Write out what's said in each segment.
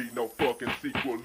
be no fucking sequel.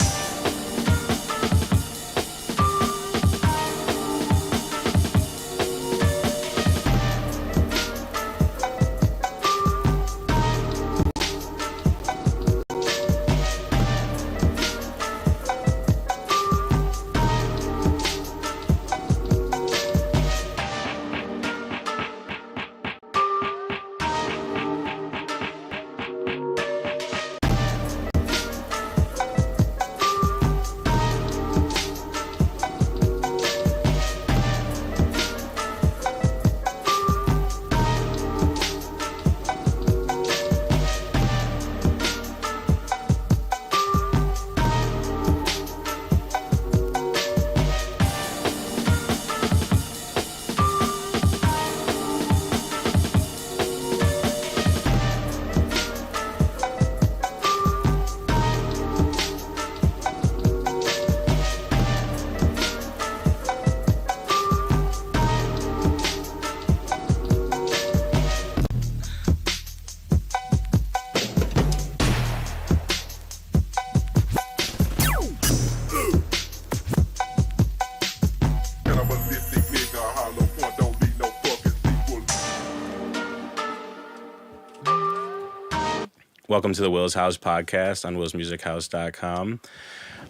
Welcome to the Will's House podcast on willsmusichouse.com.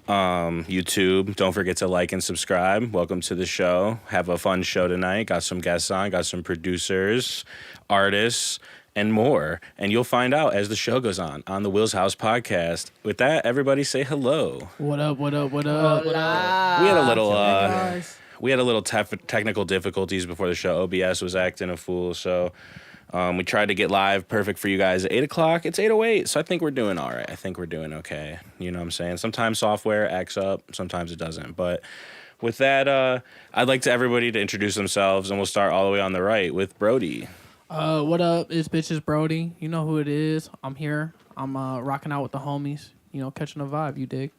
YouTube, don't forget to like and subscribe. Welcome to the show. Have a fun show tonight. Got some guests on, got some producers, artists, and more. And you'll find out as the show goes on the Will's House podcast. With that, everybody say hello. What up, what up, what up? Hola. We had a little technical difficulties before the show. OBS was acting a fool, so we tried to get live perfect for you guys at 8 o'clock. It's 8:08, so I think we're doing all right. I think we're doing okay. You know what I'm saying? Sometimes software acts up, sometimes it doesn't. But with that, I'd like to everybody to introduce themselves, and we'll start all the way on the right with Brody. What up? It's bitches Brody. You know who it is. I'm here. I'm rocking out with the homies. You know, catching a vibe, you dig?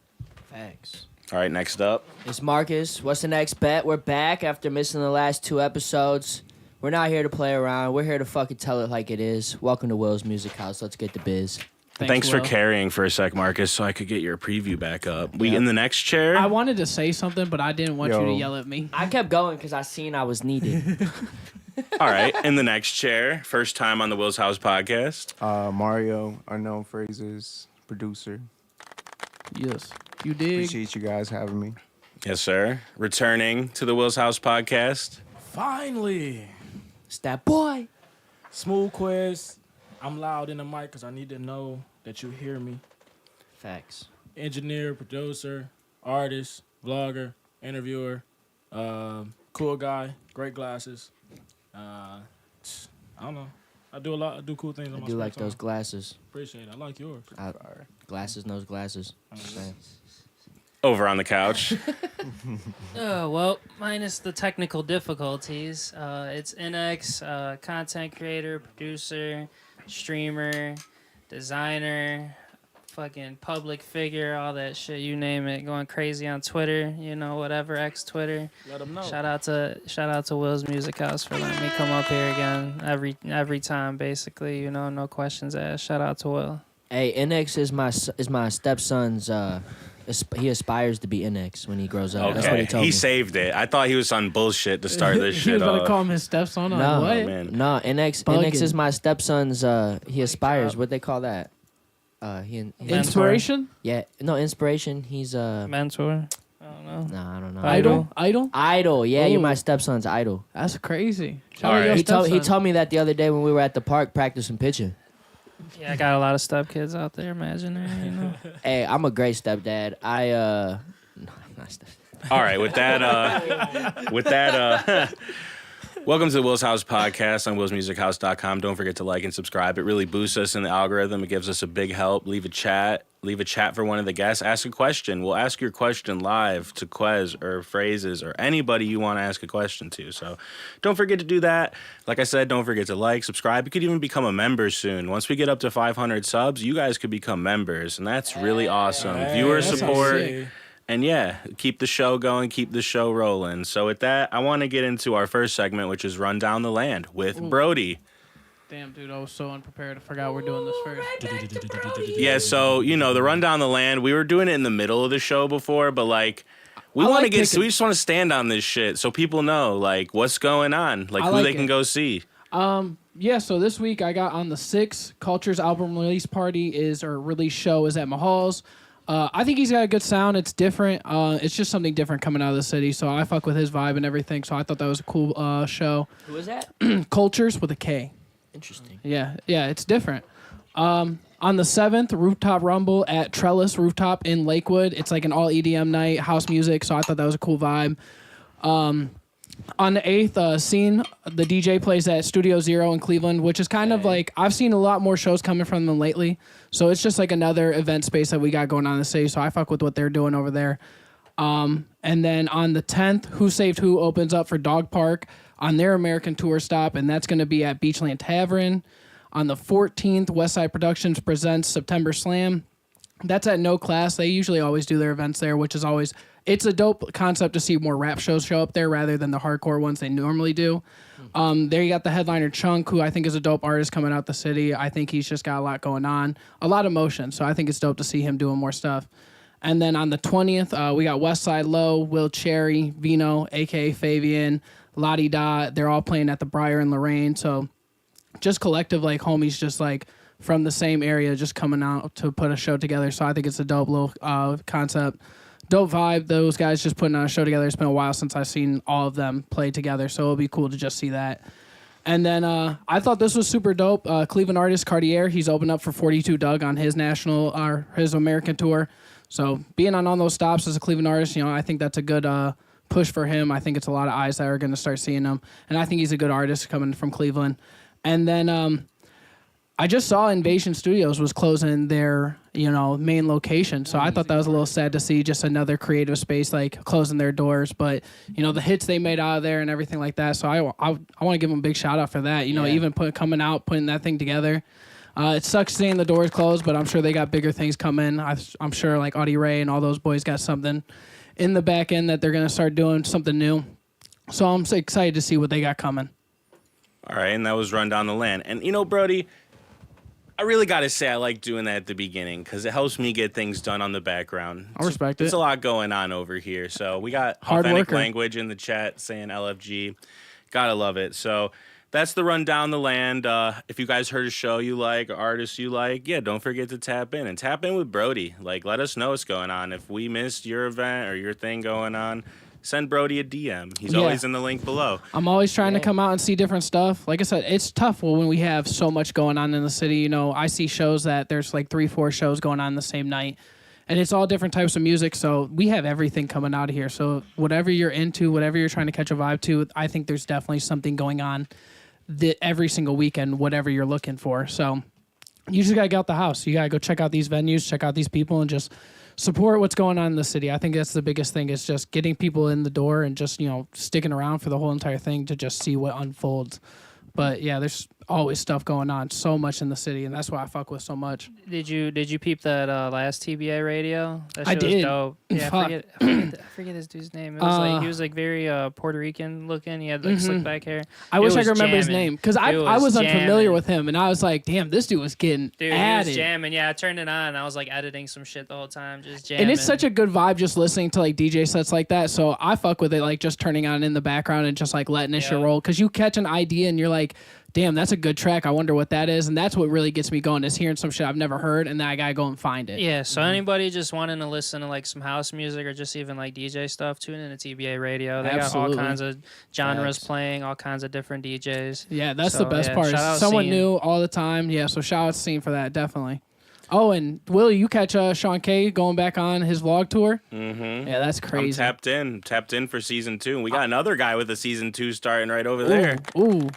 Thanks. All right, next up. It's Marcus. What's the next bet? We're back after missing the last 2 episodes. We're not here to play around. We're here to fucking tell it like it is. Welcome to Will's Music House. Let's get the biz. Thanks for Will. carrying for a sec, Marcus, so I could get your preview back up. We in the next chair? I wanted to say something, but I didn't want you to yell at me. I kept going because I seen I was needed. All right, in the next chair. First time on the Will's House podcast. Mario, unknownphrazes, producer. Yes, you dig? Appreciate you guys having me. Yes, sir. Returning to the Will's House podcast. Finally, It's that boy. SmooveQuez. I'm loud in the mic because I need to know that you hear me. Facts. Engineer, producer, artist, vlogger, interviewer, cool guy, great glasses. I don't know. I do a lot. I do cool things. I do like those glasses. Appreciate it. I like yours. Glasses, nose glasses. Same. Over on the couch. Oh, well, minus the technical difficulties, it's NX, content creator, producer, streamer, designer, fucking public figure, all that shit, you name it, going crazy on Twitter, you know, whatever, ex-Twitter. Let them know. Shout out to Will's Music House for letting me come up here again every time, basically, you know, no questions asked. Shout out to Will. Hey, NX is my stepson's. He aspires to be NX when he grows up. Okay, That's what he told me. he saved it. I thought he was on bullshit to start this He shit was about off. to call him his stepson. No, What? Oh, man. No, NX Bugging. is my stepson's. He aspires. What they call that? Inspiration? Yeah, no inspiration. He's Mentor? I don't know. Nah, I don't know. Idol? Idol. Yeah, you're Ooh. my stepson's idol. That's crazy. All right. He told me that the other day when we were at the park practicing pitching. Yeah, I got a lot of stepkids out there, imaginary, you know. Hey, I'm a great stepdad. No, I'm not stepdad. All right, with that, welcome to the Will's House podcast on willsmusichouse.com. Don't forget to like and subscribe. It really boosts us in the algorithm. It gives us a big help. Leave a chat for one of the guests. Ask a question. We'll ask your question live to Quez or Phrases or anybody you want to ask a question to. So don't forget to do that. Like I said, don't forget to like, subscribe. You could even become a member soon. Once we get up to 500 subs, you guys could become members, and that's really awesome. Viewer support. And yeah, keep the show going, keep the show rolling. So with that, I want to get into our first segment, which is Run Down the Land with Brody. Damn, dude, I was so unprepared. I forgot we're doing this first. Yeah, so, the rundown the land, we were doing it in the middle of the show before, but, like, we want to we just want to stand on this shit so people know, like, what's going on, like, who they can go see. Yeah, so this week I got on the 6th, Culture's album release party release show is at Mahal's. I think he's got a good sound. It's different. It's just something different coming out of the city, so I fuck with his vibe and everything, so I thought that was a cool show. Who is that? Cultures with a K. Interesting. Yeah, it's different. On the 7th, Rooftop Rumble at Trellis Rooftop in Lakewood. It's like an all EDM night, house music, so I thought that was a cool vibe. On the 8th, Scene, the DJ plays at Studio Zero in Cleveland, which is kind of like, I've seen a lot more shows coming from them lately, so it's just like another event space that we got going on in the city, so I fuck with what they're doing over there. And then on the 10th, Who Saved Who opens up for Dog Park on their American tour stop, and that's going to be at Beachland Tavern. On the 14th, Westside Productions presents September Slam. That's at No Class. They usually always do their events there, which is always... It's a dope concept to see more rap shows show up there rather than the hardcore ones they normally do. There you got the headliner Chunk, who I think is a dope artist coming out the city. I think he's just got a lot going on. A lot of motion, so I think it's dope to see him doing more stuff. And then on the 20th, we got Westside Low, Will Cherry, Vino, a.k.a. Fabian, Lottie Da. They're all playing at the Briar in Lorraine. So just collective, like, homies just, like, from the same area just coming out to put a show together. So I think it's a dope little concept. Dope vibe. Those guys just putting on a show together. It's been a while since I've seen all of them play together, so it'll be cool to just see that. And then I thought this was super dope. Cleveland artist Cartier, he's opened up for 42 Doug on his his American tour. So being on all those stops as a Cleveland artist, I think that's a good push for him. I think it's a lot of eyes that are going to start seeing him, and I think he's a good artist coming from Cleveland. And then I just saw Invasion Studios was closing their, main location. So I thought that was a little sad to see just another creative space like closing their doors. But, the hits they made out of there and everything like that. So I want to give them a big shout out for that. Even coming out, putting that thing together. It sucks seeing the doors closed, but I'm sure they got bigger things coming. I'm sure like Audie Ray and all those boys got something in the back end that they're going to start doing something new. So I'm so excited to see what they got coming. All right, and that was Run Down the Land. And, Brody, I really got to say I like doing that at the beginning because it helps me get things done on the background. I respect it. There's a lot going on over here. So we got Hard authentic worker. language in the chat saying LFG. Gotta love it. So that's the Run Down the Land. If you guys heard a show you like, or artists you like, don't forget to tap in. And tap in with Brody. Like, let us know what's going on. If we missed your event or your thing going on, send Brody a DM. He's always in the link below. I'm always trying to come out and see different stuff. Like I said, it's tough when we have so much going on in the city. I see shows that there's like 3-4 shows going on the same night. And it's all different types of music. So we have everything coming out of here. So whatever you're into, whatever you're trying to catch a vibe to, I think there's definitely something going on every single weekend, whatever you're looking for. So you just got to get out the house. You got to go check out these venues, check out these people, and just support what's going on in the city. I think that's the biggest thing is just getting people in the door and just, sticking around for the whole entire thing to just see what unfolds. But yeah, there's always stuff going on so much in the city, and that's why I fuck with so much. Did you peep that last TBA radio? That I shit did. was dope. Yeah, I forget his dude's name. It was he was like very Puerto Rican looking. He had like slick back hair. I wish I was could remember his jamming. name because I was unfamiliar with him, and I was like, damn, this dude was getting Dude, added. he was jamming. Yeah, I turned it on. And I was like editing some shit the whole time, just jamming. And it's such a good vibe just listening to like DJ sets like that. So I fuck with it, like just turning on in the background and just like letting it shit roll. Because you catch an idea and you're like, damn, that's a good track. I wonder what that is. And that's what really gets me going is hearing some shit I've never heard, and then I gotta go and find it. Yeah, so anybody just wanting to listen to like some house music or just even like DJ stuff, tune in to TBA Radio. They Absolutely. got all kinds of genres playing, all kinds of different DJs. Yeah, that's the best part. shout out Someone Scene. new all the time. Yeah, so shout out to Scene for that, definitely. Oh, and Will, you catch Sean K going back on his vlog tour? Mm-hmm. Yeah, that's crazy. I'm tapped in for season 2. And we got another guy with a season 2 starting right over there. Ooh.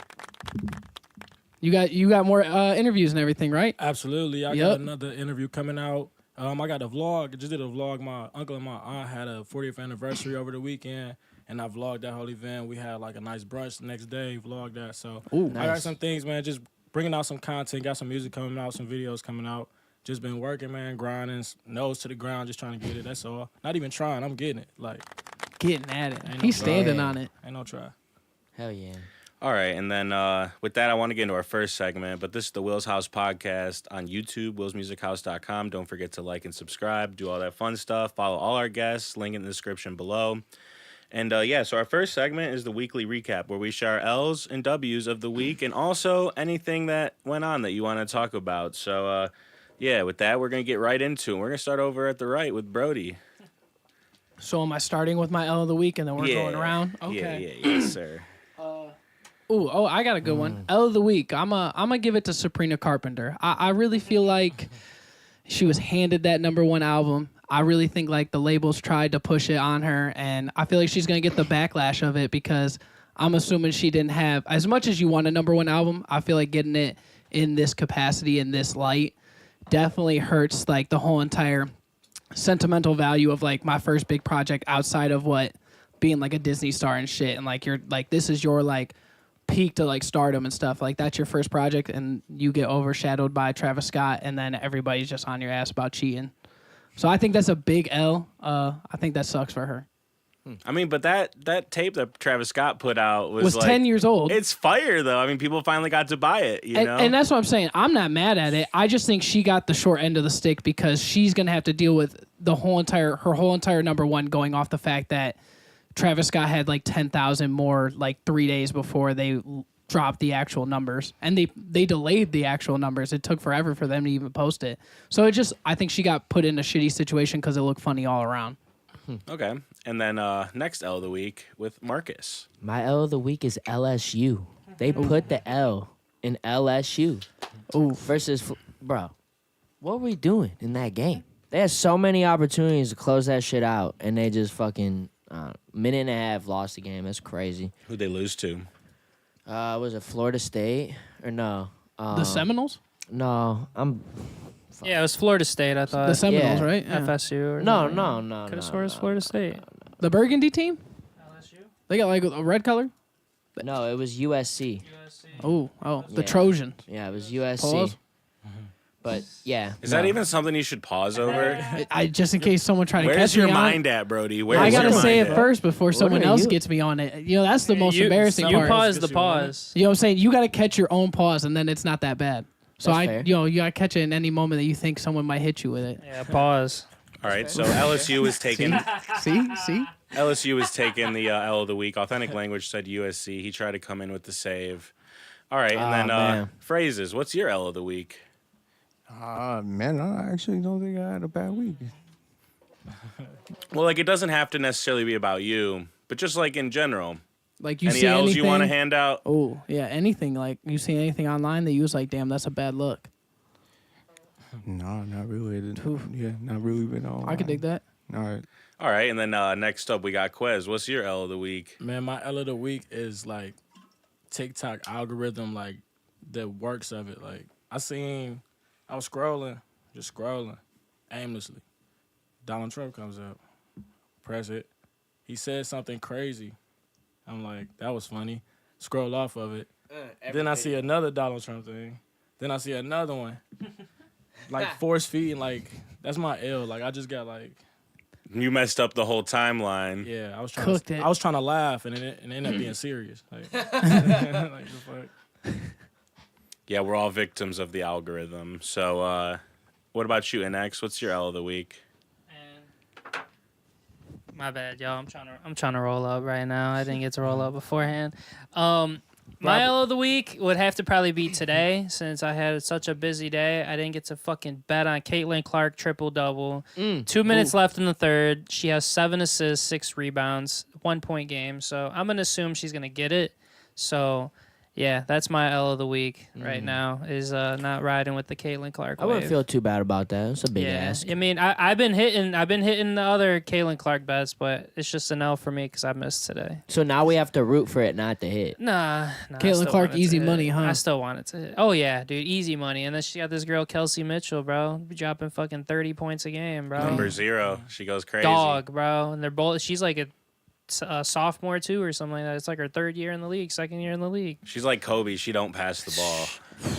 You got more interviews and everything, right? Absolutely. I got another interview coming out. I got a vlog. I just did a vlog. My uncle and my aunt had a 40th anniversary over the weekend, and I vlogged that whole event. We had like a nice brunch the next day, vlogged that. So I got some things, man, just bringing out some content, got some music coming out, some videos coming out. Just been working, man, grinding, nose to the ground, just trying to get it. That's all. Not even trying. I'm getting it. Like Getting at it. Ain't no He's try. standing on it. Ain't no try. Hell yeah. All right, and then with that, I want to get into our first segment, but this is the Will's House podcast on YouTube, willsmusichouse.com. Don't forget to like and subscribe, do all that fun stuff. Follow all our guests, link in the description below. And so our first segment is the weekly recap, where we share L's and W's of the week, and also anything that went on that you want to talk about. So, with that, we're going to get right into it. We're going to start over at the right with Brody. So am I starting with my L of the week and then we're going around? Okay. Yes, sir. I got a good one. L of the week. I'm gonna give it to Sabrina Carpenter. I really feel like she was handed that #1 album. I really think like the labels tried to push it on her, and I feel like she's gonna get the backlash of it because I'm assuming she didn't have as much as you want a #1 album. I feel like getting it in this capacity, in this light, definitely hurts like the whole entire sentimental value of like my first big project outside of what being like a Disney star and shit, and like you're like this is your like peak to like stardom and stuff. Like that's your first project and you get overshadowed by Travis Scott and then everybody's just on your ass about cheating. So I think that's a big L. I think that sucks for her. I mean, but that tape that Travis Scott put out was like 10 years old. It's fire though. I mean, people finally got to buy it, you know? And that's what I'm saying. I'm not mad at it. I just think she got the short end of the stick because she's going to have to deal with her whole entire #1 going off the fact that Travis Scott had like 10,000 more like 3 days before they dropped the actual numbers, and they delayed the actual numbers. It took forever for them to even post it. So I think she got put in a shitty situation because it looked funny all around. Okay. And then next L of the week with Marcus. My L of the week is LSU. They put the L in LSU. Versus, bro, what were we doing in that game? They had so many opportunities to close that shit out, and they just fucking minute and a half lost the game. That's crazy. Who'd they lose to? Was it Florida State or no? The Seminoles? No, Yeah, it was Florida State, I thought. The Seminoles, yeah. right? Yeah. FSU. Or no. Could have sworn it was Florida State. The Burgundy team? LSU? They got like a red color? No, it was USC. The Yeah. Trojans. Yeah, it was USC. Pause. But yeah, Is that even something you should pause over? I just in case someone tried to Where's catch your me on mind it. at, Brody? Where's I your gotta mind say it at? first before someone are else you? gets me on it. You know, that's the most embarrassing You part. pause the pause. You know what I'm saying? You gotta catch your own pause, and then it's not that bad. So That's fair. you gotta catch it in any moment that you think someone might hit you with it. Yeah, pause. All right, so LSU is taking See? LSU is taking the L of the week. Authentic Language said USC. He tried to come in with the save. All right, and then man. phrases. What's your L of the week? Man, I actually don't think I had a bad week. Well, like it doesn't have to necessarily be about you, but just like in general. Like you Any see L's anything? you want to hand out? Oh yeah, anything. Like you see anything online that you was like, damn, that's a bad look. No, not really. Yeah, not really been on. I could dig that. All right. All right, and then next up we got Quez. What's your L of the week? Man, my L of the week is like TikTok algorithm, like the works of it. Like I was just scrolling aimlessly. Donald Trump comes up, press it. He said something crazy. I'm like, that was funny. Scroll off of it. Then I see another Donald Trump thing. Then I see another one. Like force feeding, like that's my L. Like I just got like, You messed up the whole timeline. yeah, I was trying Cooked to, it. I was trying to laugh and it ended up being serious. Like, like the fuck. Yeah, we're all victims of the algorithm. So, what about you, NX? What's your L of the week? My bad, y'all. I'm trying to roll up right now. I didn't get to roll up beforehand. My L of the week would have to probably be today, since I had such a busy day. I didn't get to fucking bet on Caitlin Clark triple-double. 2 minutes left in the third. She has 7 assists, 6 rebounds, 1 point game. So I'm going to assume she's going to get it. So, yeah, that's my L of the week right now, is not riding with the Caitlin Clark I wouldn't wave. feel too bad about that. It's a big ask. I mean, I've been hitting the other Caitlin Clark bets, but it's just an L for me because I missed today. So now we have to root for it not to hit. Nah. I Caitlin still Clark, want it to easy hit. money, huh? I still want it to hit. Oh yeah, dude, easy money. And then she got this girl Kelsey Mitchell, bro, dropping fucking 30 points a game, bro. Number 0. She goes crazy. Dog, bro, and they're both. She's like a sophomore too, or something like that. It's like her 3rd year in the league, 2nd year in the league. She's like Kobe. She don't pass the ball.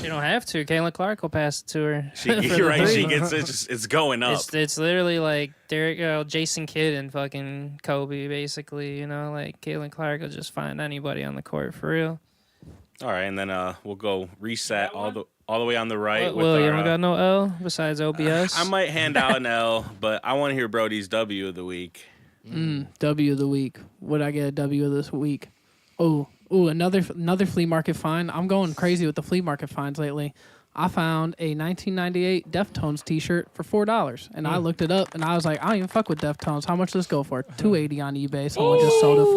She don't have to. Caitlin Clark will pass it to her. You're right. She gets it. It's going up. It's literally like Jason Kidd and fucking Kobe, basically. You know, like Caitlin Clark will just find anybody on the court for real. All right, and then we'll go reset all the way on the right. with Will, you our, don't got no L besides OBS? I might hand out an L, but I want to hear Brody's W of the week. W of the week. Would I get a W of this week? Oh, another flea market find. I'm going crazy with the flea market finds lately. I found a 1998 Deftones T-shirt for $4, and I looked it up, and I was like, I don't even fuck with Deftones. How much does this go for? $280 on eBay. Someone just sold it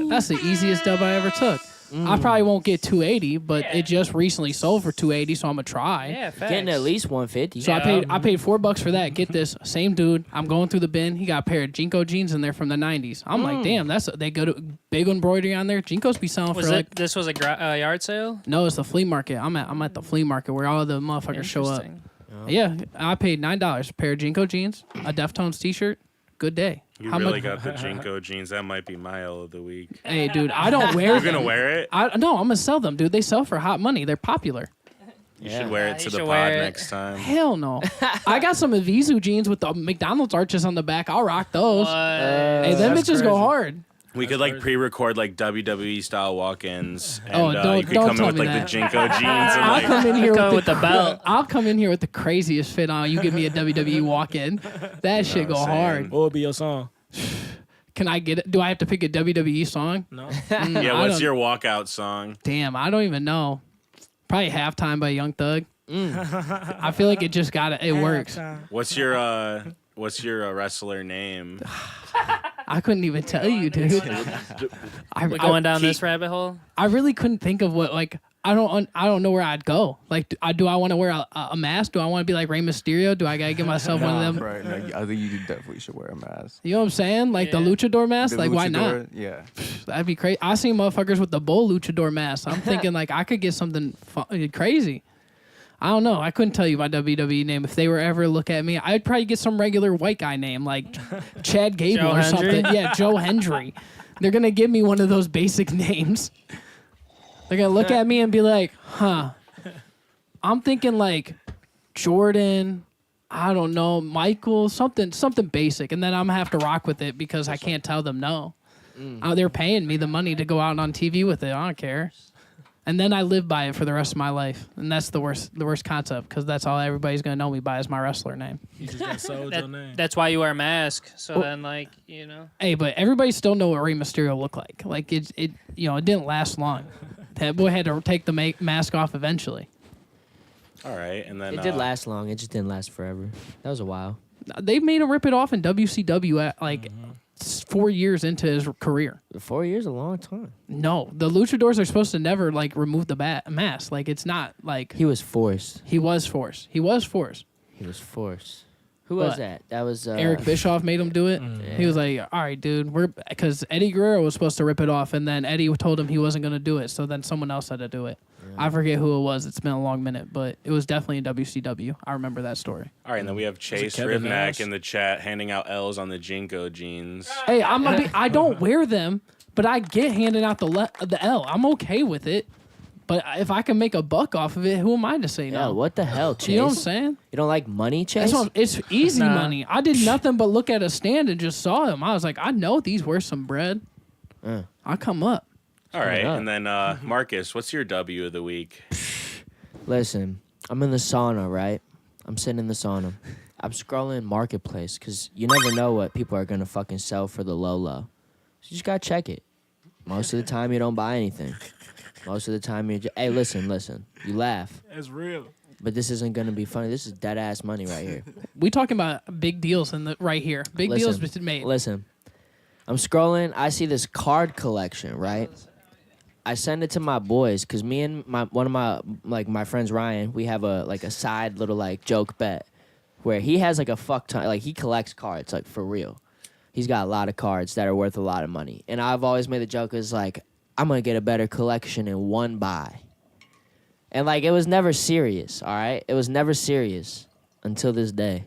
for. That's the easiest dub I ever took. I probably won't get $280, but it just recently sold for $280, so I'm gonna try. Yeah, facts. Getting at least $150. So I paid $4 for that. Get this, same dude. I'm going through the bin. He got a pair of Jinko jeans in there from the '90s. I'm like, damn, they go to big embroidery on there. Jinkos be selling Was for it? like. This was a yard sale. No, it's the flea market. I'm at the flea market where all the motherfuckers show up. Interesting. Yeah, I paid $9. A pair of Jinko jeans, a Deftones T-shirt. Good day. You How really much? got the Jinko jeans. That might be my L of the week. Hey, dude, I don't wear You're them. gonna wear it? No, I'm gonna sell them, dude. They sell for hot money. They're popular. You should wear Yeah, it to you the should pod wear it. next time. Hell no. I got some Evisu jeans with the McDonald's arches on the back. I'll rock those. Hey, them That's bitches go crazy. hard. We could like pre-record like WWE style walk-ins, and Oh, you could don't come in tell with me like that. the Jinko jeans and I'll like come in here Go with with the belt. I'll come in here with the craziest fit on. You give me a WWE walk-in. That shit go what I'm hard. What would be your song? Can I get it? Do I have to pick a WWE song? No. yeah. I What's don't- your walkout song? Damn, I don't even know. Probably Halftime by Young Thug. I feel like it just got it. It works. What's your wrestler name? I couldn't even tell you, dude. We're going down this rabbit hole. I really couldn't think of what like. I don't know where I'd go. Like, do I want to wear a mask? Do I want to be like Rey Mysterio? Do I gotta get myself one of them? Right. No, I think you definitely should wear a mask. You know what I'm saying? Like the Yeah. luchador mask. The Like, why not? luchador, Yeah. That'd be crazy. I seen motherfuckers with the bull luchador mask. I'm thinking like I could get something crazy. I don't know. I couldn't tell you my WWE name. If they were ever look at me, I'd probably get some regular white guy name like Chad Gable Joe or Hendry? something. Yeah, Joe Hendry. They're gonna give me one of those basic names. They're gonna look at me and be like, "Huh." I'm thinking like Jordan. I don't know, Michael, something basic, and then I'm gonna have to rock with it because I can't tell them no. They're paying me the money to go out on TV with it. I don't care. And then I live by it for the rest of my life, and that's the worst concept because that's all everybody's gonna know me by is my wrestler name. You just got sold your name. That's why you wear a mask. So Well- then, like, you know. Hey, but everybody still know what Rey Mysterio looked like. Like it didn't last long. That boy had to take the mask off eventually. All right, and then It did last long. It just didn't last forever. That was a while. They made him rip it off in WCW at like 4 years into his career. 4 years, a long time. No, the luchadors are supposed to never like remove the mask. Like it's not like He was forced. he was forced. He was forced. He was forced. Who was What? that? That was Eric Bischoff made him do it. He was like, "All right, dude, because Eddie Guerrero was supposed to rip it off, and then Eddie told him he wasn't gonna do it. So then someone else had to do it. I forget who it was. It's been a long minute, but it was definitely in WCW. I remember that story. all right, and then we have Chase Kevin Rivnak Nash? in the chat handing out L's on the Jinko jeans. Hey, I don't wear them, but I get handing out the L. I'm okay with it. But if I can make a buck off of it, who am I to say Yeah, no? what the hell, Chase? You know what I'm saying? You don't like money, Chase? It's easy Nah. money. I did nothing but look at a stand and just saw him. I was like, I know these worth some bread. I'll come up. All right, up. and then Marcus, what's your W of the week? Listen, I'm in the sauna, right? I'm sitting in the sauna. I'm scrolling Marketplace because you never know what people are going to fucking sell for the low. So you just got to check it. Most of the time, you don't buy anything. Most of the time, you're just, hey, listen. You laugh. It's real. But this isn't going to be funny. This is dead-ass money right here. We talking about big deals right here. Big deals been made. Listen, I'm scrolling. I see this card collection, right? I send it to my boys because me and one of my friends Ryan, we have a side little like joke bet where he has like a fuck ton, like he collects cards like for real. He's got a lot of cards that are worth a lot of money, and I've always made the joke is like I'm gonna get a better collection in one buy, and like it was never serious. All right, it was never serious until this day.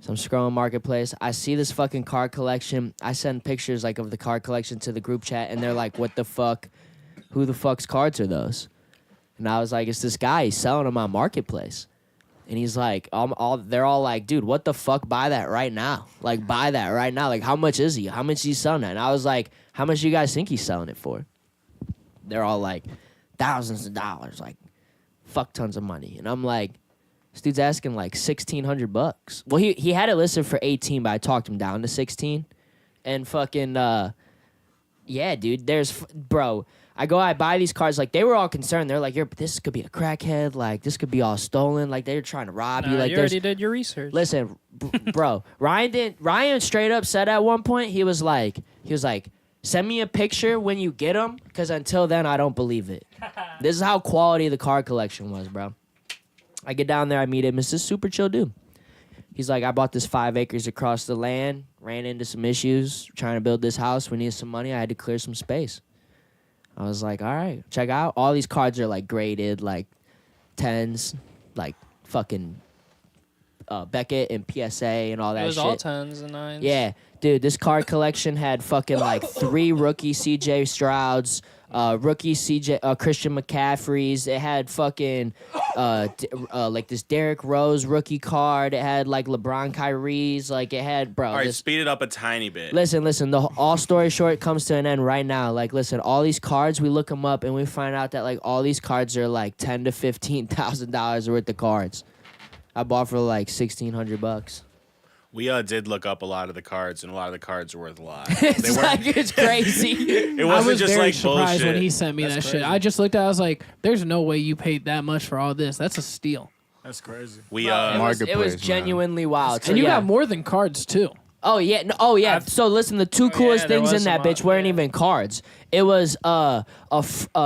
So I'm scrolling Marketplace. I see this fucking card collection. I send pictures like of the card collection to the group chat, and they're like, "What the fuck? Who the fuck's cards are those?" And I was like, "It's this guy. He's selling them on Marketplace." And he's like, they're all like, "Dude, what the fuck? Buy that right now. Like, buy that right now. Like, how much is he? How much is he selling that?" And I was like, "How much do you guys think he's selling it for?" They're all like, thousands of dollars, like fuck tons of money. And I'm like, this dude's asking like $1,600. Well, he had it listed for 18, but I talked him down to 16. And fucking yeah, dude. I buy these cards. Like, they were all concerned. They're like, this could be a crackhead. Like, this could be all stolen. Like, they're trying to rob you. Like, you already did your research. Listen, bro. Ryan straight up said at one point, he was like, send me a picture when you get them, because until then, I don't believe it. This is how quality the card collection was, bro. I get down there, I meet him. It's this super chill dude. He's like, I bought this 5 acres across the land, ran into some issues, trying to build this house. We needed some money. I had to clear some space. I was like, all right, check out. All these cards are like graded, like 10s, like fucking Beckett and PSA and all that shit. It was all 10s and 9s. Yeah, dude, this card collection had fucking like 3 rookie CJ Strouds, rookie Christian McCaffreys. It had fucking like this Derrick Rose rookie card. It had like LeBron Kyrie's. Like, it had, bro. All right, speed it up a tiny bit. Listen. All story short comes to an end right now. Like, listen, all these cards, we look them up and we find out that like all these cards are like $10,000 to $15,000 worth of cards. I bought for like $1,600. We did look up a lot of the cards, and a lot of the cards are worth a lot. It's crazy. It I wasn't was just very like surprised bullshit. when he sent me that shit. I just looked at it, I was like, there's no way you paid that much for all this. That's a steal. That's crazy. We It was Marketplace, genuinely wild. So, And you yeah. got more than cards, too. Oh yeah. So listen, the two coolest there things was in that some, bitch weren't yeah. even cards. It was a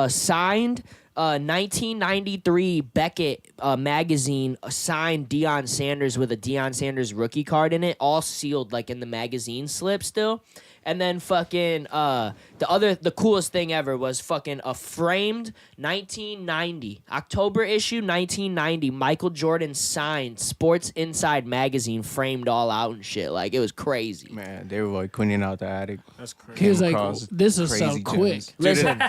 signed 1993 Beckett magazine, signed Deion Sanders with a Deion Sanders rookie card in it, all sealed like in the magazine slip still. And then fucking the coolest thing ever was fucking a framed 1990 October issue 1990 Michael Jordan signed Sports Inside magazine, framed all out and shit. Like, it was crazy. Man, they were like cleaning out the attic. That's crazy. He was Came like, across this is so crazy quick. gems. Listen,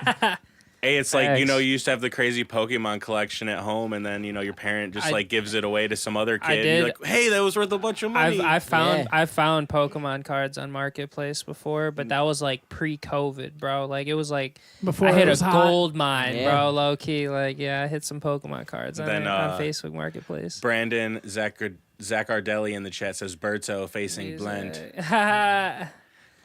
Hey, it's like, you Facts. know, you used to have the crazy Pokemon collection at home, and then, you know, your parent just like gives it away to some other kid. did. You're like, hey, that was worth a bunch of money. I've found Yeah. Pokemon cards on Marketplace before, but that was like pre-COVID, bro. Like, it was like Before I it hit was a hot. gold mine, Yeah. bro. Low key, like, yeah, I hit some Pokemon cards on, Then, on Facebook Marketplace. Brandon Zaccardelli in the chat says Berto facing Blend.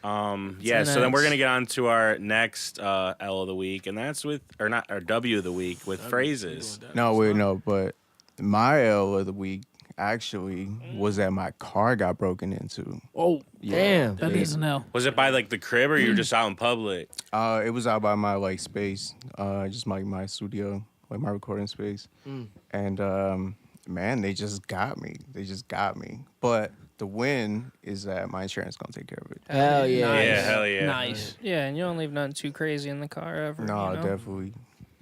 Yeah, so then we're gonna get on to our next L of the week, and that's with our W of the week with phrases. No, but my L of the week actually was that my car got broken into. Oh, damn. that is an L. Was it by like the crib, or you were just out in public? It was out by my like space, just my studio, like my recording space, and man, they just got me. But the win is that my insurance gonna take care of it. Hell yeah. Nice. Yeah, hell yeah. Nice. Yeah, and you don't leave nothing too crazy in the car ever. No, you know? definitely.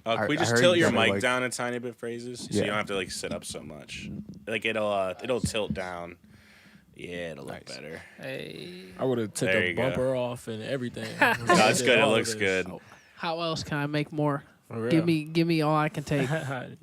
Can we I just heard tilt you your gotta, mic like- down a tiny bit, phrases, so you Yeah. don't have to like sit up so much. Like it'll tilt down. Yeah, it'll look better. Hey. I would have took There the you go. bumper off and everything. That's good. It looks good. How else can I make more? For real. Give me all I can take. All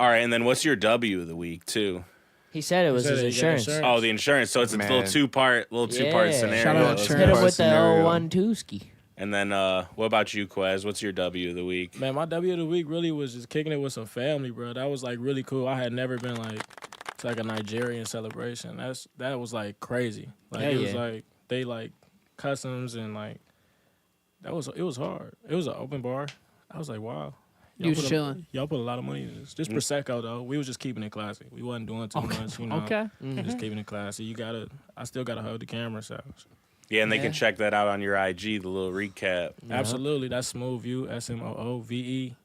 right, and then what's your W of the week too? He said it was said his he got insurance. insurance. Oh, the insurance. So it's a little Man. two-part Yeah. scenario. Shout out Hit insurance. him with the Scenario. 01 Tooski. And then what about you, Quez? What's your W of the week? Man, my W of the week really was just kicking it with some family, bro. That was like really cool. I had never been like to like a Nigerian celebration. That was like crazy. Like Yeah, it was yeah. like they like customs and like it was hard. It was an open bar. I was like, wow. You was put chilling. Y'all put a lot of money in this. Just Prosecco though. We was just keeping it classy. We wasn't doing too much, you know. Okay. Just keeping it classy. I still gotta hold the camera, so Yeah, and they can check that out on your IG, the little recap. absolutely. That's SmooveView, SmooveView.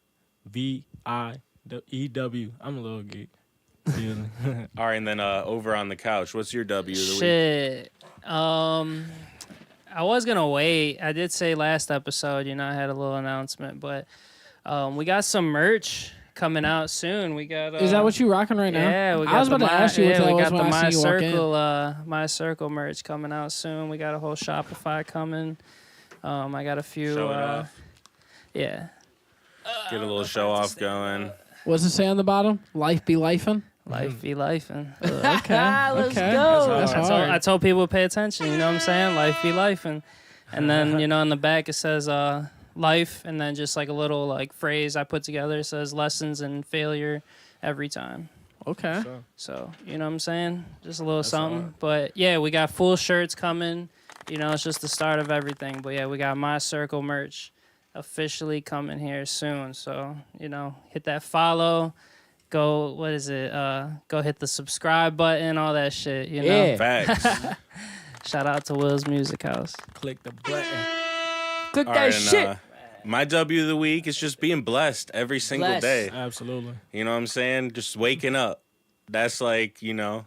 I'm a little geek. Yeah. All right, and then over on the couch, what's your W of the week? Shit. I was gonna wait. I did say last episode, I had a little announcement, but we got some merch coming out soon. We got. Is that what you rocking right now? Yeah, we got I was about to ask you what that we was got when the I My see you walk in. Circle, My Circle merch coming out soon. We got a whole Shopify coming. I got a few. Show it off. Yeah. Get a little show off going. What's it say on the bottom? Life be lifing. Life be lifing. Okay. Let's okay. go. That's hard. I told people to pay attention. You know what I'm saying? Life be lifing. And then, on the back it says, life, and then just like a little like phrase I put together. It says lessons and failure every time. Okay. So, you know what I'm saying? Just a little something. But yeah, we got full shirts coming. You know, it's just the start of everything. But yeah, we got My Circle merch officially coming here soon. So, you know, hit that follow. Go, what is it? Go hit the subscribe button, all that shit, you know? Yeah. Facts. Shout out to Will's Music House. Click the button. Click All that right, shit. my W of the week is just being blessed every single Blessed. day. Absolutely. You know what I'm saying? Just waking up. That's like, you know,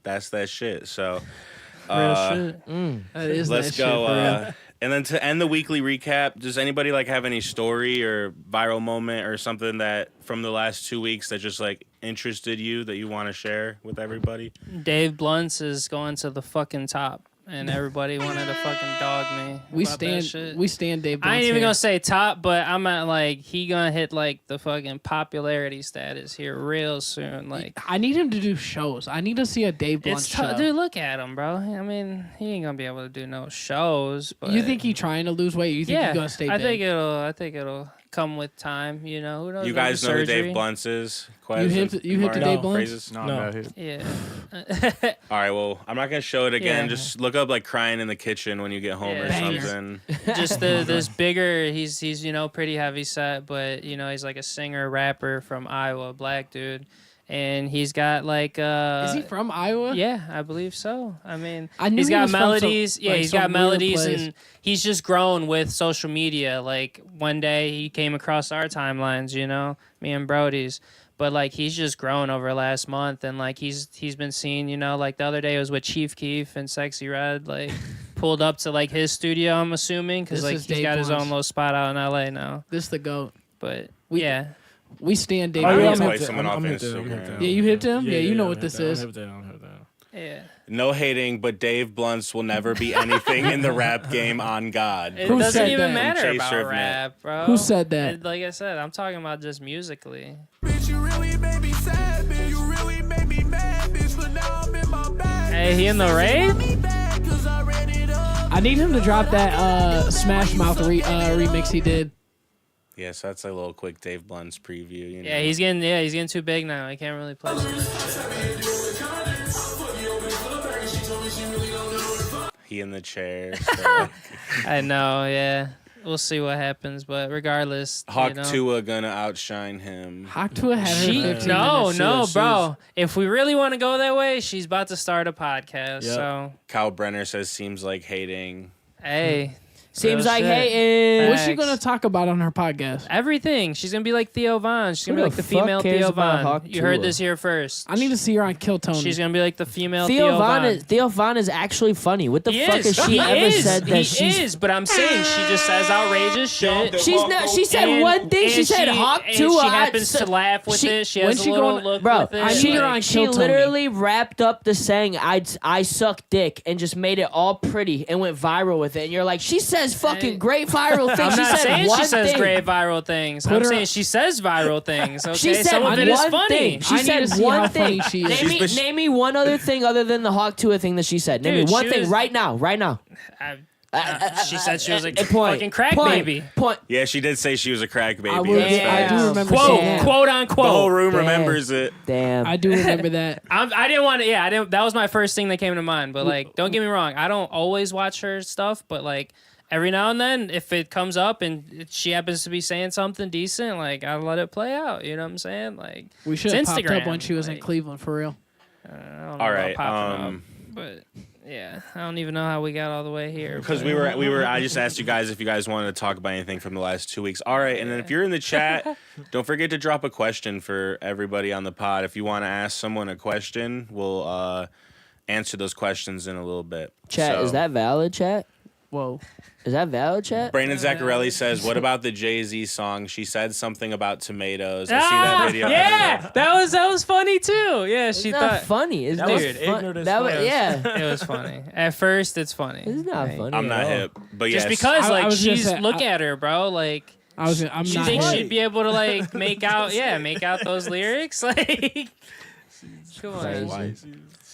that's that shit. So Real shit. That is let's that go. shit for real. And then to end the weekly recap, does anybody like have any story or viral moment or something that from the last 2 weeks that just like interested you that you want to share with everybody? Dave Blunts is going to the fucking top. And everybody wanted to fucking dog me. We about that shit. stand Dave. I ain't Blunt's even here. gonna say top, but I'm at like he gonna hit like the fucking popularity status here real soon. Like I need him to do shows. I need to see a Dave Blunt it's show. dude, look at him, bro. I mean, he ain't gonna be able to do no shows. But You think he trying to lose weight? You think yeah, he's gonna stay I big? think it'll come with time. You know, who knows? You maybe guys know who surgery. Dave Blunts is? You hit the Dave Blunts? Phrases? No, No. I'm not hit. Yeah. All right, well, I'm not gonna show it again. Yeah. Just look up like crying in the kitchen when you get home or Yeah. Banger. something. Just this bigger. He's you know pretty heavy set, but you know he's like a singer rapper from Iowa, black dude, and he's got like Is he from Iowa? Yeah, I believe so. I mean, I knew he's he got was from some- melodies. Yeah, like, he's some got weird melodies, place. and he's just grown with social media. Like one day he came across our timelines, you know, me and Brody's. But like he's just grown over last month, and like he's been seen, you know, like the other day it was with Chief Keef and Sexy Red, like pulled up to like his studio. I'm assuming because This like is he's Dave got his Blunt's. own little spot out in LA now. This the goat. But We- yeah, We stand Dave Oh, yeah, Blunt. I'm hip hit someone off hip that, Instagram. hip that. Yeah, you hipped him? Yeah, you know I'm what hip this that, is. I'm hip that, I'm hip that. yeah. No hating, but Dave Blunts will never be anything in the rap game on God. It Who doesn't said even that? matter Chaser about of Net. rap, bro. Who said that? Like I said, I'm talking about just musically. Bitch, you really made me sad, bitch. You really made me mad, bitch. But now I'm in my bag. Hey, he in the rave? Me back, 'cause I ran it up. I need him to drop that Smash Mouth remix he did. Yeah, so that's a little quick Dave Blunts preview. You know? Yeah, he's getting too big now. He can't really play. He in the chair. So. I know, yeah. We'll see what happens, but regardless, Hawk you know. Tua gonna outshine him. Hawk Tua had her She, 15 no, minutes. no, She is. bro. If we really want to go that way, she's about to start a podcast. Yep. So, Kyle Brenner says seems like hating. hey, Seems real like shit. hating. What's she Facts. gonna talk about on her podcast? Everything. She's gonna be like Theo Von. She's gonna Who be the like the fuck female cares Theo about Von. Hawk You heard Tua? this here first. I need to see her on Kill Tony. She's gonna be like the female Theo Von Von. is Theo Von is actually funny. What the He fuck is. has she He ever is. said that He she's is, but I'm saying she just says outrageous shit. She's not. She said And- one thing. She and said Hawk and Tua. She happens to laugh with it. She when has a she little going- look Bro, with it. I she, need her on she Kill Tony. literally wrapped up the saying I suck dick and just made it all pretty and went viral with it. And you're like, she says fucking Hey. great viral things. I'm She not said saying one she says thing. great viral things. Put I'm her saying on- she says viral things. Okay, She said some of one it is funny. thing. She I need said to see one how thing. funny she is. Name me one other thing other than the Hawk Tua thing that she said. Name Dude, me one she thing was- right now. Right now. She said she was a Point. fucking crack Point. baby. Point. Yeah, she did say she was a crack baby. I, would, That's Yeah. I facts. do remember Quote, saying that. quote unquote. The whole room Damn. remembers it. Damn. I do remember that. I didn't want to. Yeah, I didn't. That was my first thing that came to mind. But like, don't get me wrong. I don't always watch her stuff. But like, every now and then, if it comes up and she happens to be saying something decent, like I let it play out. You know what I'm saying? Like, We should have It's popped up Instagram, when she was in like- Cleveland for real. I don't know All about right. popping up, but yeah, I don't even know how we got all the way here. Because but- we were. I just asked you guys if you guys wanted to talk about anything from the last 2 weeks. All right, and then if you're in the chat, don't forget to drop a question for everybody on the pod. If you want to ask someone a question, we'll answer those questions in a little bit. Chat, So, is that valid, chat? Whoa. Is that valid, chat? Brandon Zaccarelli says, "What about the Jay-Z song? She said something about tomatoes. I see that video. Yeah, that was funny too. Yeah, It's she not thought funny. It's That not was fun. ignorant as That was, fuck. yeah. it was funny. At first, it's funny. It's not Like, funny. I'm at not all. hip, but Just yes, because, I like, was gonna she's say, look at her, bro. Like, I'm she not. thinks right. she'd be able to like make out those lyrics. Like, come on. Crazy. Why?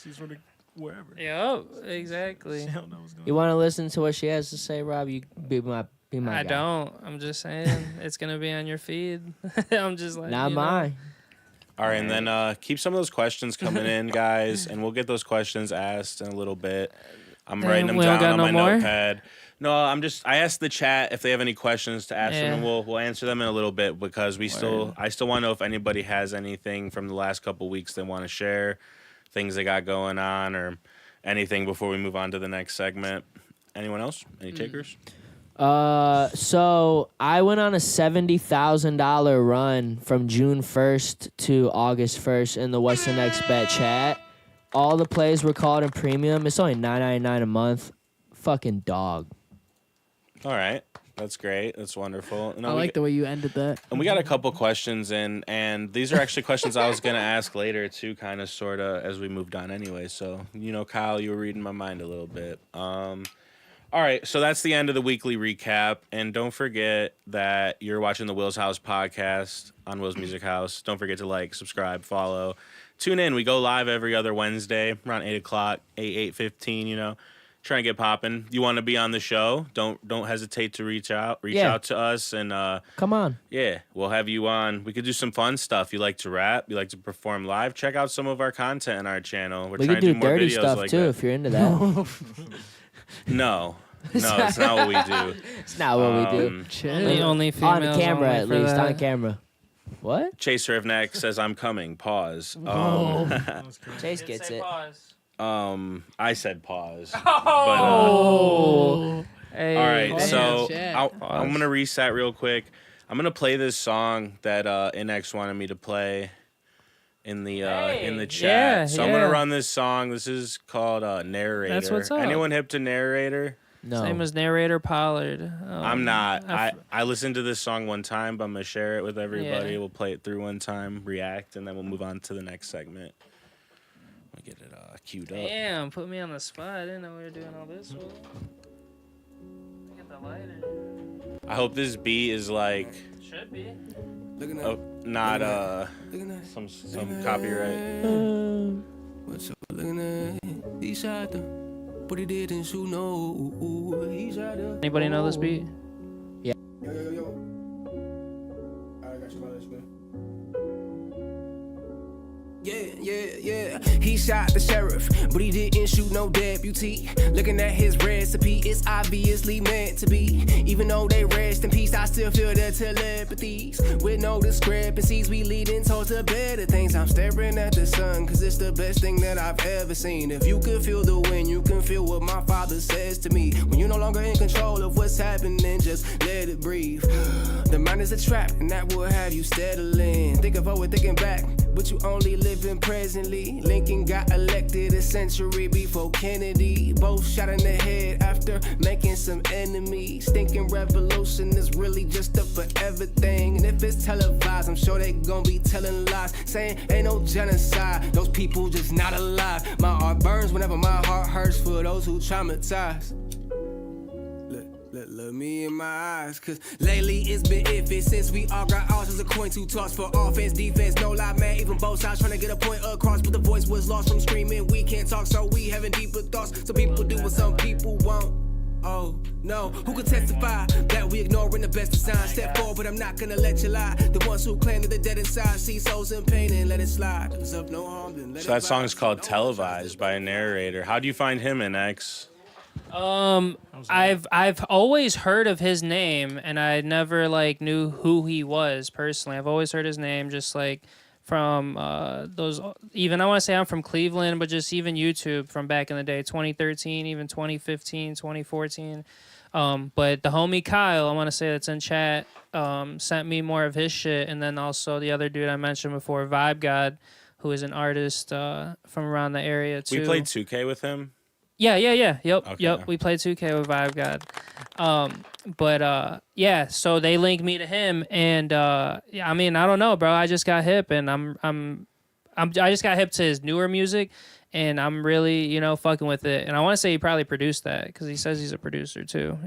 She's from the wherever. Yep, exactly. She don't know what's going You want to listen to what she has to say, Rob? You be my Be my I guy. don't. I'm just saying it's gonna be on your feed. I'm just like Not you know. mine. All right, and then keep some of those questions coming in, guys, and we'll get those questions asked in a little bit. I'm writing them we don't down got on no my more? notepad. No, I asked the chat if they have any questions to ask them, Yeah. and we'll answer them in a little bit because I still want to know if anybody has anything from the last couple weeks they want to share, things they got going on, or anything before we move on to the next segment. Anyone else? Any takers? So I went on a $70,000 run from June 1st to August 1st in the What's the Next Bet chat. All the plays were called in premium. It's only $9.99 a month. Fucking dog. All right. That's great. That's wonderful. I like the way you ended that. And we got a couple questions in, and these are actually questions I was going to ask later, too, kind of, sort of, as we moved on anyway. So, Kyle, you were reading my mind a little bit. All right, so that's the end of the weekly recap. And don't forget that you're watching the Will's House podcast on Will's Music House. Don't forget to like, subscribe, follow. Tune in. We go live every other Wednesday around 8 o'clock, 8:15, Trying to get popping. You want to be on the show? Don't hesitate to reach out to us, and Come on. yeah, we'll have you on. We could do some fun stuff. You like to rap? You like to perform live? Check out some of our content on our channel. We're We trying could to do do more dirty videos stuff like too that. if you're into that. No, it's not what we do. It's not what we do. Only females On camera, only at for least. that. On camera. What? Chaser of Neck says I'm coming. Pause. Chase gets it. I said pause. Oh. Hey, All right, Pause. so Yeah. I'm gonna reset real quick. I'm gonna play this song that NX wanted me to play in the chat. yeah, so I'm gonna yeah. run this song. This is called Narrator. That's what's up. Anyone hip to Narrator? No. Same as narrator Pollard. I'm not. I listened to this song one time, but I'm gonna share it with everybody. Yeah. We'll play it through one time, react, and then we'll move on to the next segment. Let me get it queued up. Damn, put me on the spot. I didn't know we were doing all this. Look at the lighter. I hope this beat is like Should be. not some copyright. What's up, looking at? He shot them, but he didn't shoot no. He shot them. Anybody know this beat? Yo. I got you, my last man. Yeah. He shot the sheriff, but he didn't shoot no deputy. Looking at his recipe, it's obviously meant to be. Even though they rest in peace, I still feel their telepathies. With no discrepancies, we leading towards the better things. I'm staring at the sun, cause it's the best thing that I've ever seen. If you could feel the wind, you can feel what my father says to me. When you're no longer in control of what's happening, just let it breathe. The mind is a trap, and that will have you settling. Think of forward, thinking back, but you only living presently. Lincoln got elected a century before Kennedy. Both shot in the head after making some enemies. Thinking revolution is really just a forever thing. And if it's televised, I'm sure they gon' be telling lies, saying ain't no genocide, those people just not alive. My heart burns whenever my heart hurts for those who traumatized. Look me in my eyes, cause lately it's been iffy since we all got ours as a coin to toss for offense, defense, no lie, man, even both sides trying to get a point across, but the voice was lost from screaming, we can't talk, so we having deeper thoughts, some people do what some people won't. Oh, no, who can testify that we ignoring the best of signs? Step forward, but I'm not gonna let you lie. The ones who claim that they're dead inside see souls in pain and let it slide. Cause of no harm, then let So that song is called Televised by a Narrator. How do you find him, NX? I've always heard of his name, and I never knew who he was personally. I've always heard his name, just from those. Even I want to say I'm from Cleveland, but just even YouTube from back in the day, 2013, even 2015, 2014. But the homie Kyle, I want to say that's in chat, sent me more of his shit, and then also the other dude I mentioned before, Vibe God, who is an artist from around the area too. We played 2K with him. Yeah. Yep. Okay. We played 2K with Vibe God. Yeah, so they linked me to him, and I mean, I don't know, bro. I just got hip, and I just got hip to his newer music, and I'm really, fucking with it. And I want to say he probably produced that because he says he's a producer too,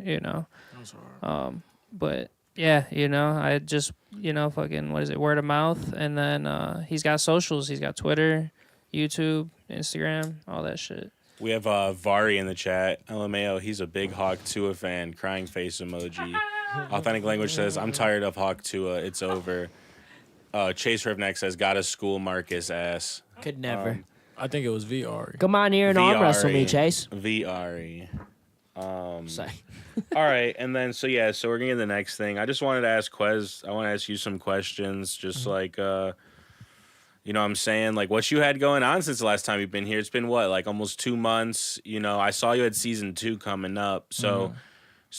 But yeah, I just, fucking, what is it, word of mouth, and then he's got socials. He's got Twitter, YouTube, Instagram, all that shit. We have Vari in the chat. LMAO, he's a big Hawk Tua fan. Crying face emoji. Authentic Language says, I'm tired of Hawk Tua. It's over. Chase Rivneck says, gotta school Marcus ass. Could never. I think it was VR. Come on here and arm wrestle me, Chase. VRE. Sorry. All right, and then so we're gonna get the next thing. I just wanted to ask Quez. I want to ask you some questions, just like you know what I'm saying, like what you had going on since the last time you've been here. It's been what, like almost 2 months. You know, I saw you had season 2 coming up, so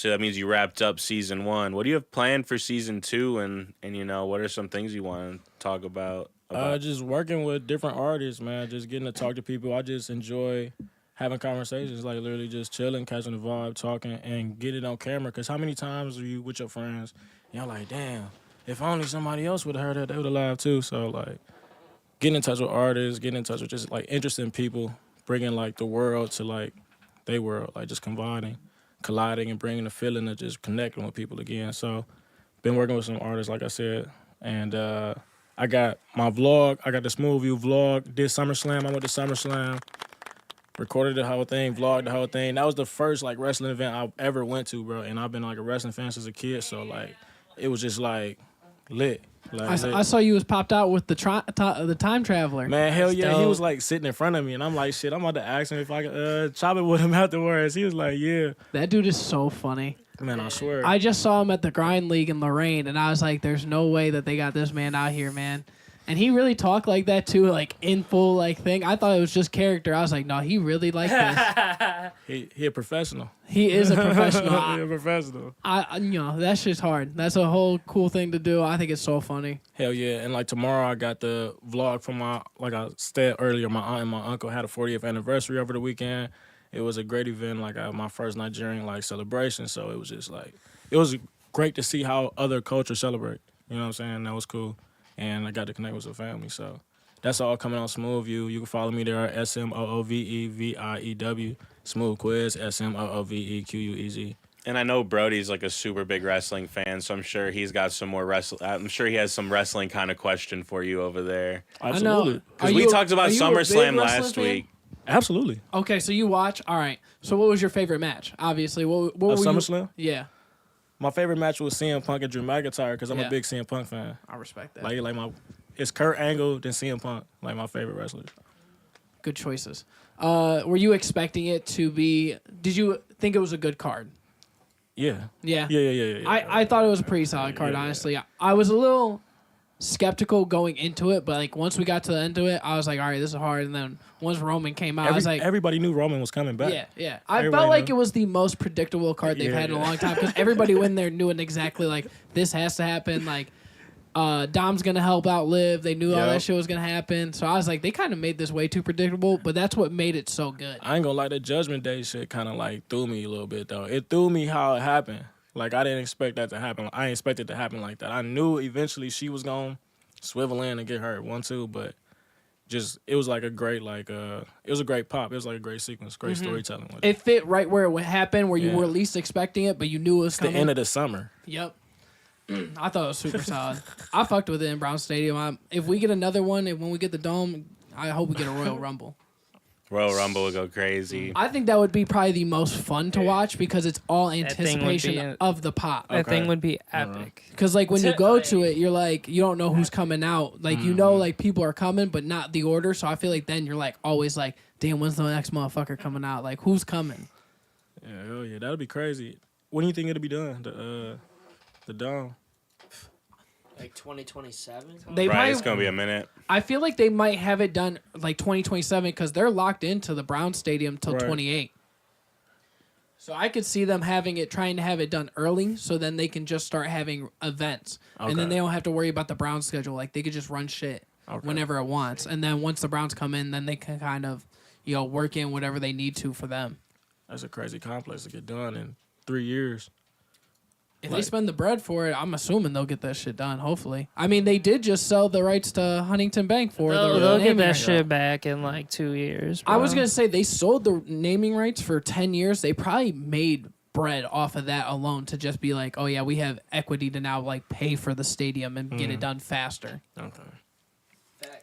that means you wrapped up season 1. What do you have planned for season 2, and you know, what are some things you want to talk about? Just working with different artists, man. Just getting to talk to people. I just enjoy having conversations, like literally just chilling, catching the vibe, talking, and get it on camera. Because how many times are you with your friends, and you're like, damn, if only somebody else would have heard that, they would have laughed too. So, like, getting in touch with artists, getting in touch with just, like, interesting people, bringing, like, the world to, like, their world, like, just colliding, and bringing the feeling of just connecting with people again. So, been working with some artists, like I said, and I got my vlog. I got the SmooveView vlog. Did SummerSlam. I went to SummerSlam. Recorded the whole thing, vlogged the whole thing. That was the first, like, wrestling event I ever went to, bro. And I've been, like, a wrestling fan since a kid. So, like, it was just, like, lit. Like, I saw you was popped out with the time traveler. Man, hell yeah. dope. He was, like, sitting in front of me. And I'm like, shit, I'm about to ask him if I could chop it with him afterwards. He was like, yeah. That dude is so funny. Man, I swear. I just saw him at the Grind League in Lorraine, and I was like, there's no way that they got this man out here, man. And he really talked like that, too, like, in full, like, thing. I thought it was just character. I was like, no, he really liked this. He a professional. He is a professional. He a professional. You know, that shit's hard. That's a whole cool thing to do. I think it's so funny. Hell yeah. And, like, tomorrow I got the vlog from my, like I said earlier, my aunt and my uncle had a 40th anniversary over the weekend. It was a great event, like, my first Nigerian, like, celebration. So it was just, like, it was great to see how other cultures celebrate. You know what I'm saying? That was cool. And I got to connect with some family. So that's all coming on SmooveView. You can follow me there at SmooveView, SmooveQuez, SmooveQuez. And I know Brody's like a super big wrestling fan, so I'm sure he's got some more wrestling. I'm sure he has some wrestling kind of question for you over there. Absolutely. Because we talked about SummerSlam last week. Absolutely. Okay, so you watch. All right. So what was your favorite match? Obviously, what were SummerSlam? Yeah. My favorite match was CM Punk and Drew McIntyre because I'm a big CM Punk fan. I respect that. It's Kurt Angle then CM Punk, like my favorite wrestlers. Good choices. Were you expecting it to be? Did you think it was a good card? Yeah. Yeah. Yeah. I thought it was a pretty solid card, honestly. I was a little skeptical going into it, but like once we got to the end of it, I was like, all right, this is hard. And then once Roman came out, I was like, everybody knew Roman was coming back. Yeah. I felt like it was the most predictable card they've had in a long time because everybody in there knew it exactly. Like this has to happen. Like Dom's gonna help out Liv. They knew all that shit was gonna happen. So I was like, they kind of made this way too predictable, but that's what made it so good. I ain't gonna lie, the Judgment Day shit kind of like threw me a little bit though. It threw me how it happened. Like I didn't expect that to happen. I didn't expect it to happen like that. I knew eventually she was gonna swivel in and get hurt 1-2, but just it was like a great it was a great pop. It was like a great sequence, great storytelling. With it fit right where it would happen, where you were least expecting it, but you knew it was coming. The end of the summer. Yep. I thought it was super solid. I fucked with it in Brown Stadium. If we get another one, when we get the Dome, I hope we get a Royal Rumble. Royal Rumble would go crazy. I think that would be probably the most fun to watch because it's all anticipation of the pop. That thing would be epic. Because like when you go to it, you're like, you don't know who's coming out. Like you know, like people are coming, but not the order. So I feel like then you're like always like, damn, when's the next motherfucker coming out? Like who's coming? Yeah, hell yeah, that'd be crazy. When do you think it'll be done? The Dome. Like 2027? It's gonna be a minute. I feel like they might have it done like 2027 because they're locked into the Brown Stadium till 28. So I could see them trying to have it done early, so then they can just start having events, and then they don't have to worry about the Browns schedule. Like they could just run shit whenever it wants, and then once the Browns come in, then they can kind of, work in whatever they need to for them. That's a crazy complex to get done in 3 years. If they spend the bread for it, I'm assuming they'll get that shit done, hopefully. I mean, they did just sell the rights to Huntington Bank for They'll get that shit back in like 2 years. Bro. I was going to say, they sold the naming rights for 10 years. They probably made bread off of that alone to just be like, oh, yeah, we have equity to now like pay for the stadium and get it done faster. Okay.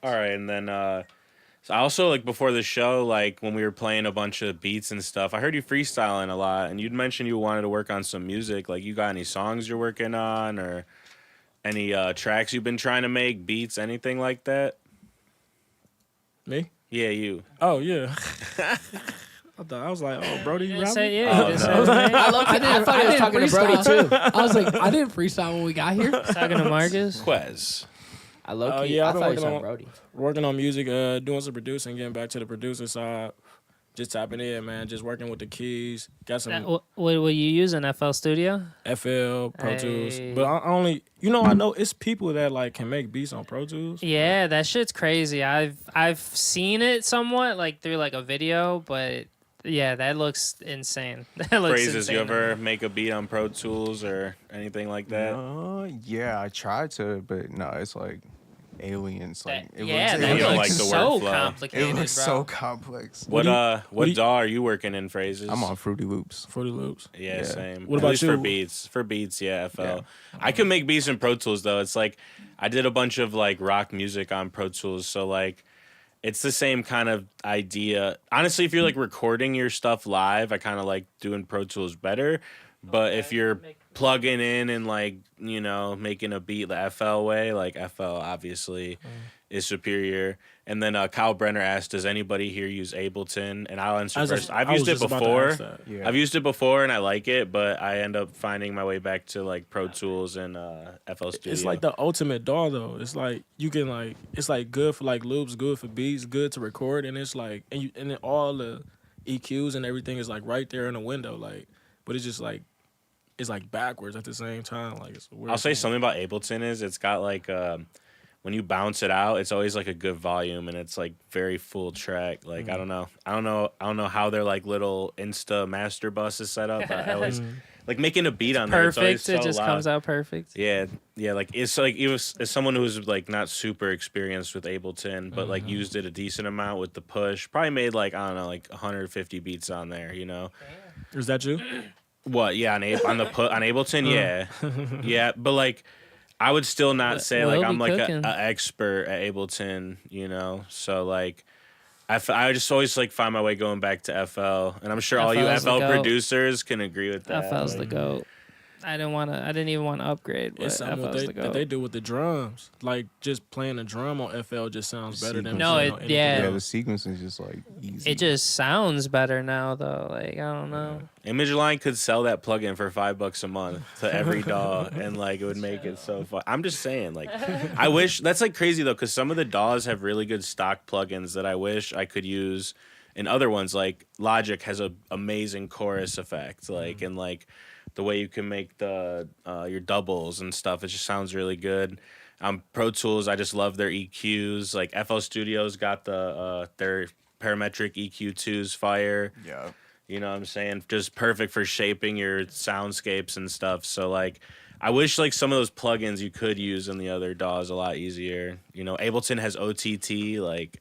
All right, and then So I also, like, before the show, like, when we were playing a bunch of beats and stuff, I heard you freestyling a lot, and you'd mentioned you wanted to work on some music. Like, you got any songs you're working on, or any tracks you've been trying to make, beats, anything like that? Me? Yeah, you. Oh yeah. I was like, oh, Brody, you rapping? Say yeah. Oh, Say no. his name. I thought he was talking to Brody freestyle. too. I was like, I didn't freestyle when we got here. Talking to Marcus. Quez. I low key. Yeah, I I've been thought he was working talking on Brody. working on music, doing some producing, getting back to the producer side. Just tapping in, man. Just working with the keys. Got some What were you using? FL Studio? FL, Pro Tools. Hey. But I only, I know it's people that like can make beats on Pro Tools. Yeah, that shit's crazy. I've seen it somewhat, like through like a video, but yeah, that looks insane. That looks Phrases, insane. you ever make a beat on Pro Tools or anything like that? Yeah, I tried to, but no, it's like aliens. Like That, yeah, that You don't looks like the so workflow. complicated, it was bro. so complex. What do you- DAW are you working in, Phrases? I'm on Fruity Loops. Fruity Loops. Yeah, Yeah. same. What At about least you? for beats? For beats, yeah, FL. Yeah. I can make beats in Pro Tools though. It's like I did a bunch of like rock music on Pro Tools, so like it's the same kind of idea. Honestly, if you're like recording your stuff live, I kind of like doing Pro Tools better. But if you're plugging in and like, making a beat the FL way, like FL obviously is superior. And then Kyle Brenner asked, does anybody here use Ableton? And I'll answer first. I've used it before. Yeah. I've used it before and I like it, but I end up finding my way back to like Pro Tools and FL Studio. It's like the ultimate DAW though. It's like you can like it's like good for like loops, good for beats, good to record, and it's like and then all the EQs and everything is like right there in the window, like. But it's just like it's like backwards at the same time. Like it's a weird I'll say thing. something about Ableton is it's got like when you bounce it out, it's always like a good volume and it's like very full track. Like I don't know how their like little Insta master bus is set up. But I always like making a beat on there. It's always Perfect. It so just loud. comes out perfect. Yeah. Like it's like as someone who's like not super experienced with Ableton, but like used it a decent amount with the push. Probably made like I don't know, like 150 beats on there. Is that you? What? Yeah, on Ableton, yeah, yeah. But like, I would still not say like Will I'm be like cooking. a expert at Ableton, So like, I just always like find my way going back to FL, and I'm sure all you FL's the FL goat. producers can agree with that. FL's the like, goat. I didn't even want to upgrade, but It's something FL's the that goat. they do with the drums. Like just playing a drum on FL just sounds better than No, playing it- on anything yeah. Yeah, else. the sequence is just like easy. It just sounds better now, though. Like I don't know. ImageLine could sell that plugin for $5 a month to every DAW, and like it would make it so fun. I'm just saying, like, I wish that's like crazy though, because some of the DAWs have really good stock plugins that I wish I could use, and other ones like Logic has a amazing chorus effect, like and like the way you can make the your doubles and stuff. It just sounds really good. Pro Tools, I just love their EQs. Like FL Studio's got their parametric EQ2s fire. Yeah. You know what I'm saying? Just perfect for shaping your soundscapes and stuff. So like I wish like some of those plugins you could use in the other DAWs a lot easier. Ableton has OTT, like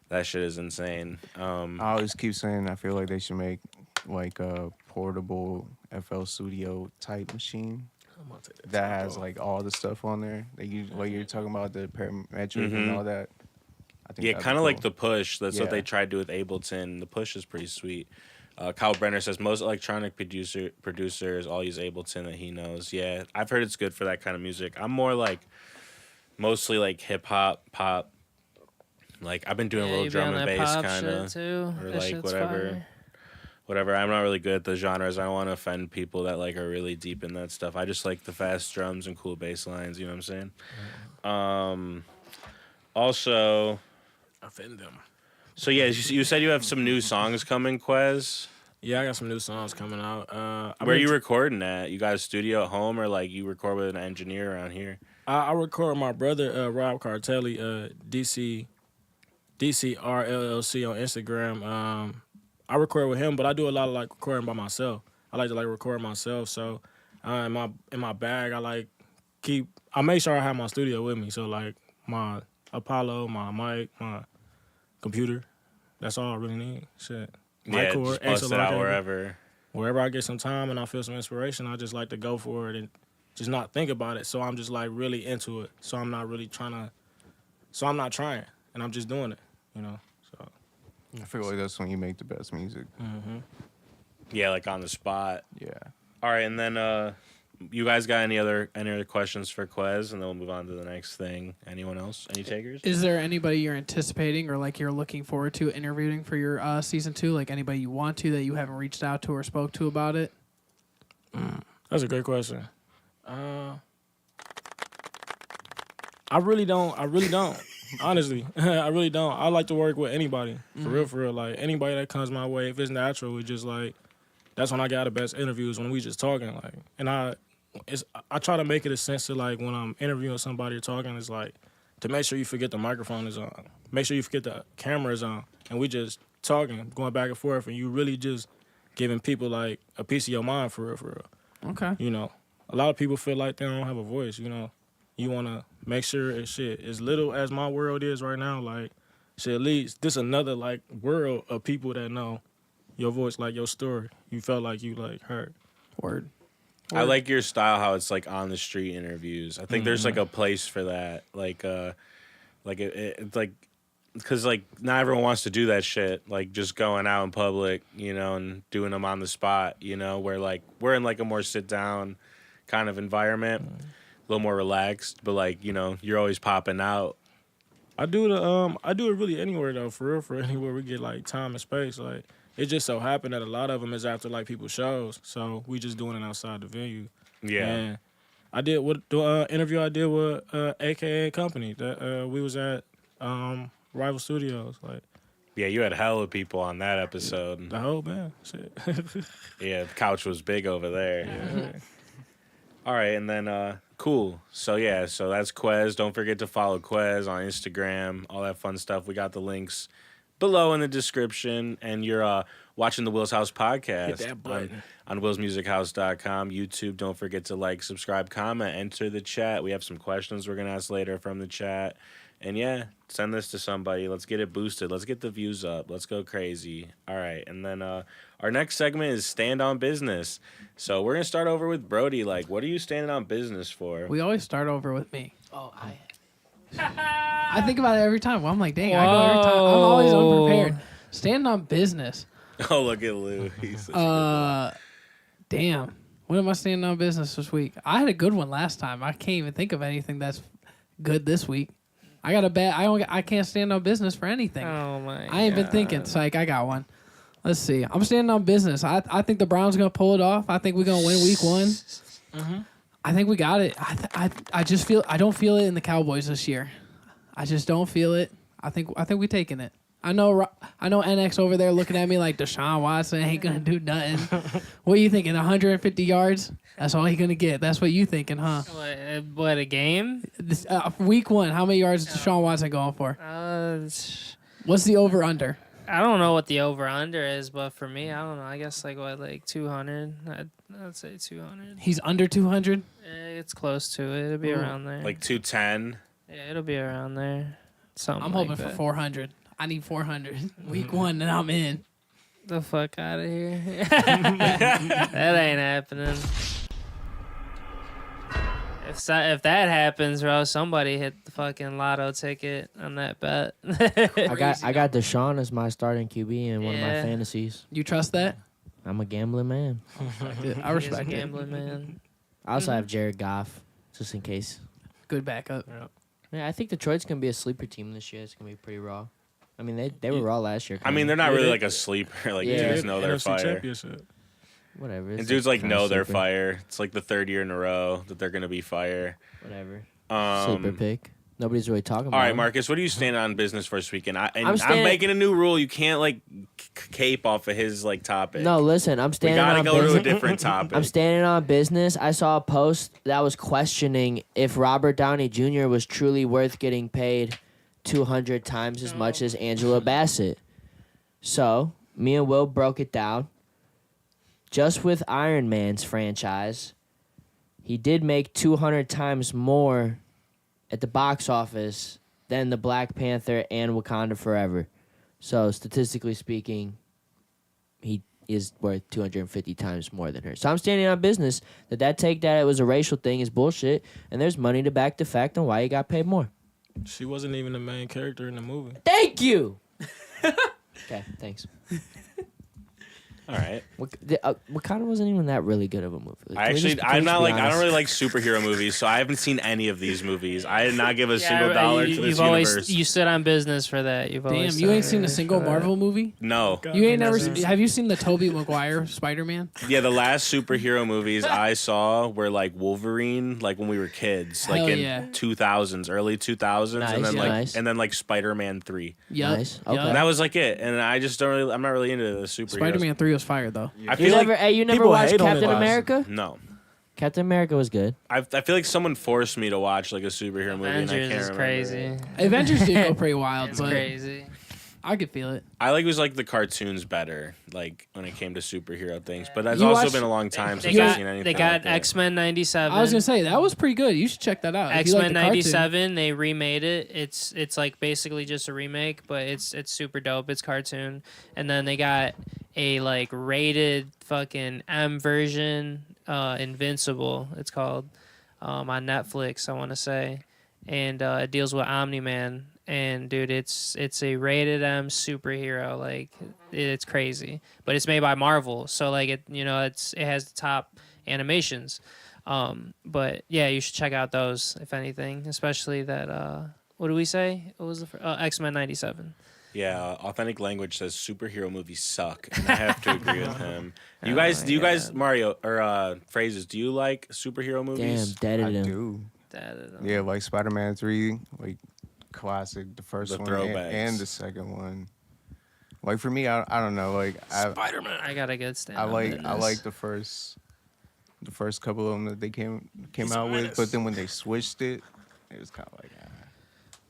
that shit is insane. I always keep saying I feel like they should make like a portable FL Studio type machine that has like all the stuff on there. Like you're talking about the parametric and all that. I think Yeah, that'd be kind of like cool. the push. That's what Yeah. they tried to do with Ableton. The push is pretty sweet. Kyle Brenner says most electronic producers all use Ableton that he knows. Yeah, I've heard it's good for that kind of music. I'm more like mostly like hip hop, pop. Like I've been doing a little you be on drum and that bass pop kind shit of, too. or That like shit's whatever. fire. Whatever. I'm not really good at the genres. I don't want to offend people that like are really deep in that stuff. I just like the fast drums and cool bass lines. You know what I'm saying? Also, Offend them. so yeah, you said you have some new songs coming, Quez. Yeah, I got some new songs coming out. Where are you recording at? You got a studio at home, or like you record with an engineer around here? I record with my brother Rob Cartelli, DCR LLC on Instagram. I record with him, but I do a lot of like recording by myself. I like to like record myself. So in my bag, I make sure I have my studio with me. So like my Apollo, my mic, my computer. That's all I really need. Shit. Yeah, cord, just bust it out cable. wherever. Wherever I get some time and I feel some inspiration, I just like to go for it and just not think about it. So I'm just like really into it. So I'm not really trying, and I'm just doing it, I feel like that's when you make the best music. Yeah, like on the spot. Yeah. All right, and then you guys got any other questions for Quez, and then we'll move on to the next thing. Anyone else? Any takers? Is there anybody you're anticipating or like you're looking forward to interviewing for your season 2? Like anybody you want to that you haven't reached out to or spoke to about it? That's a great question. I really don't. Honestly, I really don't. I like to work with anybody. For real. Like, anybody that comes my way, if it's natural, it's just like, that's when I got the best interviews, when we just talking. Like, and I try to make it a sense to, like, when I'm interviewing somebody or talking, it's like, to make sure you forget the microphone is on. Make sure you forget the camera is on. And we just talking, going back and forth, and you really just giving people, like, a piece of your mind, for real. Okay. You know, a lot of people feel like they don't have a voice, you know. You want to make sure as little as my world is right now, like, shit, at least this another, like, world of people that know your voice, like, your story. You felt like you, like, heard. Word. I like your style, how it's like on the street interviews. I think there's like a place for that. Like it's like, because like not everyone wants to do that shit. Like just going out in public, you know, and doing them on the spot, you know, where like we're in like a more sit down kind of environment, a little more relaxed. But like, you know, you're always popping out. I do it really anywhere though, for real, anywhere we get like time and space. Like, it just so happened that a lot of them is after like people's shows, so we just doing it outside the venue. Yeah. And I did the interview I did with AKA Company that we was at Rival Studios. Like, Yeah, you had hella people on that episode. the whole band, shit. Yeah, the couch was big over there. Yeah. All right, and then cool. So yeah, so that's Quez. Don't forget to follow Quez on Instagram, all that fun stuff. We got the links below in the description, and you're watching the Will's House podcast Hit that button. on willsmusichouse.com. YouTube, don't forget to like, subscribe, comment, enter the chat. We have some questions we're going to ask later from the chat. And yeah, send this to somebody. Let's get it boosted. Let's get the views up. Let's go crazy. All right, and then our next segment is Stand on Business. So we're going to start over with Brody. Like, what are you standing on business for? We always start over with me. Oh, I think about it every time. Well, I'm like, dang, I go every time. I'm always unprepared. Standing on business. Oh, look at Lou. He's such a Damn. What am I standing on business this week? I had a good one last time. I can't even think of anything that's good this week. I got a bad. I can't stand on business for anything. Oh my! I ain't been thinking. Psych. I got one. Let's see. I'm standing on business. I think the Browns gonna pull it off. I think we're gonna win week 1. I think we got it. I just feel. I don't feel it in the Cowboys this year. I just don't feel it. I think we taking it. I know NX over there looking at me like Deshaun Watson ain't gonna do nothing. What are you thinking? 150 yards? That's all he gonna get. That's what you thinking, huh? What a game? This, week 1, how many yards is Deshaun Watson going for? What's the over under? I don't know what the over under is, but for me, I don't know. I guess like 200. I'd say 200. He's under 200. It's close to it. It'll be around there. like 210. Yeah, it'll be around there. Something. I'm hoping for 400. I need 400 week 1, and I'm in. The fuck out of here. That ain't happening. If that happens, bro, somebody hit the fucking lotto ticket on that bet. I got Deshaun as my starting QB in one of my fantasies. You trust that? I'm a gambling man. I respect He's a it. gambling man. I also have Jared Goff, just in case. Good backup. Yeah, I think Detroit's gonna be a sleeper team this year. It's gonna be pretty raw. I mean, they were raw last year. I mean, they're not Yeah, really they- like a sleeper. Like, Yeah. dudes know their NFC fire. Championship. Whatever. And it's dudes like kinda know their sleeper. fire. It's like the 3rd year in a row that they're gonna be fire. Whatever. Sleeper pick. Nobody's really talking about All right, him. Marcus, what are you standing on business for this weekend? I'm I'm standing- making a new rule. You can't like cape off of his like topic. No, listen. I'm we standing gotta on go business. to a different topic. I'm standing on business. I saw a post that was questioning if Robert Downey Jr. was truly worth getting paid 200 times as much as Angela Bassett. So, me and Will broke it down. Just with Iron Man's franchise, he did make 200 times more at the box office than the Black Panther and Wakanda Forever. So, statistically speaking, he is worth 250 times more than her. So I'm standing on business that take that it was a racial thing is bullshit, and there's money to back the fact on why he got paid more. She wasn't even the main character in the movie. Thank you. Okay, thanks. All right. Wakanda wasn't even that really good of a movie. Like, I'm not like, I don't really like superhero movies, so I haven't seen any of these movies. I did not give a single dollar to this universe. You stood on business for that. Damn, you ain't seen a single Marvel movie? No. You ain't never seen, have you seen the Tobey Maguire Spider-Man? Yeah, the last superhero movies I saw were like Wolverine, like when we were kids, like Hell in yeah. 2000s, early 2000s, Nice, and then nice. like Spider-Man 3. Yup. Nice. Yup. Okay. And that was like it. And I just I'm not really into the superheroes. Spider-Man 3 was fire, though. I You feel never, like you never people watched hate on it Captain last. America? no. Captain America was good. I feel like someone forced me to watch like a superhero movie, and I Avengers can't is remember. crazy. Avengers did go pretty wild, It's but crazy. I could feel it. I was like the cartoons better, like when it came to superhero things. But that's You also watched- been a long time They since I've got seen anything. they got like that. X-Men 97. I was gonna say that was pretty good. You should check that out. If you like X-Men the cartoon. 97, they remade it. It's like basically just a remake, but it's super dope. It's cartoon. And then they got a like rated fucking M version, Invincible it's called, on Netflix, I want to say. And it deals with Omni-Man. And dude, it's a rated M superhero. Like it's crazy. But it's made by Marvel, so like it has the top animations. But yeah, you should check out those if anything, especially that what do we say? What was the X-Men 97? Yeah, Authentic Language says superhero movies suck, and I have to agree with him. Do you guys, Mario or Phrases? Do you like superhero Damn, movies? deaded I him. do. That, Yeah, like Spider-Man 3, like classic, the first The one throwbacks. and the second one. Like for me, I don't know. Like I got a good stand. I like the first couple of them that they came out with, but then when they switched it, it was kind of like,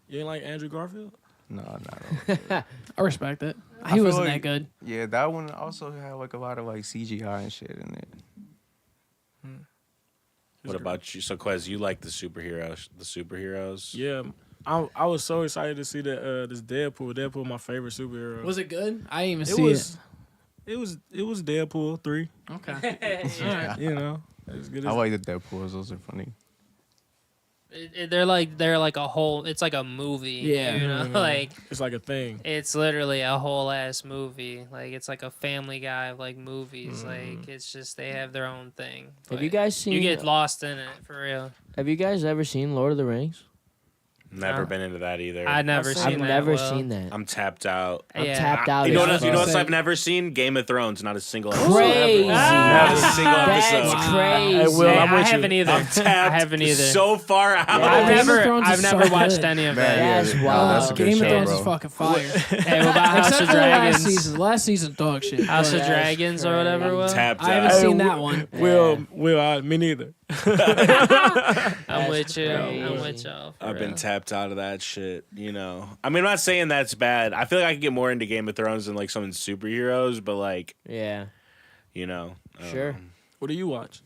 You ain't like Andrew Garfield? no, not all. I respect it. I He feel wasn't like- that good. Yeah, that one also had like a lot of like CGI and shit in it. What about you? So, Quez, you like the superheroes? Yeah. I was so excited to see that this Deadpool. Deadpool, my favorite superhero. Was it good? I didn't even It see was. It was Deadpool 3. it. Okay. Yeah. You know, as good as I like the Deadpools; those are funny. They're like a whole. It's like a movie. Yeah. You know, like it's like a thing. it's literally a whole ass movie. Like it's like a Family Guy of like movies. Like it's just they have their own thing. Have But you guys seen? You get lost in it for real. Have you guys ever seen Lord of the Rings? Never been into that either. I never I've seen I've that. never Will. seen that. I'm tapped out. I'm Yeah. tapped out. You know as what? You know fuck. what? I've never seen Game of Thrones. Not a single episode. Crazy. Not a single That's episode. crazy. Hey, Will, Hey, I'm I with you. haven't either. I'm tapped I haven't either. so far out. I've Game of never, Thrones I've is never so watched good. any of Man, that. That's yeah, wild. that's a good Game show, of Thrones bro. is fucking fire. Hey, what about House Except of for the last Dragons? season. Last season, dog shit. House of But- Dragons or whatever. Will. Tapped I haven't out. seen that one. Will, me neither. I'm with you. I'm crazy. with y'all. for I've been real. tapped out of that shit, you know. I mean, I'm not saying that's bad. I feel like I could get more into Game of Thrones than like some superheroes, but like, Yeah. you know. Sure. What do you watch?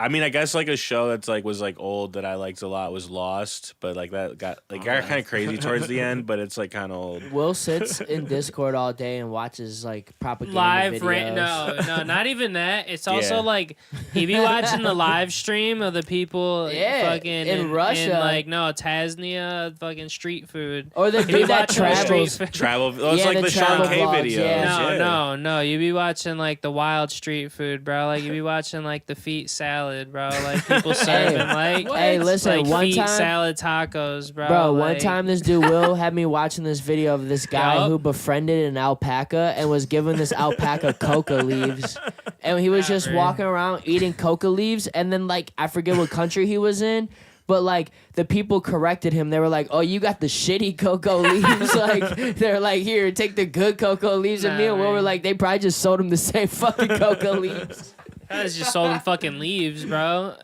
I mean, I guess like a show that's like was like old that I liked a lot was Lost, but like that got kind of crazy towards the end, but it's like kind of old. Will sits in Discord all day and watches like propaganda Live videos. no, not even that. It's also Yeah. like he be watching the live stream of the people Yeah, fucking in Russia. like Tasnia fucking street food. Or the He be dude that watching the street travels. food. Travel. Oh, it's Yeah, like the the Sean travel K vlogs, videos. yeah. No, you be watching like the wild street food, bro. Like you be watching like the feet salad, bro. Like people serving like Hey, listen, like one feet time- salad tacos, bro. Bro, one like, time this dude Will had me watching this video of this guy Yup. who befriended an alpaca and was giving this alpaca coca leaves. And he was just Never. walking around eating coca leaves, and then like I forget what country he was in. But like the people corrected him. They were like, "Oh, you got the shitty cocoa leaves." Like they're like, "Here, take the good cocoa leaves." And me and Will were man. like, "They probably just sold him the same fucking cocoa leaves." guys just sold him fucking leaves, bro.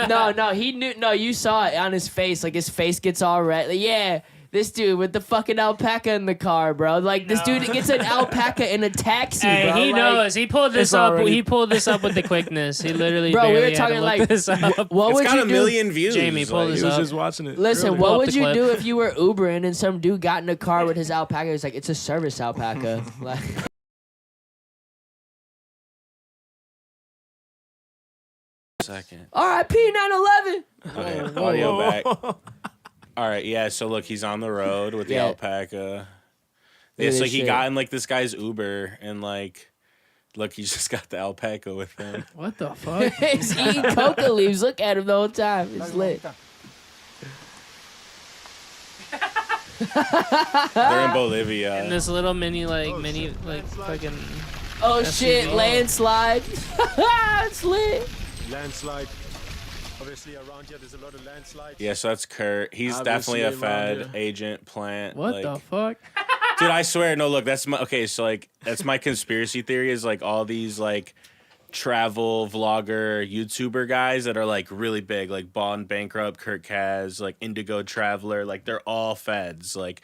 No, he knew. No, you saw it on his face. Like his face gets all red. Like, yeah, this dude with the fucking alpaca in the car, bro. Like this dude gets an alpaca in a taxi, Hey, bro. he Like, knows. He pulled this it's up. already- He pulled this up with the quickness. He literally. Bro, we barely were had to talking look like, this up. what It's would got you a do? million views. Jamie, pull like, this He was up. just watching it. Listen, earlier. Pull what up would the you clip. do if you were Ubering and some dude got in a car with his alpaca? He's like, it's a service alpaca. Like, Second. R.I.P. 9/11. Okay, audio back. All right, yeah. So look, he's on the road with the Yeah. alpaca. Yeah, Look at so this he shit. got in like this guy's Uber and like, look, he's just got the alpaca with him. What the fuck? He's eating coca leaves. Look at him the whole time. It's lit. They're in Bolivia. And this little mini fucking. Oh SUV. shit! Landslide. It's lit. Landslide. Obviously, around here, there's a lot of landslides. Yeah, so that's Kurt. He's Obviously definitely a around Fed here. agent plant. What like, the fuck? Dude, I swear, no, look, that's my okay. So like, that's my conspiracy theory is like all these like travel vlogger YouTuber guys that are like really big, like Bond Bankrupt, Kurt Kaz, like Indigo Traveler, like they're all Feds. Like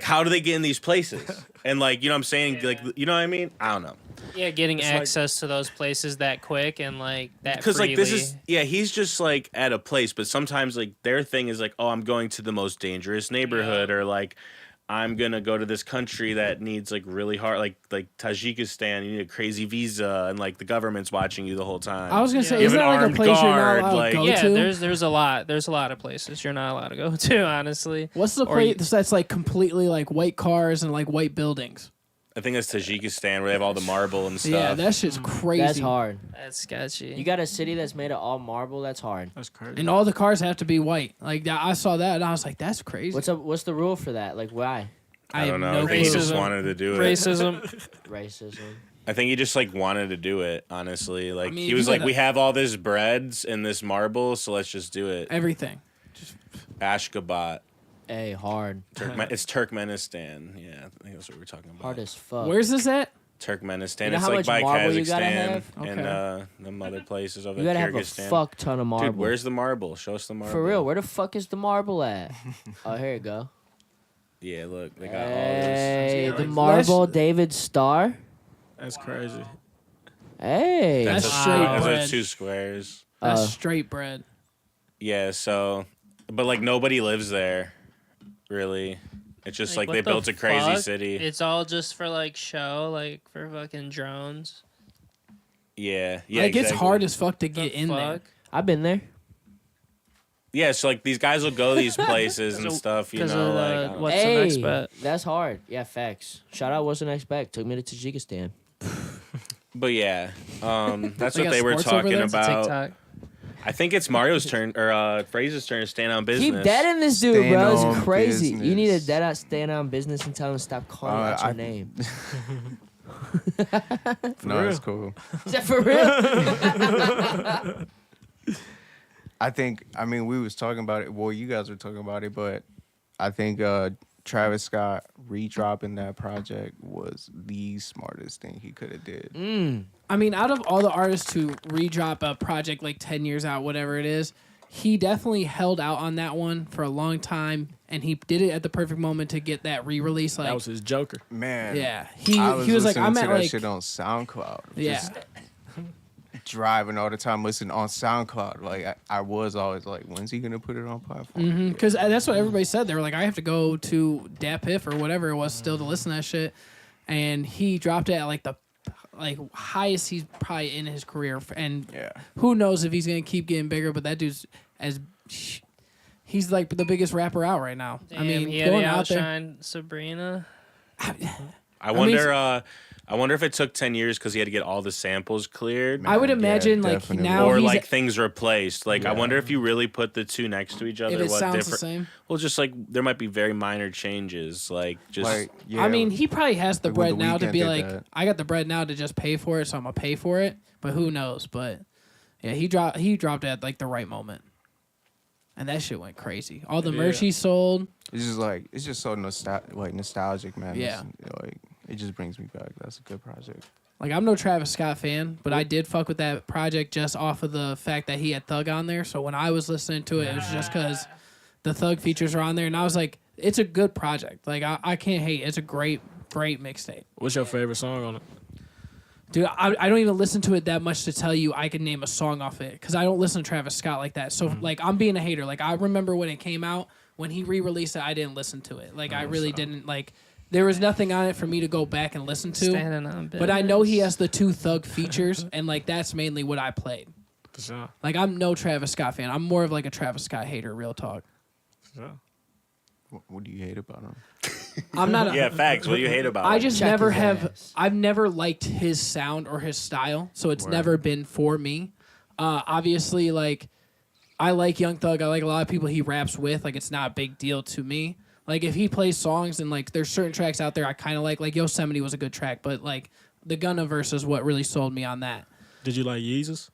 how do they get in these places? And like, you know what I'm saying? Yeah. Like, you know what I mean? I don't know. Yeah, getting like- access to those places that quick and like that Because freely. like this is he's just like at a place, but sometimes like their thing is like, oh, I'm going to the most dangerous neighborhood, or like I'm gonna go to this country that needs like really hard, like Tajikistan. You need a crazy visa, and like the government's watching you the whole time. I was gonna say, You isn't have that an like a armed place you're not guard, allowed like- to go yeah, to? there's a lot of places you're not allowed to go to, honestly. What's the Or you- place that's like completely like white cars and like white buildings? I think that's Tajikistan where they have all the marble and stuff. Yeah, that shit's crazy. That's hard. That's sketchy. You got a city that's made of all marble. That's hard. That's crazy. And all the cars have to be white. Like that, I saw that and I was like, that's crazy. What's up? What's the rule for that? Like why? I don't know. have I no think he clue. just Racism. wanted to do it. Racism. Racism. I think he just like wanted to do it. Honestly, like mean, he if was you like, gotta- we have all this breads and this marble, so let's just do it. Everything. Ashgabat. Hey, hard. It's Turkmenistan. Yeah, I think that's what we're talking about. Hard as fuck. Where's this at? Turkmenistan. You know it's how like much by marble you gotta Kazakhstan have? and Okay. them other places over You gotta there. have a Kyrgyzstan. fuck ton of marble. Dude, where's the marble? Show us the marble. For real, where the fuck is the marble at? Oh, here you go. Yeah, look, they got Hey, all the this. marble David Star. That's crazy. Hey. That's a, straight those are bread. 2 squares. That's straight bread. Yeah, so, but like nobody lives there, really. It's just like what they the built a crazy fuck? city. It's all just for like show, like for fucking drones. Yeah, yeah. Like it's exactly. hard as fuck to The get in there. fuck? I've been there. Yeah, so like these guys will go these places and stuff, you 'Cause know, of like. the- I don't- What's the hey, next bet? that's hard. Yeah, facts. Shout out, what's the next bet? Took me to Tajikistan. But yeah, that's They what got they were sports over talking there? about. TikTok. I think it's Mario's turn or Phrase's turn to stand on business. Keep dead in this dude, Stand bro. on It's crazy. You need to business. dead out stand on business and tell him to stop calling out your name. No, it's cool. Is that for real? I think, I mean, we was talking about it. Well, you guys were talking about it, but I think Travis Scott redropping that project was the smartest thing he could have did. I mean, out of all the artists to redrop a project like 10 years out, whatever it is, he definitely held out on that one for a long time, and he did it at the perfect moment to get that re-release. Like, That was his Joker. Man, yeah, he I was like, listening I'm to at that like, shit on SoundCloud. yeah, Just driving all the time, listening on SoundCloud. Like I was always like, when's he gonna put it on platform? because that's what everybody said. They were like, I have to go to DatPiff or whatever it was still to listen to that shit, and he dropped it at like the highest he's probably in his career, and Yeah. who knows if he's gonna keep getting bigger. But that dude's he's like the biggest rapper out right now. Damn, I mean, he had going to out there. outshine Sabrina. I wonder if it took 10 years because he had to get all the samples cleared. I would Yeah, imagine like definitely. now or he's, like things replaced. Like I wonder if you really put the two next to each other, if it what sounds different? the same. Well, just like there might be very minor changes, like just Like, yeah, I mean, he probably has the Like when bread The now to Weeknd be did like, that. I got the bread now to just pay for it, so I'm gonna pay for it. But who knows? But yeah, he dropped it at like the right moment, and that shit went crazy. All the merch he sold. it's just so nostalgic, man. Yeah. Like it just brings me back. That's a good project. Like, I'm no Travis Scott fan, but I did fuck with that project just off of the fact that he had Thug on there. So when I was listening to it, it was just because the Thug features are on there, and I was like, it's a good project. Like, I can't hate. It's a great mixtape. What's your favorite song on it? Dude, I don't even listen to it that much to tell you I can name a song off it, because I don't listen to Travis Scott like that. So, like, I'm being a hater. Like, I remember when it came out, when he re-released it, I didn't listen to it. Like, I really didn't, like, there was nothing on it for me to go back and listen to. Standing on But I know he business. has the two Thug features, and, like, that's mainly what I played. For sure. Like, I'm no Travis Scott fan. I'm more of, like, a Travis Scott hater, real talk. For sure. What do you hate about him? I'm not. Yeah, facts. What do you hate about I him? just Check never his have. ass. I've never liked his sound or his style, so it's never been for me. Obviously, like I like Young Thug. I like a lot of people he raps with. Like it's not a big deal to me. Like if he plays songs and like there's certain tracks out there I kind of like Yosemite was a good track, but like the Gunna verse is what really sold me on that. Did you like Yeezus?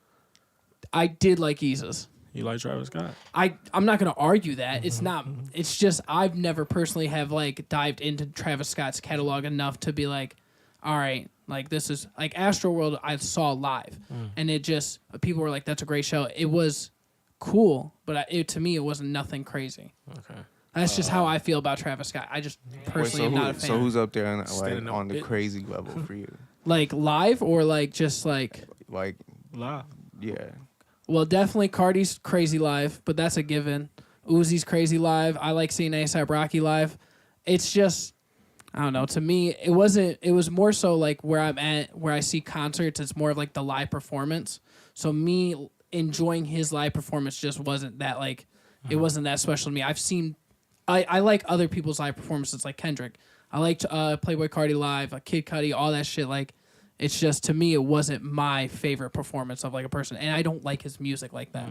I did like Yeezus. You like Travis Scott? I'm not gonna argue that. It's not. It's just I've never personally have like dived into Travis Scott's catalog enough to be like, all right, like this is like Astroworld. I saw live, and it just people were like, that's a great show. It was cool, but to me it wasn't nothing crazy. Okay. That's just how I feel about Travis Scott. I just personally am not a fan. So who's up there on, Standing like, up on the bit. crazy level for you? Like live or like just like. Like, Live. yeah. Well, definitely Cardi's crazy live, but that's a given. Uzi's crazy live. I like seeing A$AP Rocky live. It's just, I don't know. To me, it wasn't. It was more so like where I'm at, where I see concerts. It's more of like the live performance. So me enjoying his live performance just wasn't that like, it wasn't that special to me. I've seen, I like other people's live performances like Kendrick. I liked Playboy Cardi live, Kid Cudi, all that shit. Like, it's just to me, it wasn't my favorite performance of like a person, and I don't like his music like that.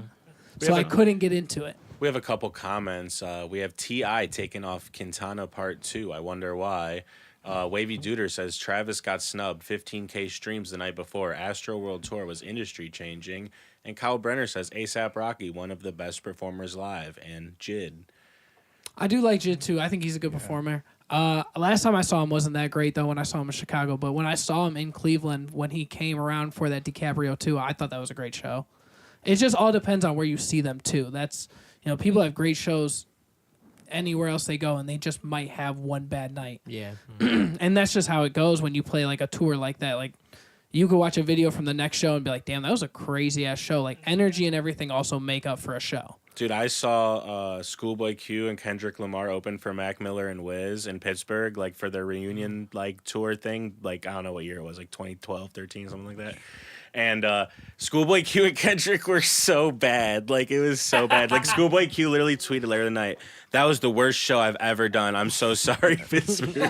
So I couldn't get into it. We have a couple comments. We have T.I. taking off Quintana Part 2. I wonder why. Wavy Duder says Travis got snubbed. 15K streams the night before. Astro World Tour was industry changing. And Kyle Brenner says A$AP Rocky, one of the best performers live. And Jid. I do like Jid too. I think he's a good performer. Last time I saw him wasn't that great though when I saw him in Chicago, but when I saw him in Cleveland when he came around for that DiCaprio 2, I thought that was a great show. It just all depends on where you see them too. That's, people have great shows anywhere else they go and they just might have one bad night. Yeah. And that's just how it goes when you play like a tour like that. Like you could watch a video from the next show and be like, damn, that was a crazy ass show. Like energy and everything also make up for a show. Dude, I saw Schoolboy Q and Kendrick Lamar open for Mac Miller and Wiz in Pittsburgh, like for their reunion like tour thing. Like I don't know what year it was, like 2012, 13, something like that. And Schoolboy Q and Kendrick were so bad. Like, it was so bad. Like, Schoolboy Q literally tweeted later the night, that was the worst show I've ever done. I'm so sorry, Pittsburgh.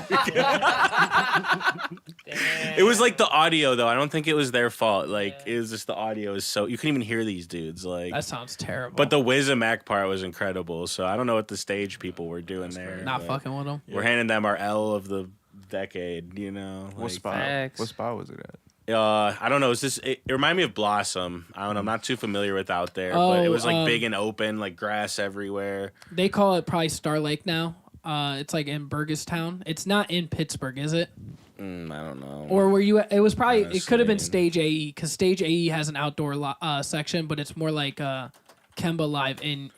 It was like the audio, though. I don't think it was their fault. Like, it was just the audio is so... You couldn't even hear these dudes. Like, That sounds terrible. but the Wiz and Mac part was incredible. So I don't know what the stage people were doing there. Not but fucking with them. We're handing them our L of the decade, you know? What Like, spot? Facts. What spot was it at? I don't know. It reminded me of Blossom. I don't know. I'm not too familiar with out there, but it was like big and open, like grass everywhere. They call it probably Star Lake now. It's like in Burgestown. It's not in Pittsburgh, is it? I don't know. Or were you? It was probably. It could have been Honestly. Stage AE because Stage AE has an outdoor section, but it's more like Kemba Live in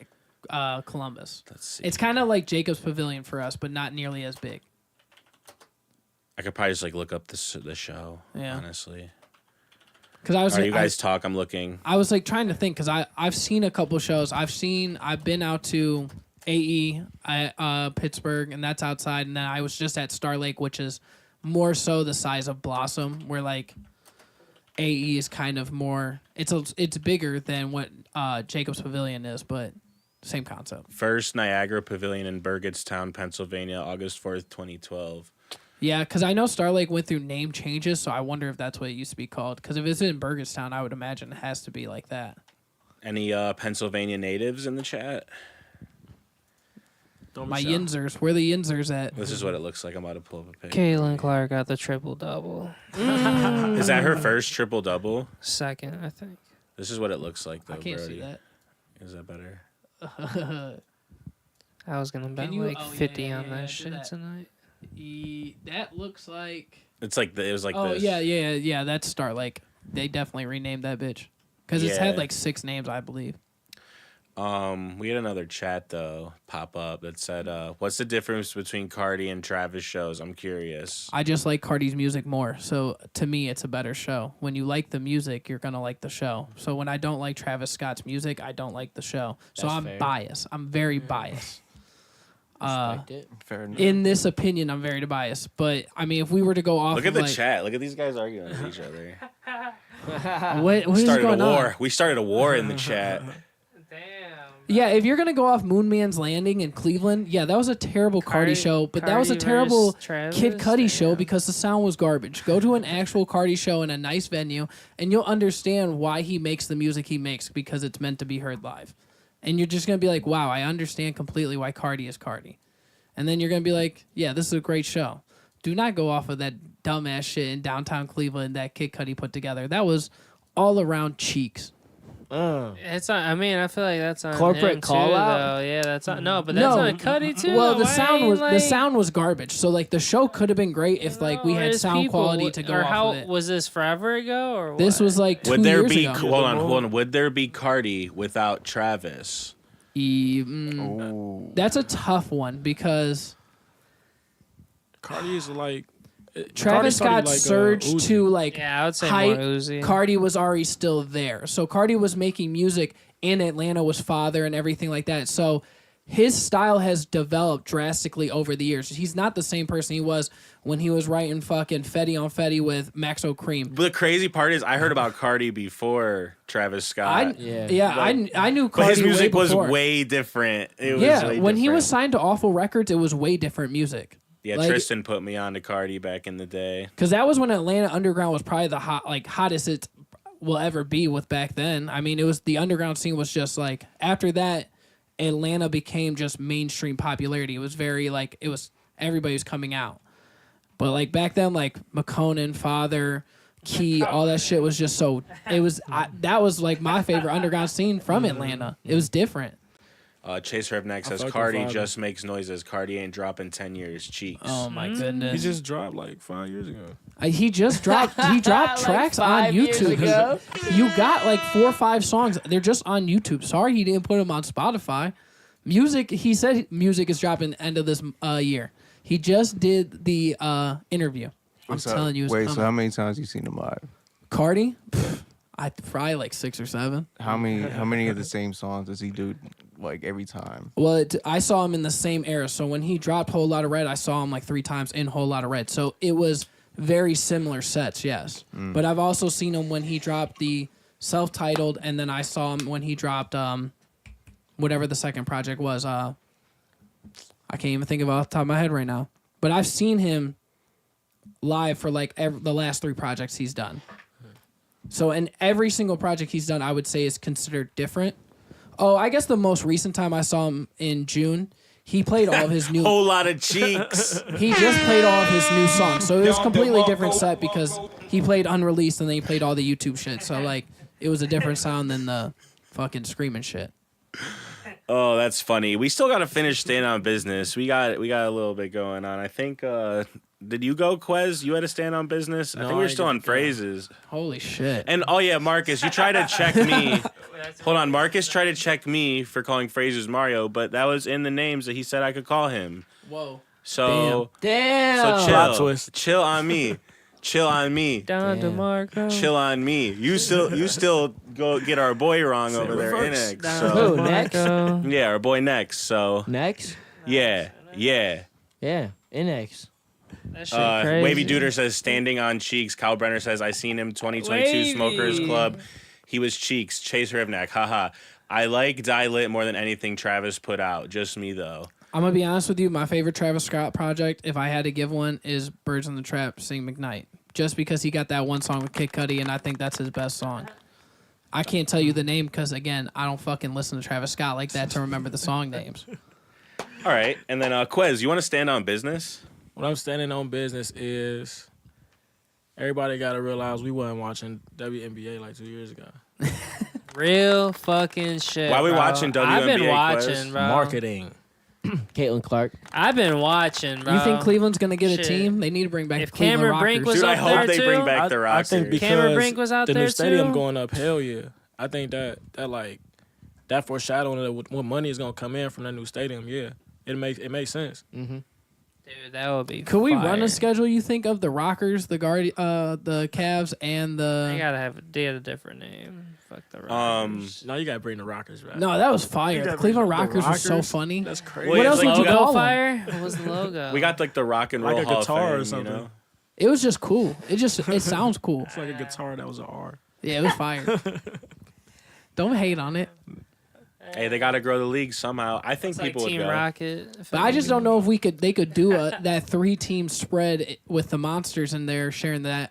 Columbus. Let's see. It's kind of like Jacob's Pavilion for us, but not nearly as big. I could probably just like look up the show. Yeah. Honestly. Because I was. All right, you guys talk. I'm looking. I was like trying to think because I've seen a couple shows. I've been out to AE Pittsburgh, and that's outside, and then I was just at Star Lake, which is more so the size of Blossom, where like AE is kind of more. It's bigger than what Jacob's Pavilion is, but same concept. First Niagara Pavilion in Burgettstown, Pennsylvania, August 4th, 2012. Yeah, because I know Star Lake went through name changes, so I wonder if that's what it used to be called. Because if it's in Burgettstown, I would imagine it has to be like that. Any Pennsylvania natives in the chat? My Yinzers, where the Yinzers at? This is what it looks like. I'm about to pull up a picture. Caitlin Clark got the triple double. Is that her first triple double? Second, I think. This is what it looks like, though. I can't Brody. see that. Is that better? I was gonna bet you- like oh, yeah, 50 yeah, on yeah, that do shit that. tonight. That looks like. It's like it was like Oh this. yeah. That's Star Lake. They definitely renamed that bitch because it's had Yeah. like 6 names, I believe. We had another chat though pop up that said, "What's the difference between Cardi and Travis shows?" I'm curious. I just like Cardi's music more, so to me, it's a better show. When you like the music, you're gonna like the show. So when I don't like Travis Scott's music, I don't like the show. So That's I'm fair. biased. I'm very biased. Respect it. Fair enough. In this opinion, I'm very biased. But I mean, if we were to go off, Look at of the like, chat. Look at these guys arguing with each other. what is Started a going war. on? We started a war in the chat. Damn. Yeah, if you're gonna go off Moon Man's Landing in Cleveland, yeah, that was a terrible Cardi show, but that was a Cardi terrible versus Travis? Kid Cudi show Damn. because the sound was garbage. Go to an actual Cardi show in a nice venue, and you'll understand why he makes the music he makes because it's meant to be heard live. And you're just gonna be like, wow, I understand completely why Cardi is Cardi. And then you're gonna be like, yeah, this is a great show. Do not go off of that dumbass shit in downtown Cleveland that Kid Cudi put together. That was all around cheeks. It's on, I mean, I feel like that's on Corporate him call too, out? though. Yeah, that's on, no, but that's on Cudi too. Well, the Why sound ain't, was like, the sound was garbage. So like the show could have been great if like we no, had there's sound people- quality to go or off how of it. was this forever ago or This what? was like 2 Would there years be ago. hold on? Would there be Cardi without Travis? That's a tough one because Cardi is like Travis Scott surged Uzi. to like Yeah, I would say height. more Uzi. Cardi was already still there. So Cardi was making music in Atlanta, was father and everything like that. So his style has developed drastically over the years. He's not the same person he was when he was writing fucking Fetty on Fetty with Maxo Cream. But the crazy part is, I heard about Cardi before Travis Scott. I knew But Cardi his music way was before. way different. It was Yeah, way when he was different. signed to Awful Records, it was way different music. Yeah, like- Tristan put me on to Cardi back in the day. Because that was when Atlanta Underground was probably the hottest it will ever be with back then. I mean, it was the underground scene was just like after that, Atlanta became just mainstream popularity. It was very like it was everybody was coming out. But like back then, like McConan, Father, Key, all that shit was just so. It was that was like my favorite underground scene from Atlanta. It was different. Chase Revneck says fuck with Cardi Father. just makes noises. Cardi ain't dropping 10 years. Cheeks. Oh my He goodness. just dropped like 5 years ago. He just dropped. He dropped Like tracks on 5 years YouTube. ago? You got like 4 or 5 songs. They're just on YouTube. Sorry, he didn't put them on Spotify. Music. He said music is dropping end of this year. He just did the interview. I'm telling you. It's Wait, so coming. how many times you seen him live? Cardi? I probably like 6 or 7. How many of the same songs does he do like every time? Well, I saw him in the same era. So when he dropped Whole Lotta Red, I saw him like 3 times in Whole Lotta Red. So it was very similar sets, yes. But I've also seen him when he dropped the self-titled, and then I saw him when he dropped whatever the second project was. I can't even think of it off the top of my head right now. But I've seen him live for like the last 3 projects he's done. So in every single project he's done, I would say is considered different. Oh, I guess the most recent time I saw him in June, he played all of his new. Whole lot of cheeks. He just played all of his new songs, so it was a completely different set because he played unreleased and then he played all the YouTube shit. So like, it was a different sound than the fucking screaming shit. Oh, that's funny. We still got to finish Stand on Business. We got a little bit going on. I think. Did you go, Quez? You had to Stand on Business. I No, think we're I still on didn't go. phrases. Holy shit! And oh yeah, Marcus, you tried to check me. Hold on, Marcus tried to check me for calling phrases Mario, but that was in the names that he said I could call him. Whoa. So Damn. so Plot chill, twist. chill on me, chill on me, Don Damn. DeMarco. chill on me. You still go get our boy wrong over there, reverse. Inex. Don So Who, next? DeMarco. yeah, our boy next. So Next? yeah. Yeah. Inex. That shit crazy. Wavy Duder says standing on cheeks. Kyle Brenner says I seen him 2022 Wavy. Smokers Club. He was cheeks. Chase Rivnak. Haha. I like Die Lit more than anything Travis put out. Just me though. I'm gonna be honest with you. My favorite Travis Scott project, if I had to give one, is "Birds in the Trap" Sing McKnight. Just because he got that one song with Kid Cudi, and I think that's his best song. I can't tell you the name because again, I don't fucking listen to Travis Scott like that to remember the song names. All right, and then Quez, you want to stand on business? What I'm standing on business is everybody got to realize we wasn't watching WNBA like 2 years ago. Real fucking shit. Why we bro. watching I've been WNBA, watching, Quez? bro. Marketing. Caitlin Clark. I've been watching, bro. You think Cleveland's gonna get a Shit. team? They need to bring back If the Cleveland Cameron Brink Rockers. was Dude, I up hope there they too? bring back the I think roster. because Cameron Brink was out the there new stadium too? going up, hell yeah. I think that like that foreshadowing of what money is gonna come in from that new stadium, yeah. It makes sense. Dude, that would be. Could we run fire. a schedule? You think of the Rockers, the the Cavs, and They the? gotta they had a different name. Fuck the Rockers. Now you gotta bring the Rockers back. No, that was fire. The Cleveland Rockers were so Rockers? funny. That's crazy. Wait, What else like, would you Logo call them? fire? What was the logo? We got like the Rock and Roll Like a Hall of guitar or Fame, something. You know? It was just cool. It sounds cool. It's like a guitar that was an R. Yeah, it was fire. Don't hate on it. Hey, they got to grow the league somehow. I think It's like people would Team go. Rocket. But I just don't know if they could do that 3-team spread with the monsters in there sharing that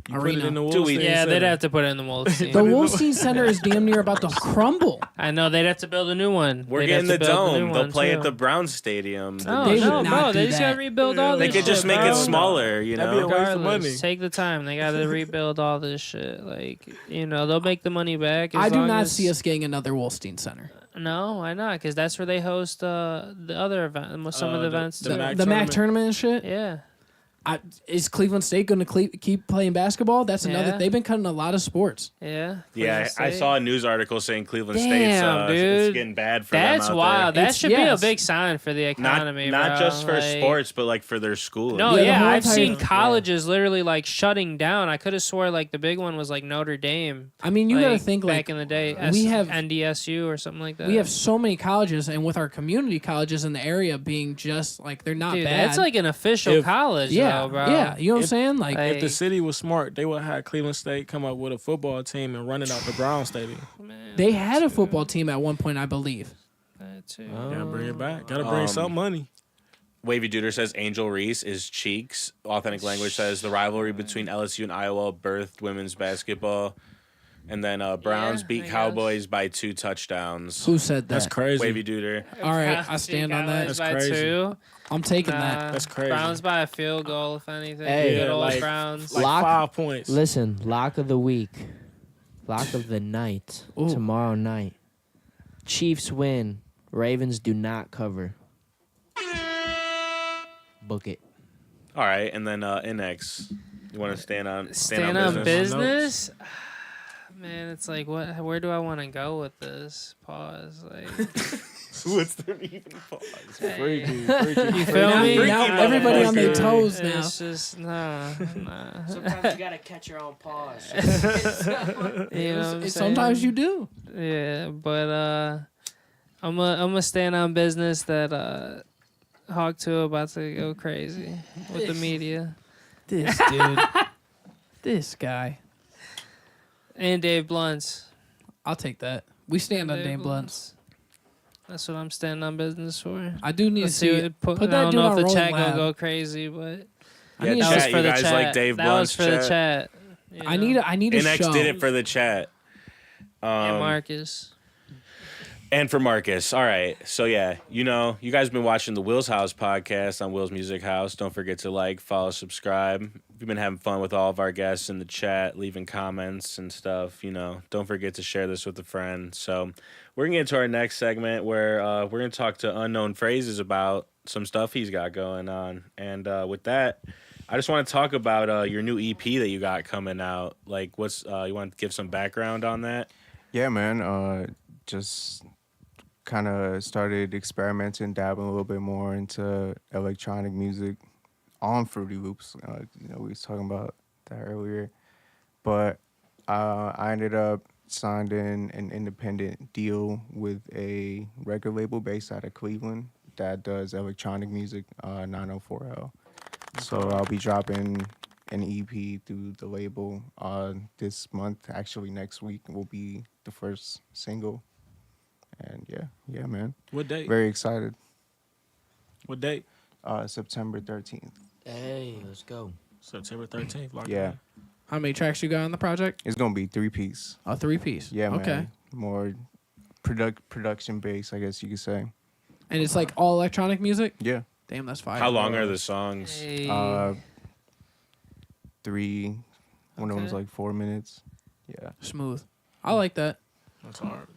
You put it arena. in the Do we- Wolfstein Yeah, Center. they'd have to put it in the Wolfstein. The Wolfstein Center is damn near about to crumble. I know they'd have to build a new one. We're They'd getting have the to build a new dome. They'll one, play too. at the Browns Stadium. Oh, They no, would not bro, do they just that. gotta rebuild all They this could shit, just make bro. it smaller, you That'd be know? a waste of Regardless, money. take the time. They gotta rebuild all this shit. Like, they'll make the money back. I as do long not as- see us getting another Wolfstein Center. No, why not? Because that's where they host the other event, some of the events the too. MAC The MAC tournament. tournament and shit. Yeah. Is Cleveland State going to keep playing basketball? That's another. Yeah. They've been cutting a lot of sports. Yeah. Yeah, Cleveland I State. saw a news article saying Cleveland Damn, State's dude. it's getting bad for That's them out wild. there. That It's- should be a yes. big sign for the economy, Not bro. just for Like- sports, but like for their school. No, Yeah, the yeah, whole I've seen entire- colleges literally like shutting down. I could have swore like the big one was like Notre Dame. I mean, you got to think back like in the day, we have- NDSU or something like that. we have so many colleges, and with our community colleges in the area being just like they're not Dude, bad. that's like an official If- college, yeah, though, bro. yeah. You know what I'm saying? Like Hey. If the city was smart, they would have Cleveland State come up with a football team and run it out the Brown Stadium. Man, they had a football team at one point, I believe. that too. Gotta bring it back. Gotta bring some money. Wavy Duder says Angel Reese is cheeks. Authentic Language says the rivalry between LSU and Iowa birthed women's basketball. And then Browns I beat guess. Cowboys by 2 touchdowns. Who said that? That's crazy. Wavy Duder. All right, I stand on that. That's by crazy. 2. I'm taking Nah, that. That's crazy. Browns by a field goal, if anything. Hey. Good Yeah, old like- Browns. Like Lock- 5 points. Listen, lock of the week, lock of the night, Ooh. tomorrow night. Chiefs win. Ravens do not cover. Book it. All right, and then NX. You want to stand on Stand-on business? business? Man, it's like, what? Where do I want to go with this? Pause. Like, What's the even pause? Freaky. you feel me? freaky Now everybody on their motherfucker. toes now. It's just nah. Sometimes you gotta catch your own pause. You know what I'm Sometimes saying? you do. Yeah, but I'm a stand on business that Hawk 2 about to go crazy with the media This dude. This guy. and Dave Blunt's. I'll take that. We stand on Dane Blunts. That's what I'm standing on business for. I do need Let's to see. see What, put, put I that don't dude know on if the Rolling chat gonna Lab. go crazy, but I Yeah, need, that chat, was for you the guys chat. like Dave that was Blunt's for the chat? chat. You I know? need a NX show. did it for the chat. And Marcus. And for Marcus. All right. So, yeah, you guys been watching the Will's House podcast on Will's Music House. Don't forget to like, follow, subscribe. We've been having fun with all of our guests in the chat, leaving comments and stuff. Don't forget to share this with a friend. So, we're going to get into our next segment where we're going to talk to unknownphrazez about some stuff he's got going on. And with that, I just want to talk about your new EP that you got coming out. Like, you want to give some background on that? Yeah, man. Just kind of started experimenting, dabbling a little bit more into electronic music on Fruity Loops. We was talking about that earlier. But I ended up signed in an independent deal with a record label based out of Cleveland that does electronic music, 904L. So I'll be dropping an EP through the label this month. Actually, next week will be the first single. And yeah, man. What date? Very excited. What date? September 13th. Hey, let's go. September 13th. Lock it Yeah. in. How many tracks you got on the project? It's going to be 3-piece. A 3-piece. Yeah, man. Okay. More production based, I guess you could say. And it's like all electronic music? Yeah. Damn, that's fire. How long are the songs? Hey. 3, one of them was Okay. like 4 minutes. Yeah. Smooth. I like that. That's hard.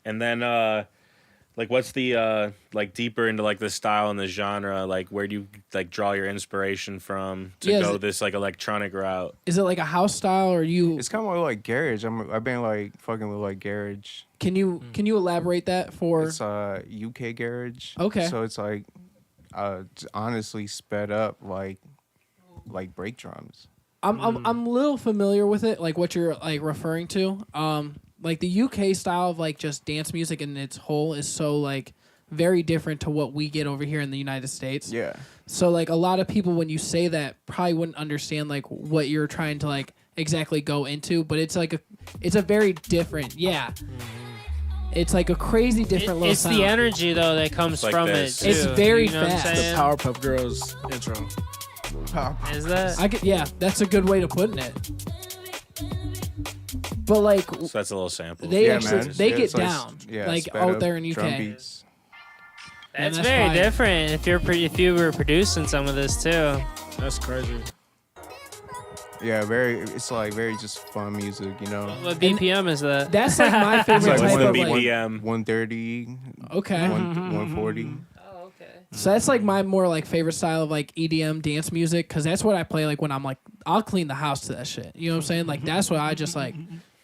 And then, what's the deeper into the style and the genre? Like, where do you draw your inspiration from to Yeah, go is this electronic route? Is it like a house style or you It's kind of more like garage. I've been fucking with garage. can you elaborate that for It's UK garage. Okay. So it's honestly sped up like break drums. I'm a little familiar with it, like what you're referring to. Like the UK style of just dance music in its whole is so very different to what we get over here in the United States. Yeah. So a lot of people when you say that probably wouldn't understand what you're trying to exactly go into, but it's it's a very different, yeah. It's like a crazy different little It's sound. the energy though that comes Like from this. it too. It's very you know fast. What I'm The saying? Powerpuff Girls intro. Is that? Yeah, that's a good way to put it. But like So that's a little sample. they Yeah, actually man. they Yeah, get it's like, down yeah, like sped out up there in UK. drum beats. That's that's very fire. different. If you were producing some of this too. That's crazy. Yeah, it's like very just fun music, you know. What BPM is that? That's like my It's favorite like type what's the of like. BPM? 130, Okay. 140. Oh, okay. So that's like my more like favorite style of like EDM dance music because that's what I play like when I'm like I'll clean the house to that shit. You know what I'm saying? Like that's what I just like.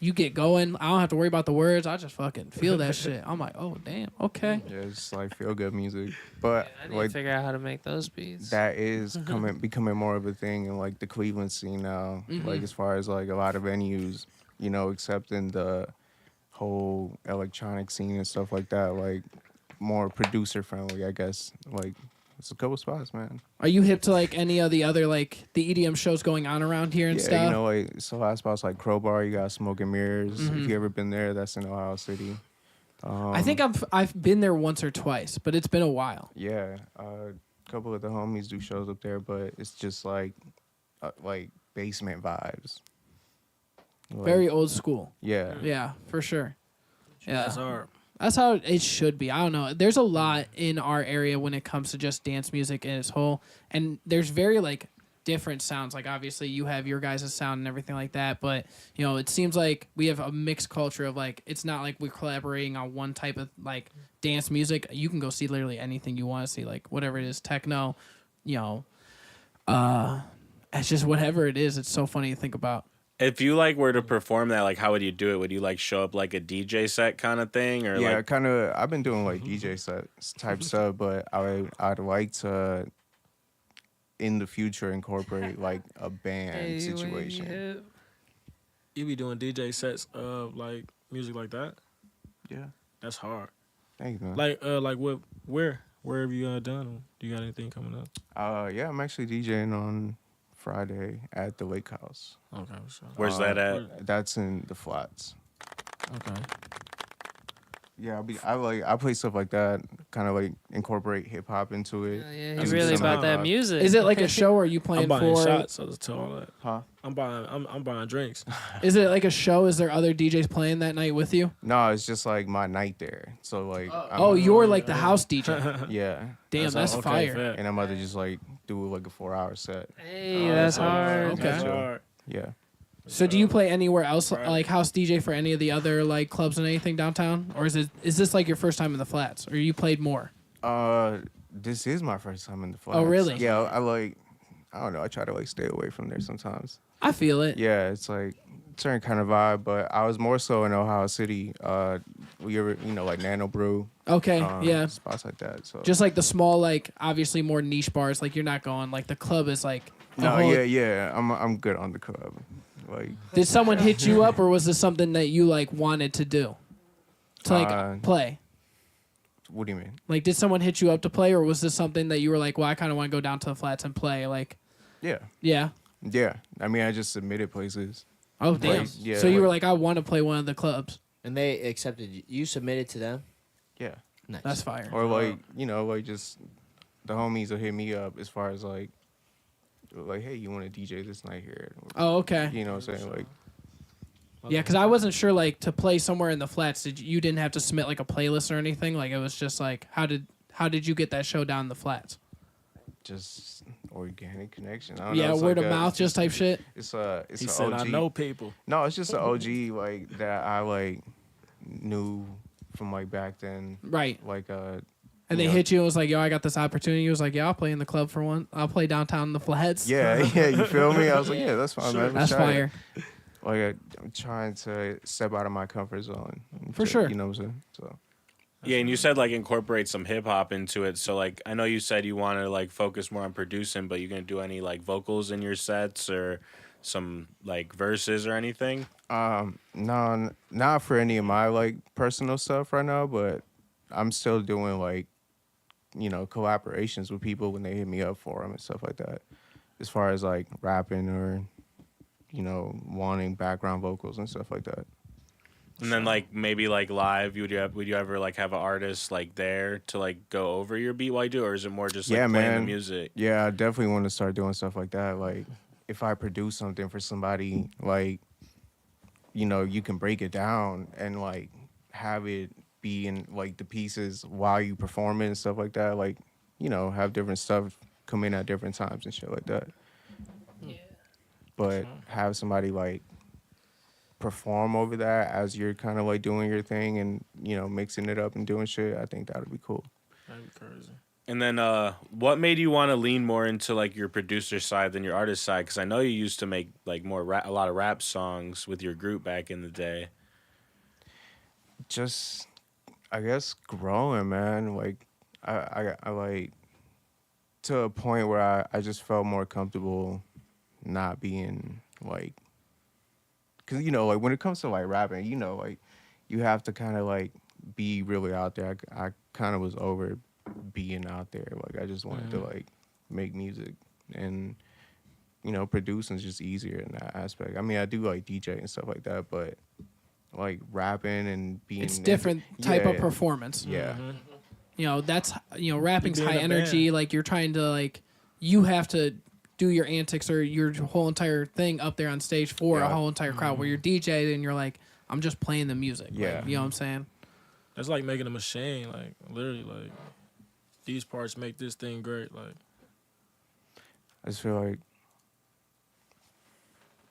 You get going. I don't have to worry about the words. I just fucking feel that shit. I'm like, oh damn, okay. Yeah, it's like feel good music. But I need like to figure out how to make those beats. that is becoming more of a thing in like the Cleveland scene now. Like as far as like a lot of venues, you know, accepting the whole electronic scene and stuff like that, like more producer friendly, I guess. Like it's a couple spots, man. Are you hip to like any of the other like the EDM shows going on around here and Yeah, stuff? you know, like so a lot of spots like Crowbar, you got Smoke and Mirrors. If you ever been there, that's in Ohio City. I think I've been there once or twice, but it's been a while. Yeah, a couple of the homies do shows up there, but it's just like basement vibes. Like, Very old school. yeah. Yeah, for sure. Yeah. That's hard. That's how it should be. I don't know. There's a lot in our area when it comes to just dance music in its whole, and there's very like different sounds. Like obviously you have your guys' sound and everything like that, but you know it seems like we have a mixed culture of like it's not like we're collaborating on one type of like dance music. You can go see literally anything you want to see, like whatever it is, techno, you know. It's just whatever it is. It's so funny to think about. If you like were to perform that, like how would you do it? Would you like show up like a DJ set kind of thing, or Yeah, like kind of. I've been doing like DJ set type stuff, but I'd like to in the future incorporate like a band situation. You be doing DJ sets of like music like that? Yeah, That's hard. thank you, man. Like what? Where have you done them? Do you got anything coming up? Yeah, I'm actually DJing on Friday at the Lake House. Okay, so. where's that at? That's in the Flats. Okay. Yeah, I play stuff like that, kind of like incorporate hip hop into it. Yeah, And he's really some about that hip-hop. music. Is it like a show or are you I'm playing buying for? shots. So to all that. Huh? I'm buying drinks. Is it like a show? Is there other DJs playing that night with you? No, it's just like my night there. So like, Oh, you're like the house DJ. yeah, Damn, that's okay, fire. fair. and I'm about to just like do like a 4-hour set. Hey, that's hard. Okay. That's hard. Yeah. So do you play anywhere else, like house DJ for any of the other like clubs and anything downtown, or is this like your first time in the Flats, or you played more? This is my first time in the Flats. Oh, really? Yeah, I don't know. I try to like stay away from there sometimes. I feel it. Yeah, it's like certain kind of vibe, but I was more so in Ohio City. We were, like Nano Brew. Okay, yeah. Spots like that. So Just like the small, like obviously more niche bars. Like you're not going like the club is like. a no, whole- yeah. I'm good on the club. Like Did someone hit you up, or was this something that you like wanted to do? To like play. What do you mean? Like, did someone hit you up to play, or was this something that you were like, well, I kind of want to go down to the Flats and play? Like, Yeah. yeah. Yeah. I mean, I just submitted places. Oh damn. yeah, So you like- were like, I want to play one of the clubs. And they accepted you. You submitted to them? Yeah. Nice. That's fire. Or like, like just the homies will hit me up as far as like, hey, you want to DJ this night here? Oh, okay. You know what I'm saying? Like, Yeah, because I wasn't sure like to play somewhere in the Flats. You didn't have to submit like a playlist or anything? Like it was just like how did you get that show down in the Flats? just organic connection. I don't Yeah, know, it's word like of mouth, just type shit. It's He a said, OG. I know people. No, it's just an OG like that I like knew from like back then. Right. Like And they hit you and was like, yo, I got this opportunity. He was like, yeah, I'll play in the club for one. I'll play downtown in the Flats. Yeah, you feel me? I was like, yeah, that's fine, man. That's Try it. fire. Like I'm trying to step out of my comfort zone. For sure. You know what I'm saying? So Yeah, and you said like incorporate some hip hop into it. So like I know you said you want to like focus more on producing, but you gonna do any like vocals in your sets or some like verses or anything? no, not for any of my like personal stuff right now, but I'm still doing like, collaborations with people when they hit me up for them and stuff like that. As far as like rapping or, wanting background vocals and stuff like that. And then like maybe like live, would you ever like have an artist like there to like go over your beat while you do, or is it more just like Yeah, playing the man. music? Yeah, I definitely want to start doing stuff like that. Like, if I produce something for somebody, like, you know, you can break it down and like have it be in like the pieces while you perform it and stuff like that. Like, you know, have different stuff come in at different times and shit like that. Yeah. But have somebody like perform over that as you're kind of like doing your thing and, you know, mixing it up and doing shit. I think that would be cool. That'd be crazy. And then what made you want to lean more into like your producer side than your artist side? Because I know you used to make like a lot of rap songs with your group back in the day. Just, I guess, growing, man. Like, I like, to a point where I just felt more comfortable not being like, because, you know, like when it comes to like rapping, you know, like you have to kind of like be really out there. I kind of was over being out there. Like, I just wanted to like make music, and, you know, producing is just easier in that aspect. I mean, I do like DJ and stuff like that, but like rapping and being, It's different type of performance. Yeah. You know, that's, you know, rapping's You being high a energy. band. Like, you're trying to, like, you have to do your antics or your whole entire thing up there on stage for a Yeah. whole entire crowd. Where you're DJ and you're like, I'm just playing the music. Yeah. Like, you know what I'm saying? That's like making a machine. Like literally, like these parts make this thing great. Like I just feel like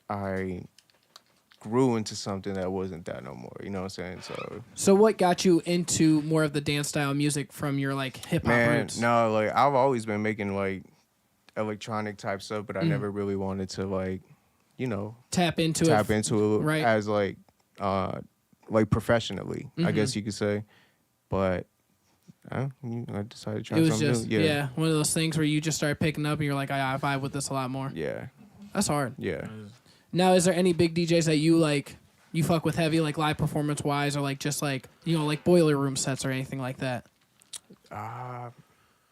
I grew into something that wasn't that no more. You know what I'm saying? So what got you into more of the dance style music from your, like, hip-hop Man, roots? no, like I've always been making like electronic type stuff, but I never really wanted to like, you know, Tap into tap it. into it right. as like professionally, I guess you could say. But I decided to try It was something just, new. yeah, one of those things where you just started picking up and you're like, I vibe with this a lot more. Yeah. That's hard. Yeah. Now, is there any big DJs that you, like, you fuck with heavy, like, live performance-wise, or, like, just, like, you know, like, boiler room sets or anything like that?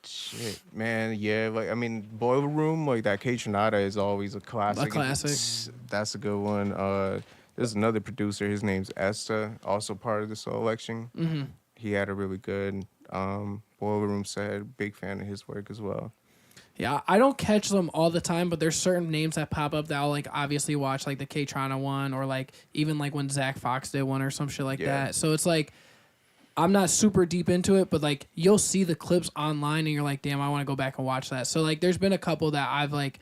Shit, man, yeah, like I mean, Boiler Room, like that K Tronada is always a classic. A classic. That's a good one. There's another producer. His name's Esta, also part of the selection. Mm-hmm. He had a really good Boiler Room set. Big fan of his work as well. Yeah, I don't catch them all the time, but there's certain names that pop up that I'll, like, obviously watch, like the K-Trana one, or, like, even, like, when Zach Fox did one or some shit like Yeah. that. So it's, like, I'm not super deep into it, but, like, you'll see the clips online and you're like, damn, I want to go back and watch that. So, like, there's been a couple that I've, like,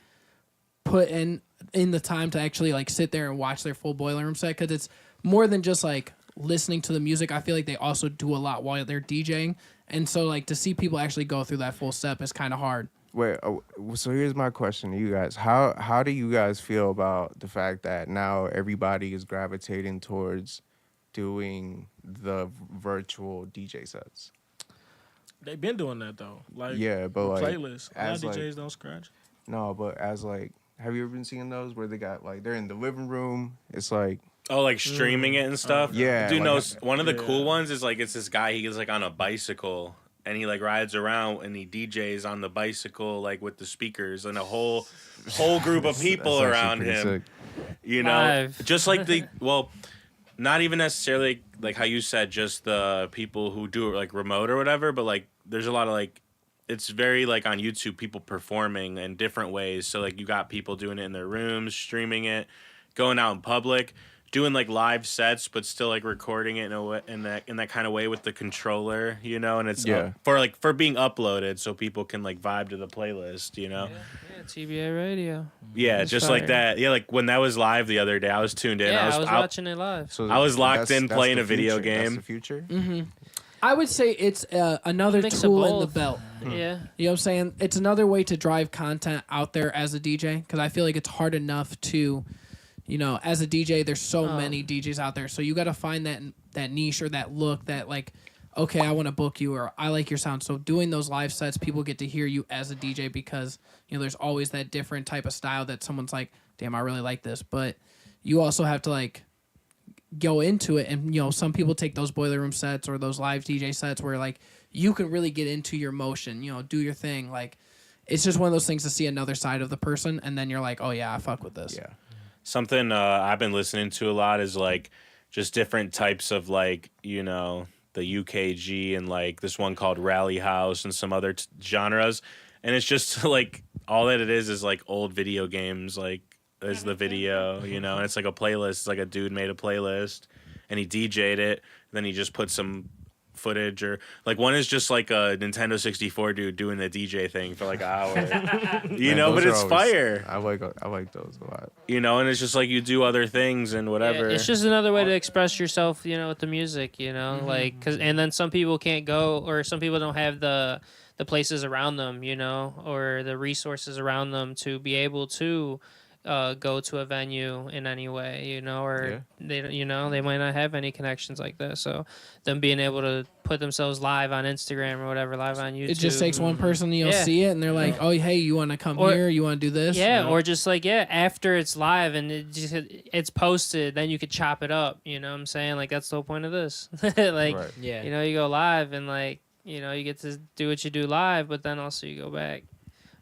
put in the time to actually, like, sit there and watch their full Boiler Room set, because it's more than just, like, listening to the music. I feel like they also do a lot while they're DJing. And so, like, to see people actually go through that full step is kind of hard. Wait, so here's my question to you guys. How do you guys feel about the fact that now everybody is gravitating towards doing the virtual DJ sets? they've been doing that though. Like Yeah, but like playlists. A lot as of like DJs don't scratch. no, but as like, have you ever been seeing those where they got like they're in the living room? It's like Oh, like streaming it and stuff? Yeah, Dude, like- no, one of the Yeah. cool ones is like, it's this guy, he gets like on a bicycle and he like rides around and he DJs on the bicycle like with the speakers and a whole group of people that's actually around pretty him. sick. You know, Live. just like well, not even necessarily like how you said, just the people who do it like remote or whatever, but like there's a lot of like, it's very like on YouTube, people performing in different ways. So like you got people doing it in their rooms, streaming it, going out in public, doing like live sets, but still like recording it in a way, in that kind of way with the controller, you know, and it's Yeah. for being uploaded so people can like vibe to the playlist, you know. Yeah, TBA radio. Yeah, That's just like fire. that. Yeah, like when that was live the other day, I was tuned in. Yeah, I was out- watching it live. So I was locked in that's playing the a video future. That's game. the future. I would say it's another Mix of tool in the both. belt. Yeah. You know what I'm saying? It's another way to drive content out there as a DJ, because I feel like it's hard enough to, you know, as a DJ, there's so many DJs out there. So you got to find that niche or that look that like, okay, I want to book you or I like your sound. So doing those live sets, people get to hear you as a DJ because, you know, there's always that different type of style that someone's like, damn, I really like this. But you also have to like go into it, and you know, some people take those boiler room sets or those live DJ sets where like you can really get into your motion, you know, do your thing. Like it's just one of those things to see another side of the person, and then you're like, oh yeah, I fuck with this. Yeah. Something I've been listening to a lot is like just different types of like, you know, the UKG and like this one called Rally House and some other genres. And it's just like all that it is like old video games, like as the video, you know, and it's like a playlist. It's like a dude made a playlist and he DJ'd it. Then he just put some footage, or like one is just like a Nintendo 64 dude doing the DJ thing for like an hour, you know, but it's fire. I like those a lot. You know, and it's just like you do other things and whatever. Yeah, it's just another way to express yourself, you know, with the music, you know, like, cause, and then some people can't go, or some people don't have the places around them, you know, or the resources around them to be able to go to a venue in any way, you know, or they, you know, they might not have any connections like that. So them being able to put themselves live on Instagram or whatever, live on YouTube. It just takes one person, you'll see it, and they're like, oh, hey, you want to come here? You want to do this? Yeah, you know? or just like, after it's live and it's posted, then you could chop it up, you know what I'm saying? Like, that's the whole point of this. Like, you know, you go live and, like, you know, you get to do what you do live, but then also you go back.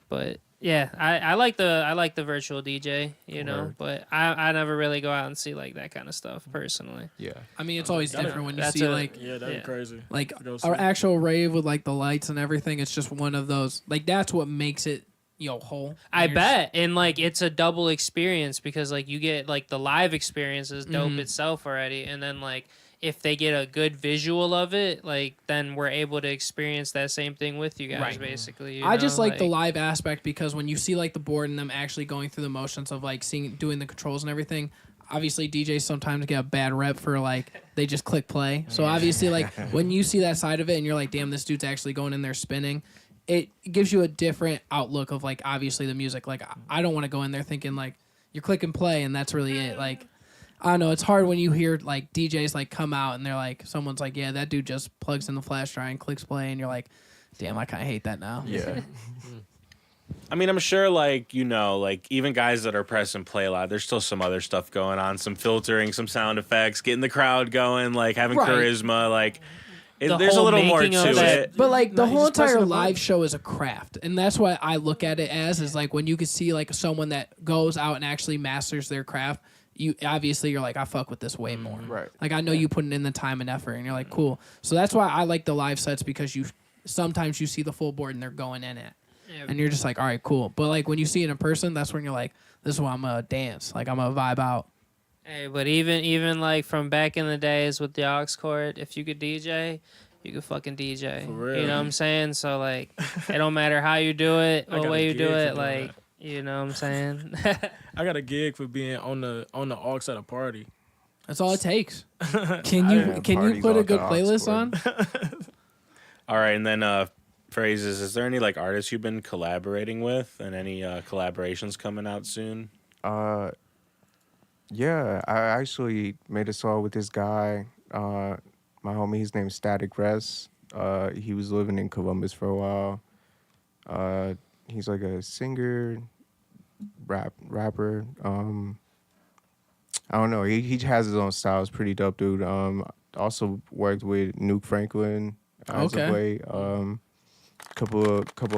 But yeah, I like the virtual DJ, you know, but I never really go out and see like that kind of stuff personally. Yeah, I mean, it's always different when you see like that'd be crazy. Like our actual rave with like the lights and everything. It's just one of those, like, that's what makes it, you know, whole. I bet, and like it's a double experience because like you get like the live experience is dope itself already, and then like if they get a good visual of it, like then we're able to experience that same thing with you guys, basically. You I know? just like the live aspect because when you see like the board and them actually going through the motions of like doing the controls and everything. Obviously, DJs sometimes get a bad rep for like they just click play. So obviously, like when you see that side of it and you're like, damn, this dude's actually going in there spinning. It gives you a different outlook of like obviously the music. Like I don't want to go in there thinking like you're clicking play and that's really it. Like I don't know. It's hard when you hear like DJs like come out and they're like, someone's like, yeah, that dude just plugs in the flash drive and clicks play, and you're like, damn, I kind of hate that now. Yeah. I mean, I'm sure, like, you know, like, even guys that are press and play live, there's still some other stuff going on, some filtering, some sound effects, getting the crowd going, like, having charisma, like, there's a little more to it. But, like, the whole entire live show is a craft, and that's what I look at it as, is, like, when you can see, like, someone that goes out and actually masters their craft, you obviously you're like, I fuck with this way more. Right. Like, I know you putting in the time and effort, and you're like, cool. So that's why I like the live sets, because sometimes you see the full board and they're going in it. And you're just like, all right, cool. But, like, when you see it in person, that's when you're like, this is why I'm going to dance. Like, I'm going to vibe out. Hey, but even like, from back in the days with the aux cord, if you could DJ, you could fucking DJ. For real. You know what I'm saying? So, like, it don't matter how you do it, what way you do it, like, you know what I'm saying? I got a gig for being on the aux at a party. That's all it takes. Can you put a good playlist on? All right, and then... Phrases, is there any like artists you've been collaborating with, and any collaborations coming out soon? Yeah, I actually made a song with this guy, my homie. His name's Static Rest. He was living in Columbus for a while. He's like a singer, rapper. I don't know. He has his own style. It's pretty dope, dude. Also worked with Nuke Franklin. Okay. Couple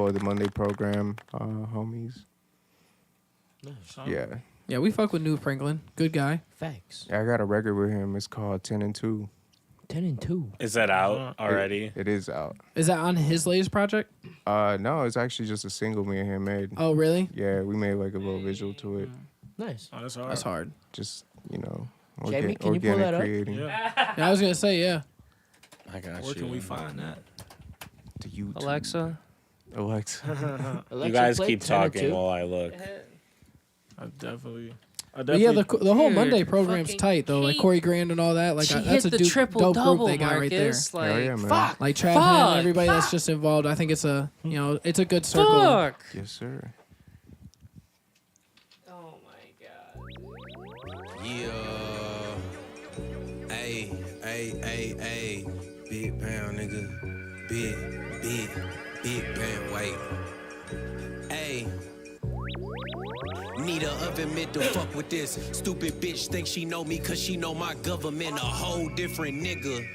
of the Monday program homies. Nice. Yeah, we fuck with New Franklin. Good guy. Facts. Yeah, I got a record with him. It's called 10 and 2. 10 and 2. Is that out already? It is out. Is that on his latest project? No, it's actually just a single me and him made. Oh, really? Yeah, we made like a little visual to it. Nice. Oh, that's hard. That's hard. Just, you know, Jamie, can you pull that up? creating. Yeah. Yeah, I was gonna say, yeah. I got Where can we find that? The YouTube. Alexa? Alexa. You guys play keep 10 and talking 2? while I look. I definitely. But yeah, the whole Dude, Monday program's fucking tight though. Like Kate. Corey Grand and all that. Like She that's hit a the triple dope group double, they got right there. Marcus. Like, Hell yeah, man. fuck. Like Trav Fuck. and everybody that's just involved. I think it's a it's a good circle. Fuck. Yes, sir. Oh my god. Yeah. Ay. Big pound, nigga. Big pound, wait. Ay. Need a oven mitt to fuck with this. Stupid bitch think she know me cause she know my government a whole different nigga.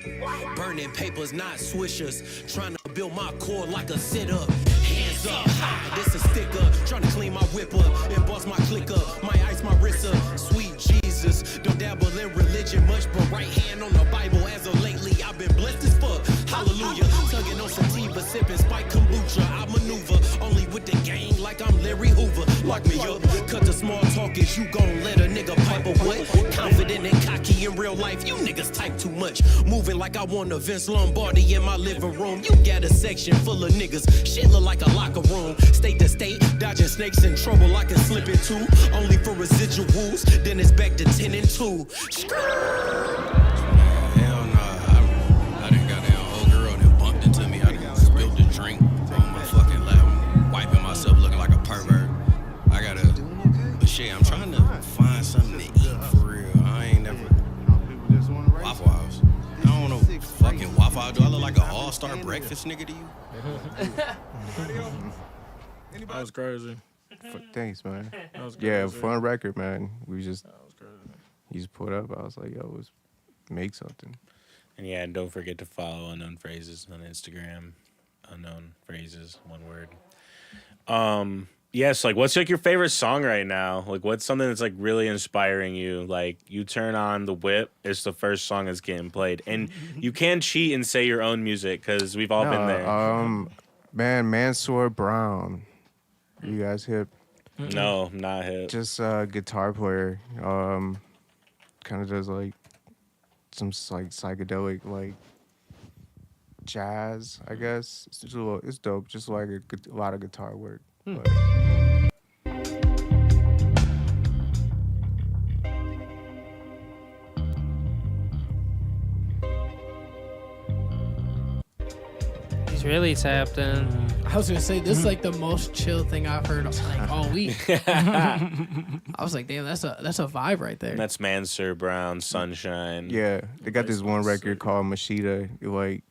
Burning papers, not swishers. Trying to build my core like a sit-up. Hands up, high, this a sticker. Trying to clean my whip up and bust my click up. My ice, my wrist up. Sweet Jesus. Jesus. Don't dabble in religion much, but right hand on the Bible as of lately. I've been blessed as fuck. Hallelujah. Tugging on sativa, sipping spike kombucha. I maneuver only with the gang like I'm Larry Hoover. Lock me up, cut the small talk is you gon' let a nigga pipe or what? Confident and cocky in real life, you niggas type too much. Moving like I want a Vince Lombardi in my living room. You got a section full of niggas, shit look like a locker room. State to state, dodging snakes in trouble I can slip into. Only for residuals, then it's back to 10 and 2. Hell nah, I done got that old girl that bumped into me. I done spilled the drink on my fucking lap. I'm wiping myself looking like a pervert. I gotta, but shit, I'm trying to find something to eat for real. I ain't never, Waffle House. I don't know fucking Waffle House. Do I look like an all-star breakfast nigga to you? That was crazy. Thanks, man. That was Yeah, crazy. fun record, man. We just, That was crazy. he just put up. I was like, yo, let's make something. And yeah, and don't forget to follow Unknown Phrazes on Instagram. Unknown Phrazes, one word. Yes, like what's like your favorite song right now? Like what's something that's like really inspiring you? Like you turn on the whip, it's the first song that's getting played. And you can cheat and say your own music because we've all been there. Man, Mansour Brown. You guys hip? No, not hip. Just a guitar player. Kind of does like some like psychedelic like jazz, I guess. It's just it's dope. Just like a lot of guitar work. But, He's really tapped in. I was gonna say this is like the most chill thing I've heard like all week. I was like, damn, that's a vibe right there. And that's Mansour Brown, Sunshine. yeah, they got this one record called Machida. Like,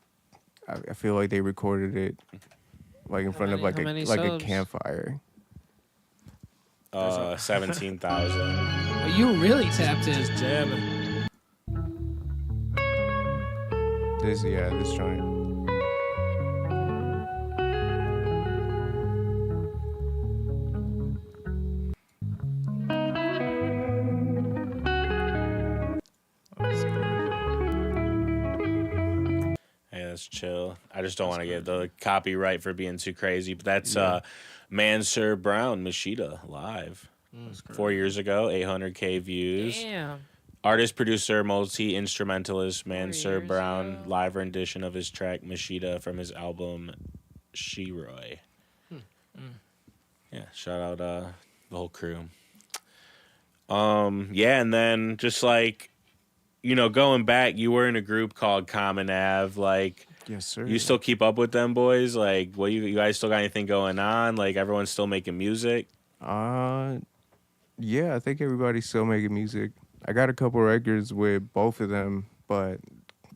I feel like they recorded it like in front of like how many a subs? campfire. 17,000. But you really tapped in. Jamming. This joint. Yeah, that's chill. I just don't want to get the copyright for being too crazy. But that's Mansour Brown, Machida, live. 4 years ago, 800K views. Damn. Artist, producer, multi-instrumentalist Mansour years Brown, ago. live rendition of his track Machida from his album She-Roy. Yeah, shout out the whole crew. Yeah, and then just like, you know, going back, you were in a group called Common Ave. Like, Yes, sir. you still keep up with them boys? Like, what you guys still got anything going on? Like, everyone's still making music? Yeah, I think everybody's still making music. I got a couple records with both of them, but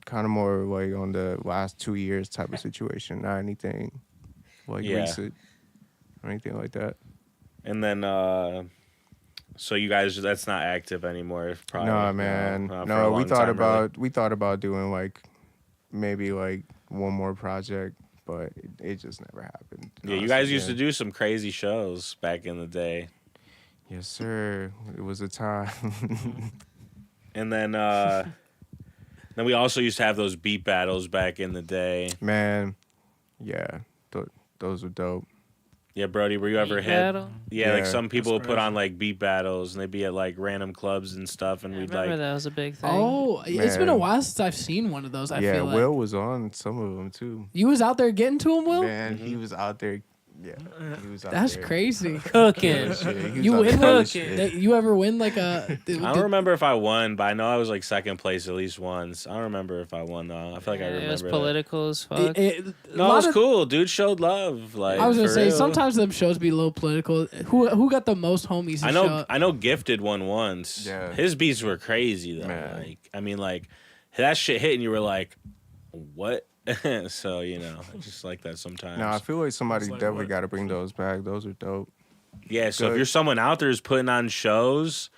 kind of more like on the last 2 years type of situation. Not anything like Yeah. recent or anything like that. And then, so you guys, that's not active anymore. Probably. Nah, man. Not for a No, long time, really. we thought about doing like maybe like one more project, but it just never happened. Yeah, you guys used to do some crazy shows back in the day. Yes, sir. It was a time. And then we also used to have those beat battles back in the day. Man, yeah, those were dope. Yeah, Brody, were you ever Beat hit? battle? Yeah, like Yeah. some people would put crazy. on like beat battles and they'd be at like random clubs and stuff, and I we'd remember like. that was a big thing. Oh, it's been a Man. while since I've seen one of those. I Yeah, feel like Will was on some of them too. you was out there getting to him, Will. Man, he was out there. Yeah, he was out That's there. crazy. Cooking. Shit, he was You out win there one? shit. That- You ever win like a? I don't remember if I won, but I know I was like second place at least once. I don't remember if I won though. I feel like I remember. It was that. political as fuck. No, it was cool. Dude showed love. Like I was gonna for say real. sometimes them shows be a little political. Who got the most homies? To I show know. up? I know. Gifted won once. Yeah. His beats were crazy though. Man. Like I mean, like that shit hit, and you were like, "What?" So you know, I just like that sometimes. No, I feel like somebody It's like definitely what? got to bring those back. Those are dope. Yeah, so if Good. you're someone out there who's putting on shows,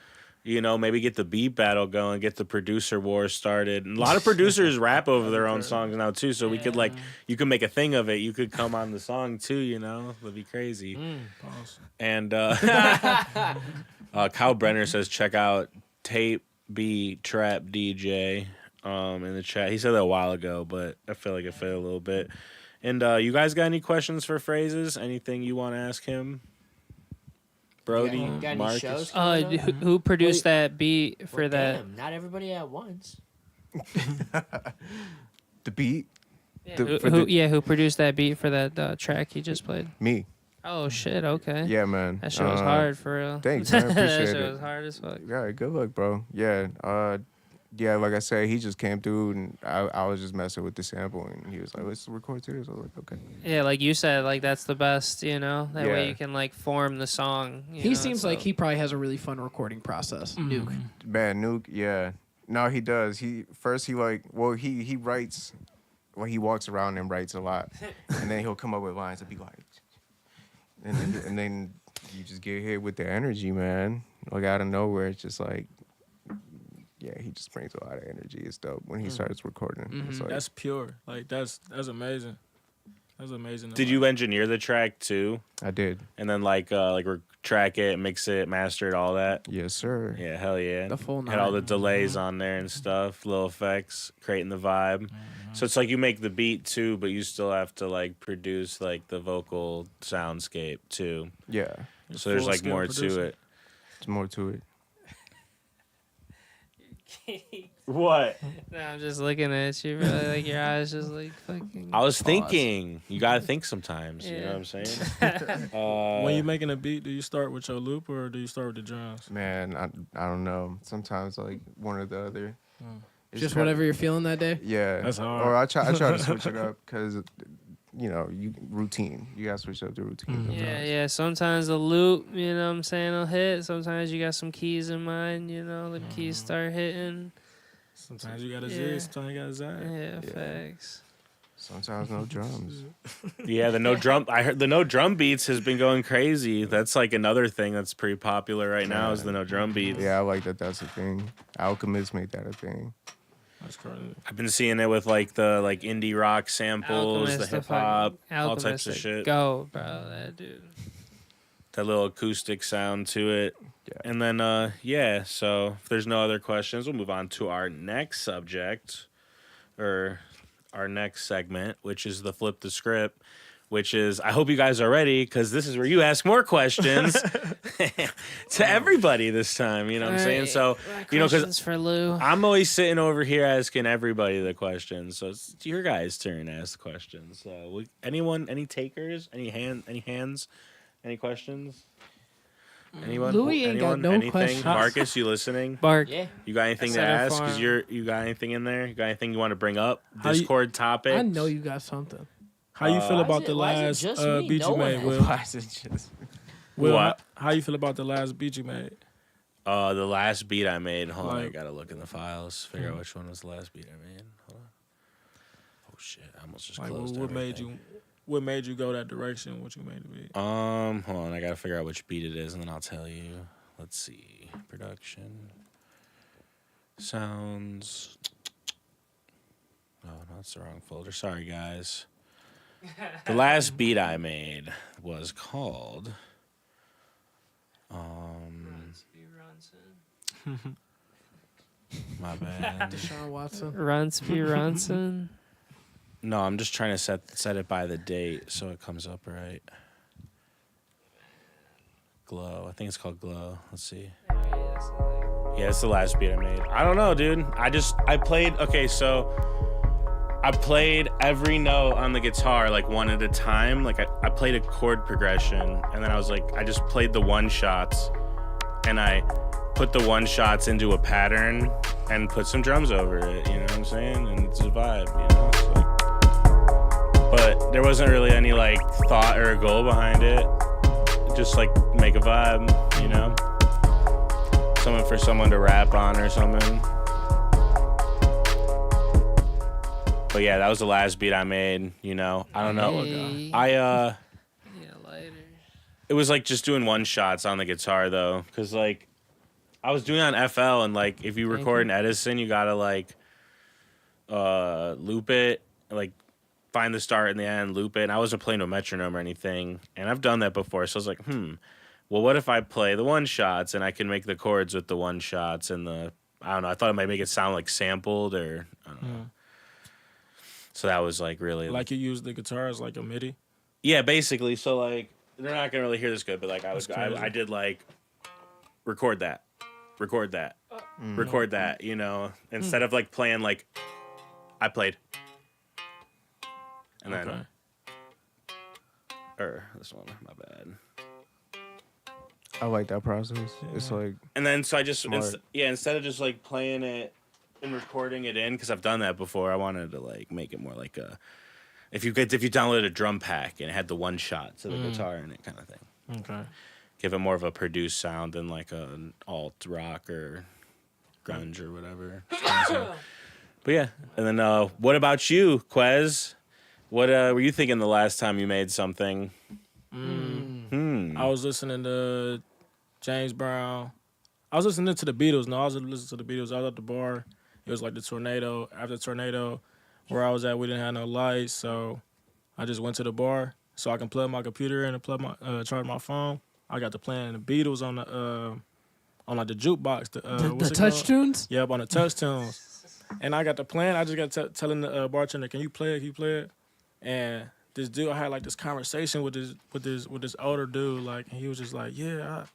you know, maybe get the beat battle going, get the producer war started. And a lot of producers rap over their own songs now too, so we could like, you could make a thing of it. You could come on the song too, you know, it'd be crazy. Pause. And Kyle Brenner says check out tape beat trap DJ in the chat. He said that a while ago, but I feel like it fit a little bit. And you guys got any questions for Phrazes? Anything you want to ask him? Brody, Got any Marcus? shows coming up? Who produced that beat for Well, that? damn, not everybody at once. The beat, Yeah, The- who produced that beat for that track he just played? me. Oh shit! Okay. Yeah, man. That shit was hard for real. Thanks, man. I That appreciate shit it. was hard as fuck. Yeah, good luck, bro. Yeah, yeah. Like I said, he just came through, and I was just messing with the sample, and he was like, "Let's record to this." I was like, "Okay." Yeah, like you said, like that's the best. You know, that way Yeah. you can like form the song. He seems like he probably has a really fun recording process. Mm-hmm. Nuke. Man, Nuke, yeah. No, he does. He writes. Well, he walks around and writes a lot, and then he'll come up with lines and be like, and then you just get hit with the energy, man. Like out of nowhere, it's just like, yeah, he just brings a lot of energy and stuff when he starts recording. It's like, That's pure. Like that's amazing. That's amazing. Did you engineer the track too? I did. And then like track it, mix it, master it, all that? Yes, sir. Yeah, hell yeah. The full Had all the nine. delays on there and stuff, little effects, creating the vibe. So it's like you make the beat too, but you still have to like produce like the vocal soundscape too. Yeah, So there's like full-scale more producer. to it. there's more to it. What? No, I'm just looking at you, bro. Like your eyes just like fucking. I was thinking. You gotta think sometimes. You know Yeah. what I'm saying? When you're making a beat, do you start with your loop or do you start with the drums? Man, I don't know. Sometimes like one or the other. It's Just kinda- whatever you're feeling that day. Yeah, That's hard. Or I try to switch it up because, routine. You gotta switch up the routine. Yeah. Sometimes the loop, you know what I'm saying, will hit. Sometimes you got some keys in mind, you know, the keys start hitting. Sometimes you got a Yeah. Z, sometimes you got a Zag. Yeah, facts. Sometimes no drums. Yeah, the no drum. I heard the no drum beats has been going crazy. That's like another thing that's pretty popular right now is the no drum beats. Yeah, I like that. That's a thing. Alchemist made that a thing. That's crazy. I've been seeing it with like the indie rock samples, Alchemist, the hip hop, all Alchemist, types of like, shit. Go, bro, that dude. That little acoustic sound to it. Yeah. And then so if there's no other questions, we'll move on to our next subject or our next segment, which is the flip the script, which is I hope you guys are ready because this is where you ask more questions to everybody this time. You know what I'm saying? So, because Questions for Lou. I'm always sitting over here asking everybody the questions. So it's your guys' turn to ask the questions. So any takers? Any hands? Any questions? Anyone? Louis ain't got Anyone? no Anything? questions. Marcus, you listening? Bark. Yeah. You got anything to I said it ask? for Cause him. you got anything in there? You got anything you want to bring up? How you- Discord topics? I know you got something. How you feel Why about is the it- why is last it just me? beat No you one made, has- Will? Why is it just? Will, What? How you feel about the last beat you made? The last beat I made. Hold on, I Like- gotta look in the files. Figure out which one was the last beat I made. Hold on. Oh shit! I almost just Like, closed what made everything. what made you go that direction? What you made the beat? Hold on. I gotta figure out which beat it is, and then I'll tell you. Let's see. Production. Sounds. Oh, no, that's the wrong folder. Sorry, guys. The last beat I made was called. My bad. Deshaun Watson. Ronson. No, I'm just trying to set it by the date so it comes up right. Glow. I think it's called Glow. Let's see. Yeah, it's the last beat I made. I don't know, dude. I played every note on the guitar like one at a time. Like I played a chord progression and then I was like, I just played the one shots and I put the one shots into a pattern and put some drums over it, you know what I'm saying? And it's a vibe, you know? It's like, but there wasn't really any like thought or a goal behind it. Just like make a vibe, you know? Something for someone to rap on or something. But yeah, that was the last beat I made, you know? I don't know. Hey. Yeah, lighter. It was like just doing one shots on the guitar though. Cause like I was doing it on FL and like if you record in Edison, you gotta like loop it, like find the start and the end, loop it. And I wasn't playing no metronome or anything. And I've done that before. So I was like, well, what if I play the one shots and I can make the chords with the one shots and I don't know. I thought it might make it sound like sampled or I don't know. So that was like really Like you use the guitar as like a MIDI. yeah, basically. So like they're not gonna really hear this good, but like I did like record that, record that, you know, instead of like playing like I played, and then or this one, my bad. I like that process. It's like, And then so I just instead of just like playing it and recording it in, because I've done that before, I wanted to like make it more like a if you downloaded a drum pack and it had the one shot to the guitar in it kind of thing. Okay. Give it more of a produced sound than like an alt rock or grunge or whatever. But yeah, and then what about you, Quez? What were you thinking the last time you made something? I was listening to James Brown. I was listening to the Beatles. No, I was listening to the Beatles. I was at the bar. It was like the tornado. After the tornado, where I was at, we didn't have no lights, so I just went to the bar so I can plug my computer in and charge my phone. I got to playing the Beatles on like the jukebox. The touch tunes? Yep, on the touch tunes. And I got to playing. I just got telling the bartender, "Can you play it? Can you play it?" And this dude, I had like this conversation with this older dude, like, and he was just like, "Yeah,"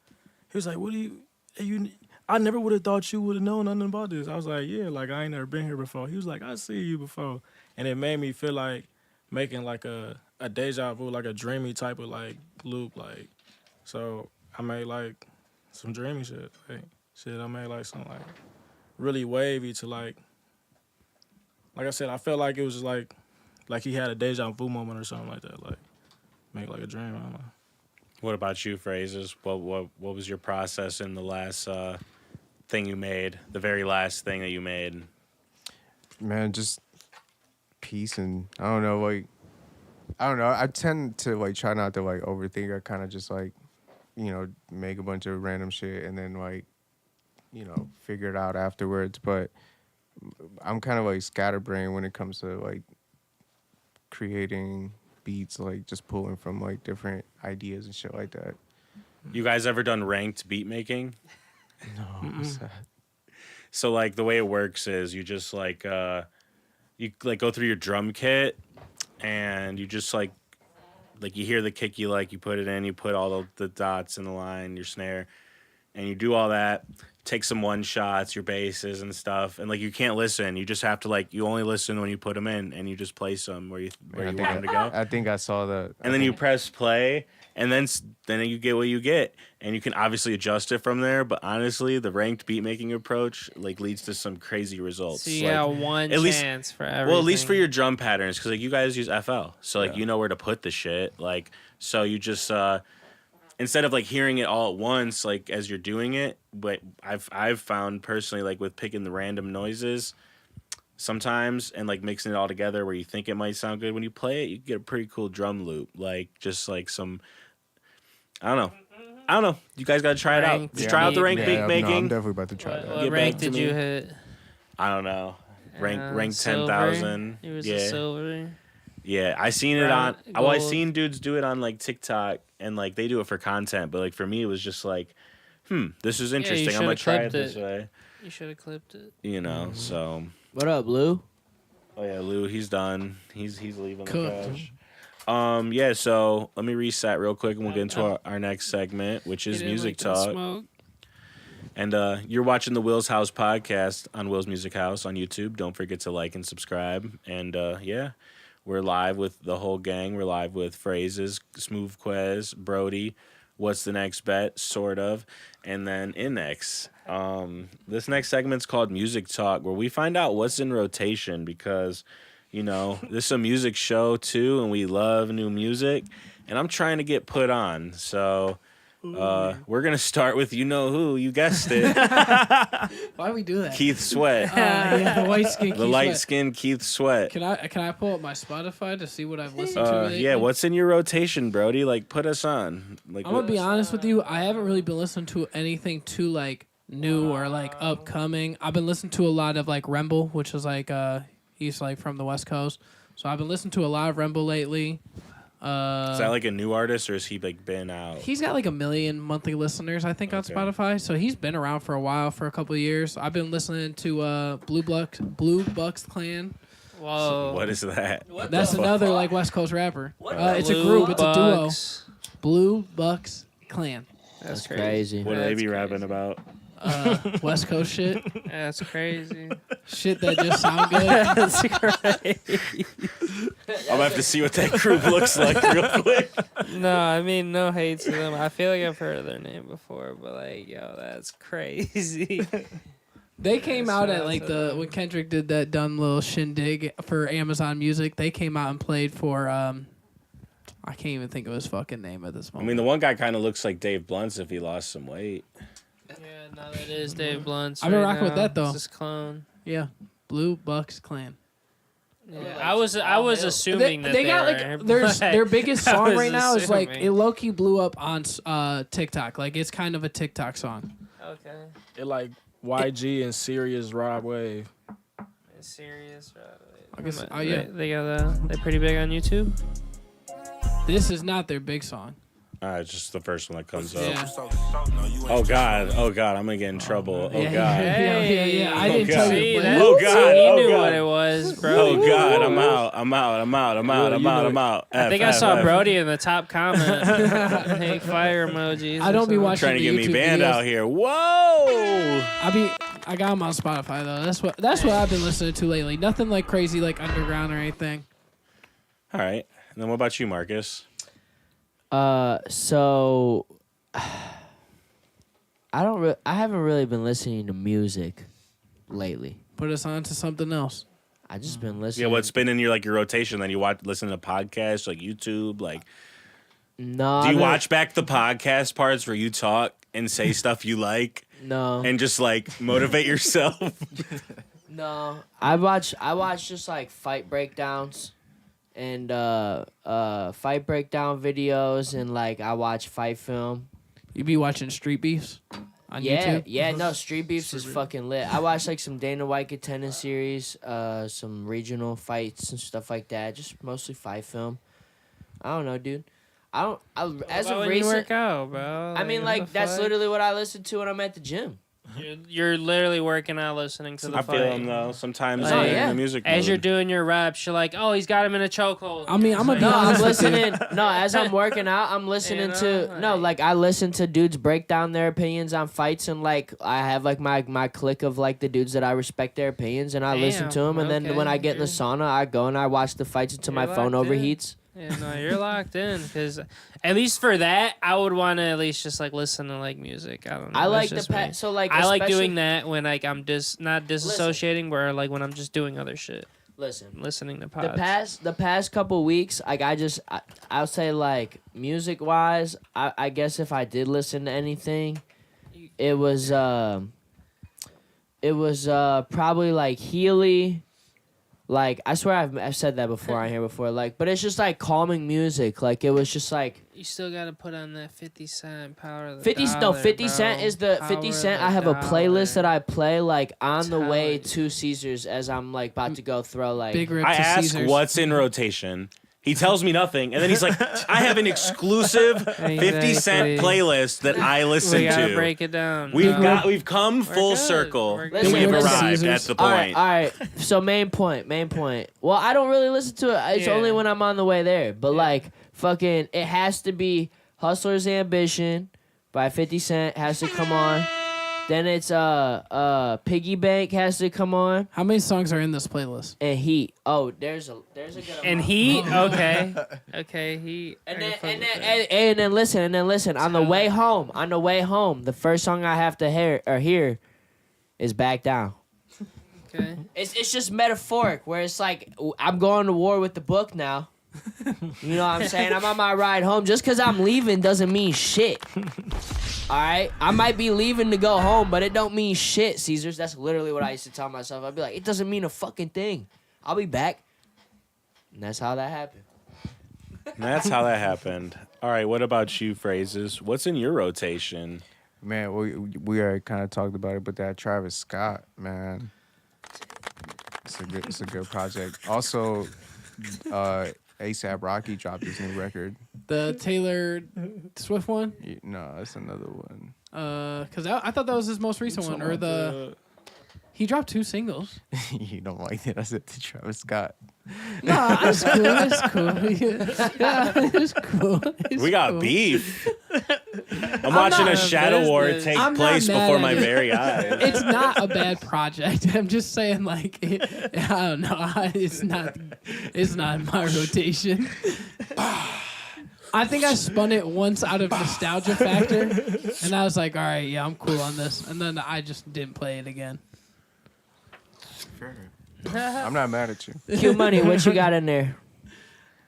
he was like, "What do you? I never would have thought you would have known nothing about this." I was like, "Yeah, like I ain't never been here before." He was like, "I see you before," and it made me feel like making like a deja vu, like a dreamy type of like loop, like. So I made like some dreamy shit, I made like some like really wavy to like I said, I felt like it was just like he had a deja vu moment or something like that, like make like a dream. I don't know. What about you, Phrazes? What was your process in the last thing you made? The very last thing that you made? man, just peace and I don't know, like I tend to like try not to like overthink. I kind of just like, you know, make a bunch of random shit and then like, you know, figure it out afterwards. But I'm kind of like scatterbrained when it comes to like creating beats, like just pulling from like different ideas and shit like that. You guys ever done ranked beat making? No. What's that? So like the way it works is you just like you like go through your drum kit and you just like you hear the kick you like, you put it in, you put all the dots in the line, your snare, and you do all that. Take some one shots, your basses and stuff, and like you can't listen. You just have to like you only listen when you put them in, and you just play some where you want them to go. I think I saw that. And then you press play, and then you get what you get, and you can obviously adjust it from there. But honestly, the ranked beat making approach like leads to some crazy results. So you got one chance for everything. Well, at least for your drum patterns, because like you guys use FL, so like you know where to put the shit. Like so you just instead of like hearing it all at once, like as you're doing it, but I've found personally like with picking the random noises sometimes and like mixing it all together where you think it might sound good when you play it, you get a pretty cool drum loop. Like just like some, I don't know. You guys gotta try it out. Just try out the ranked beat making. No, I'm definitely about to try that. What rank did you hit? I don't know. Rank 10,000. It was a silver. Yeah, I seen it on. Oh, I seen dudes do it on like TikTok, and like they do it for content. But like for me, it was just like, this is interesting. I'm gonna try it this way. You should have clipped it. You know, so. What up, Lou? Oh yeah, Lou, he's done. He's leaving the couch. Yeah. So let me reset real quick, and we'll get into our next segment, which is music talk. And you're watching the Will's House podcast on Will's Music House on YouTube. Don't forget to like and subscribe. And yeah. We're live with the whole gang. We're live with Phrazes, SmooveQuez, Brody, What's the Next Bet, sort of, and then Inex. This next segment's called Music Talk, where we find out what's in rotation because, you know, this is a music show too, and we love new music, and I'm trying to get put on. So we're going to start with you know who, you guessed it. Why do we do that? Keith Sweat. Yeah, the white skin. The light-skinned Keith Sweat. Can I pull up my Spotify to see what I've listened to lately? Yeah, what's in your rotation, Brody? Like, put us on. Like, I'm gonna be honest with you. I haven't really been listening to anything too like new or like upcoming. I've been listening to a lot of like Remble, which is like he's like from the West Coast. So I've been listening to a lot of Remble lately. Is that like a new artist, or has he like been out? He's got like 1 million monthly listeners, I think, on Spotify. So he's been around for a while, for a couple of years. I've been listening to Blue Bucks Clan. Whoa. What is that? That's another like West Coast rapper. It's a Blue group. It's a duo. Bucks. Blue Bucks Clan. That's crazy. What do they be rapping about? West Coast shit. That's crazy. Shit that just sound good. That's crazy. I'm gonna have to see what that group looks like real quick. No, I mean, no hate to them. I feel like I've heard of their name before, but like, yo, that's crazy. They came out at like when Kendrick did that dumb little shindig for Amazon Music. They came out and played for I can't even think of his fucking name at this moment. I mean, the one guy kind of looks like Dave Blunts if he lost some weight. Yeah, no, that is Dave Blunt's. I've been rocking with that though. It's his clone. Yeah, Blue Bucks Clan. Yeah, I was assuming that they got were, like their biggest I song was right now is like assuming. it low key blew up on TikTok. Like it's kind of a TikTok song. Okay. It like YG and Serious Rod Wave. It's serious, right? I guess, oh yeah, They're pretty big on YouTube. this is not their big song. It's just the first one that comes Yeah. up. Oh God, I'm gonna get in trouble. Oh Yeah, God. yeah. I Oh, didn't God. tell See, you. that, Oh, God. he Oh, knew God. what it was, bro. Oh God, I'm out. I think I saw Brody in the top comment. Hey, fire emojis. I don't be watching trying to the get me YouTube banned videos. out here. Whoa. I got him on Spotify though. That's what I've been listening to lately. Nothing like crazy like underground or anything. All right. And then what about you, Marcus? So I haven't really been listening to music lately. Put us on to something else. I just been listening. Yeah, what's been in your rotation? Then you listen to podcasts like YouTube, like. No. Do you watch back the podcast parts where you talk and say stuff you like? No. And just like motivate yourself? No. I watch just like fight breakdowns and fight breakdown videos, and like I watch fight film. You be watching Street Beefs on YouTube? Yeah, no, Street Beefs is fucking lit. I watch like some Dana White contending series, some regional fights and stuff like that. Just mostly fight film. I don't know, dude. As What of when you recent, work out, bro. I mean, what like the that's fuck? literally what I listen to when I'm at the gym. You're literally working out, listening to the I fight. feel them though. Sometimes Oh, I'm in yeah. the music As mood. you're doing your reps, you're like, oh, he's got him in a chokehold. I mean, I'm gonna be No, I'm honest with you. listening. No, as I'm working out, I'm listening like- I listen to dudes break down their opinions on fights, and like I have like my clique of like the dudes that I respect their opinions, and I listen to them, and then okay, when I get in the you're- sauna, I go and I watch the fights until my You're phone locked in. overheats. Yeah, no, you're locked in, because at least for that, I would want to at least just like listen to like music. I don't know. I like that's the just me. so like I like especially- doing that when like I'm just not disassociating, where like when I'm just doing other shit, Listen, listening to pods. the past couple weeks, like I'll say like music wise, I guess if I did listen to anything, it was probably like Healy. Like I swear I've said that before on here before. Like, but it's just like calming music. Like it was just like You still gotta put on that 50 Cent power of the 50 dollar, 50 Cent bro. is the Power 50 of Cent. the I have a playlist that dollar. I play like on the way Telling to Caesars as I'm like about to go throw like Big rip I to ask Caesars. what's in rotation. He tells me nothing, and then he's like, "I have an exclusive 50 Cent Exactly. playlist that I listen We gotta to." break it down. We've come full good. circle. We're And we've good. arrived at Caesars. the All point. right. So main point. Well, I don't really listen to it. It's Yeah. only when I'm on the way there. But like fucking, it has to be Hustler's Ambition by 50 Cent has to come on. Then it's Piggy Bank has to come on, How many songs are in this playlist? and Heat. Oh, there's a good amount. And Heat, okay, Heat. And I then, can fuck and, with then, that. and then listen. On the way home, the first song I have to hear is Back Down. Okay. It's just metaphoric, where it's like I'm going to war with the book now. You know what I'm saying? I'm on my ride home. Just because I'm leaving doesn't mean shit. All right? I might be leaving to go home, but it don't mean shit, Caesars. That's literally what I used to tell myself. I'd be like, it doesn't mean a fucking thing. I'll be back. And that's how that happened. And that's how that happened. All right, what about you, Phrases? What's in your rotation? Man, we already kind of talked about it, but that Travis Scott, man, it's a good project. Also, A$AP Rocky dropped his new record. The Taylor Swift one? No, that's another one. Because I thought that was his most recent one. Or he dropped 2 singles. You don't like it? I said to Travis Scott. Nah, it's cool. It's cool. Yeah, it's cool. It's We got cool. beef. I'm watching a Shadow War take I'm not place mad before at my it. very eyes. It's not a bad project. I'm just saying, like, I don't know. It's not in my rotation. I think I spun it once out of nostalgia factor, and I was like, all right, yeah, I'm cool on this. And then I just didn't play it again. I'm not mad at you. Q Money, what you got in there?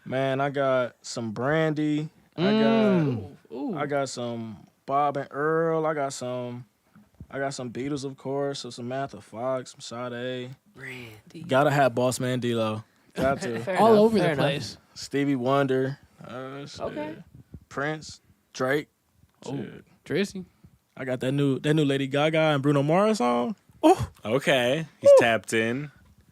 Man, I got some Brandy. I got some Bob and Earl. I got some Beatles, of course. So some Samantha Fox, some Sade. Brandy. Gotta have Boss Man D-Lo. Got to. Fair All enough, over fair the enough. place. Stevie Wonder. Shit. Okay. Prince, Drake. Oh, Shit. Drizzy. I got that new Lady Gaga and Bruno Mars song. Okay, he's tapped in.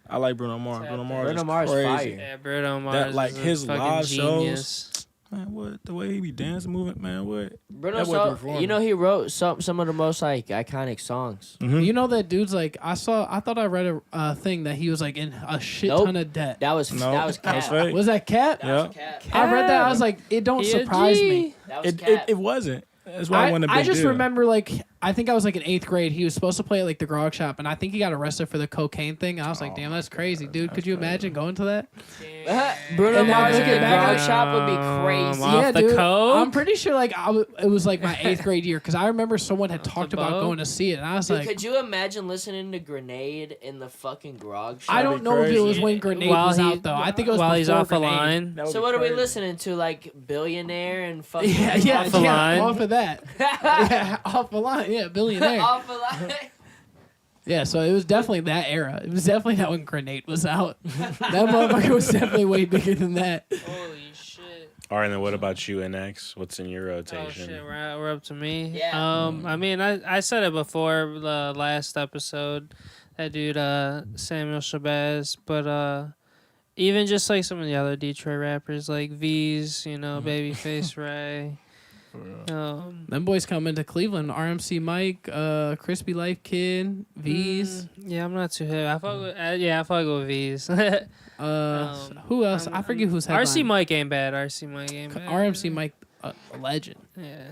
I like Bruno Mars. Bruno Mars Bruno is Mars crazy. fire. Yeah, Bruno Mars. Like is a his fucking live genius. shows. Man, what the way he be dancing, moving, man, what? Bruno, That boy so, performing. you know he wrote some of the most like iconic songs. You know that dude's like, I thought I read a thing that he was like in a shit Nope. ton of debt. That was No, that was that was Cap. fake. Was that Cat? Yeah. I read that. I was like, it don't He a surprise G. me. That was It Cap. wasn't. That's why I wanted a I big just deal. remember, like, I think I was like in 8th grade. He was supposed to play at like the grog shop, and I think he got arrested for the cocaine thing. I was like, damn, that's crazy, dude. Could you imagine going to that? Bruno And now Mars look at the at back- grog shop would be crazy. Off yeah, the dude. coke? I'm pretty sure like it was like my 8th grade year because I remember someone had talked about boat? going to see it, and I was Dude, like, could you imagine listening to Grenade in the fucking grog shop? I don't know if it was crazy. when Grenade While was he- out though. I think it was while he's before off the Grenade. line. That would So be what are we crazy. listening to? Like Billionaire and fucking Yeah, Off the line. off of that. Yeah, off the line. Yeah, billionaire. Off the line. Yeah, so it was definitely that era. It was definitely not when Grenade was out. That motherfucker was definitely way bigger than that. Holy shit. All right, then what about you, NX? What's in your Oh rotation? shit, we're up to me. Yeah. I mean, I said it before the last episode. That dude, Samuel Shabazz, but even just like some of the other Detroit rappers, like V's, you know, Babyface Ray. Them boys coming to Cleveland. RMC Mike, Crispy Life Kid, V's. Yeah, I'm not too hip. I fuck with V's. Who else? I forget who's headlining. RC Mike ain't bad. RC Mike ain't bad. RMC Mike, a legend. Yeah.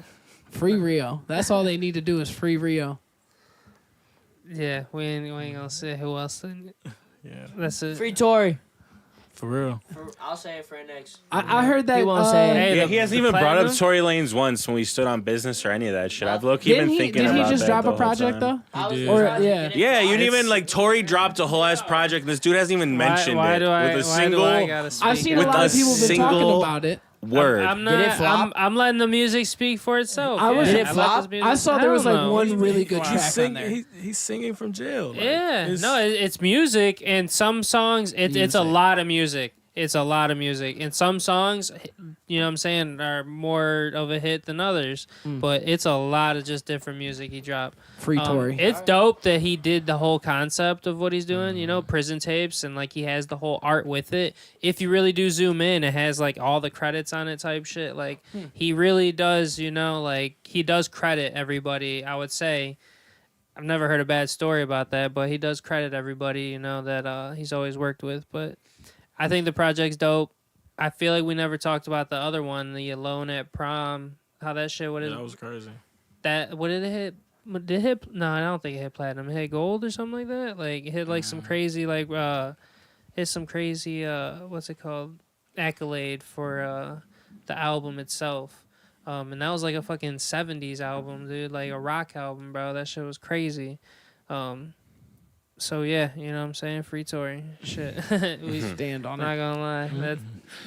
Free Rio. That's all they need to do is free Rio. Yeah, we ain't gonna say who else. Yeah, That's it. Free Tory. for real. I'll say it for next. I heard that. He won't say it. Hey, Yeah, the- he hasn't the even brought up platinum? Tory Lanez once when we stood on business or any of that shit. I've low-key been thinking did about he just that drop the a whole project time. though? I was did. Or- trying to yeah. get it Yeah, you out. didn't even like Tory dropped a whole ass project. And this dude hasn't even mentioned why it do I, with a why single do I gotta speak I've seen a With lot a of people been talking single- about it. word. I'm Did it not. flop? I'm letting the music speak for itself. I was- Yeah, Did it like flop? this music. I saw there was Hell like no. one really good He's track on singing. there. He's singing from jail. Like, Yeah, it's- no, it's music, and some songs it's a Music. lot of music. It's a lot of music, and some songs, you know what I'm saying, are more of a hit than others. But it's a lot of just different music he dropped. Free Tory. It's dope that he did the whole concept of what he's doing, you know, prison tapes, and like he has the whole art with it. If you really do zoom in, it has like all the credits on it type shit. Like he really does, you know, like he does credit everybody, I would say. I've never heard a bad story about that, but he does credit everybody, you know, that he's always worked with. But I think the project's dope. I feel like we never talked about the other one, the Alone at Prom. How that shit, what is that was crazy. that? What did it hit? Did it hit? No, I don't think it hit platinum. It hit gold or something like that. Like it hit like some crazy hit some crazy what's it called, accolade for the album itself. And that was like a fucking 70s album, dude. Like a rock album, bro. That shit was crazy. So yeah, you know what I'm saying? Free Tory. Shit. We Stand on not it. gonna lie. That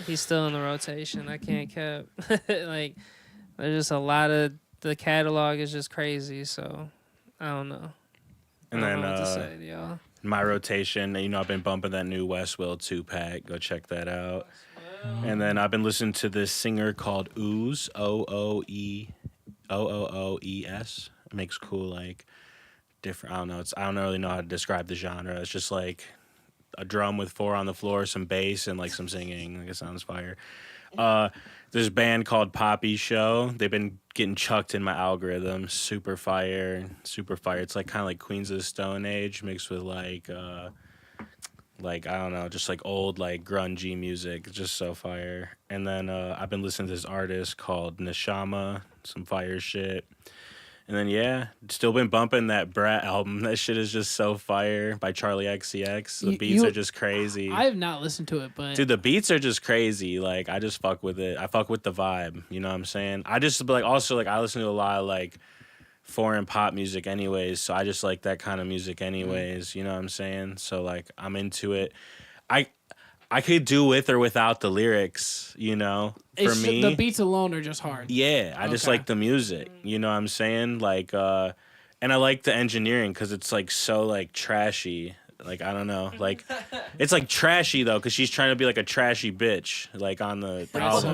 he's still in the rotation. I can't cap. Like there's just a lot of the catalog is just crazy, so I don't know. And I then don't know what to say to y'all. my rotation, you know, I've been bumping that new West Will 2-pack. Go check that out. And then I've been listening to this singer called Ooze, OOOES. It makes cool, like, different, I don't really know how to describe the genre. It's just like a drum with 4 on the floor, some bass, and like some singing. Like it sounds fire. There's a band called Poppy Show. They've been getting chucked in my algorithm. Super fire, super fire. It's like kind of like Queens of the Stone Age mixed with like I don't know, just like old like grungy music. It's just so fire. And then I've been listening to this artist called Neshama, some fire shit. And then yeah, still been bumping that Brat album. That shit is just so fire by Charlie XCX. The beats are just crazy. I have not listened to it, but dude, the beats are just crazy. Like I just fuck with it. I fuck with the vibe. You know what I'm saying? I just like also like I listen to a lot of like foreign pop music anyways, so I just like that kind of music anyways. You know what I'm saying? So like I'm into it. I could do with or without the lyrics, you know. For me, the beats alone are just hard. Yeah, I just like the music. You know what I'm saying? Like, and I like the engineering because it's like so like trashy. Like I don't know, like it's like trashy though because she's trying to be like a trashy bitch like on the album.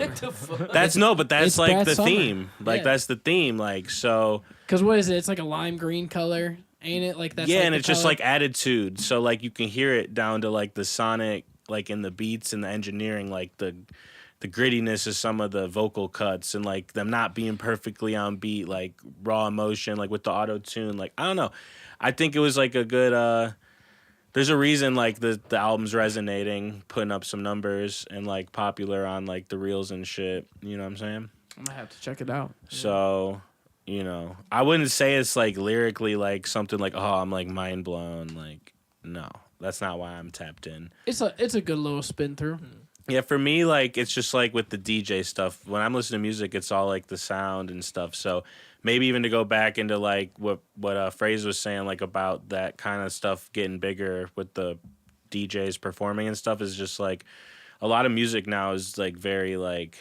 But that's It's like Brad the Summer. theme. Like Yeah. that's the theme. Like so. Because what is it? It's like a lime green color, ain't it? Like that's Yeah, like and the it's just color? like attitude. So like you can hear it down to like the sonic, like in the beats and the engineering, like the grittiness of some of the vocal cuts and like them not being perfectly on beat, like raw emotion, like with the auto tune. Like I don't know. I think it was like a good. There's a reason like the album's resonating, putting up some numbers and like popular on like the reels and shit. You know what I'm saying? I'm gonna have to check it out. So. You know, I wouldn't say it's like lyrically like something like, oh, I'm like mind blown. Like, no, that's not why I'm tapped in. It's a good little spin through. Yeah, for me, like it's just like with the DJ stuff. When I'm listening to music, it's all like the sound and stuff. So maybe even to go back into like what Phrase was saying, like about that kind of stuff getting bigger with the DJs performing and stuff is just like a lot of music now is like very like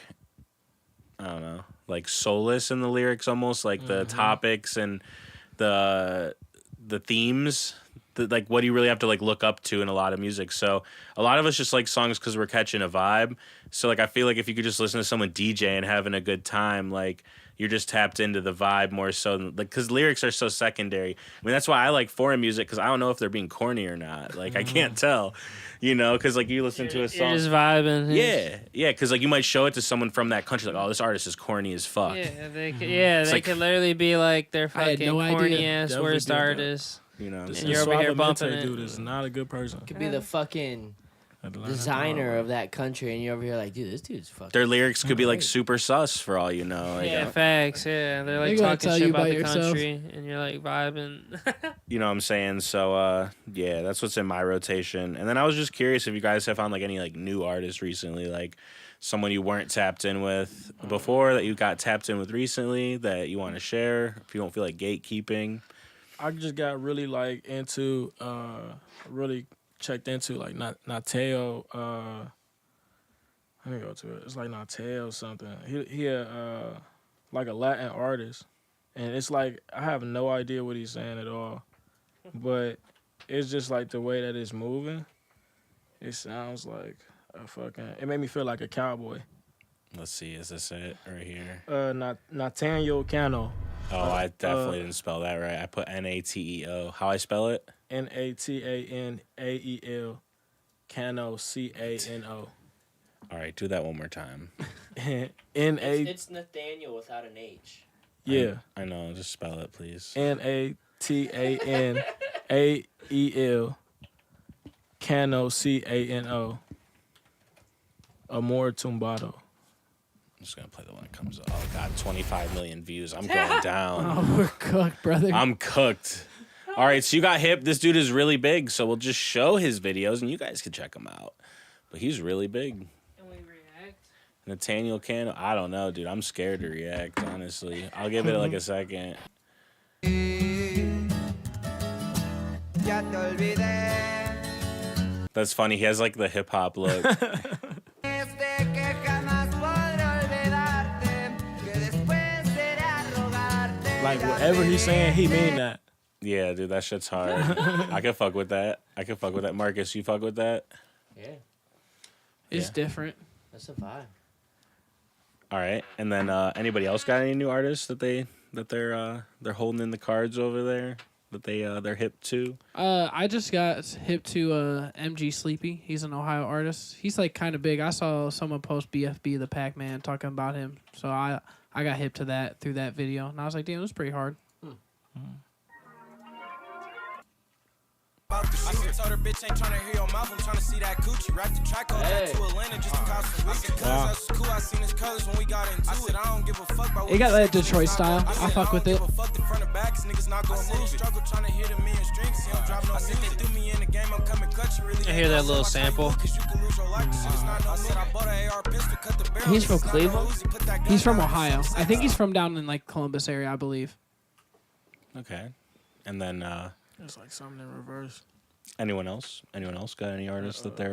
I don't know. Like soulless in the lyrics almost like the topics and the themes like what do you really have to like look up to in a lot of music. So a lot of us just like songs because we're catching a vibe. So like I feel like if you could just listen to someone DJ and having a good time, like you're just tapped into the vibe more so than, like because lyrics are so secondary. I mean that's why I like foreign music because I don't know if they're being corny or not. Like I can't tell, you know, because like you listen to a song, You're just vibing. yeah, because like you might show it to someone from that country, like, oh, this artist is corny as fuck. Yeah, they like- could literally be like their I had fucking no idea. corny ass Definitely worst did that. artists. You know what I'm This saying? You're over here Suavemente bumping it. dude is not a good person. Could be the fucking designer of that country, and you're over here like, dude, this dude's fucking. Their lyrics could be like super sus for all you know. Like, Yeah, facts. Yeah, they're like They gonna talking tell shit you about about the yourself. country, and you're like vibing. you know what I'm saying? So yeah, that's what's in my rotation. And then I was just curious if you guys have found like any like new artists recently, like someone you weren't tapped in with before that you got tapped in with recently that you want to share. If you don't feel like gatekeeping. I just got really like into, really checked into like Nateo. Let me go to it. It's like Nateo something. He like a Latin artist, and it's like I have no idea what he's saying at all, but it's just like the way that it's moving. It sounds like a fucking. It made me feel like a cowboy. Let's see, is this it right here? Nathaniel Cano. Oh, I definitely didn't spell that right. I put Nateo. How I spell it? Natanael Cano Cano. All right, do that one more time. It's Nathaniel without an H. Yeah. I know, just spell it, please. Natanael Cano Cano. Amor Tumbado. I'm just gonna play the one that comes up. Oh god, 25 million views. I'm going down. Oh, we're cooked, brother. I'm cooked. All right, so you got hip. This dude is really big, so we'll just show his videos and you guys can check him out. But he's really big. Can we react? Nathaniel Cano, I don't know, dude. I'm scared to react, honestly. I'll give it like a second. That's funny. He has like the hip hop look. Like whatever he's saying, he mean that. Yeah, dude, that shit's hard. I can fuck with that. Marcus, you fuck with that? Yeah, It's Yeah. different. that's a vibe. All right. And then anybody else got any new artists that they're holding in the cards over there? that they're hip to? I just got hip to MG Sleepy. He's an Ohio artist. He's like kind of big. I saw someone post BFB the Pac-Man talking about him, so I got hip to that through that video, and I was like, damn, it was pretty hard. I told her bitch ain't trying to hear your mouth. I'm trying to see that Gucci. Wrap the track over to Atlanta just to cause some weekend. That's cool. I seen his colors when we got into it. I don't give a fuck about what It got that Detroit style. I fuck with it. Fuck the front of backs, niggas not gonna move. Struggle trying to hit a million strings. He don't drop no music. They threw me in the game. I'm coming clutch. Really I hear that little sample. He's from Cleveland? He's from Ohio. I think he's from down in like Columbus area, I believe. Okay. And then It's like something in reverse. anyone else? Anyone else got any artists that they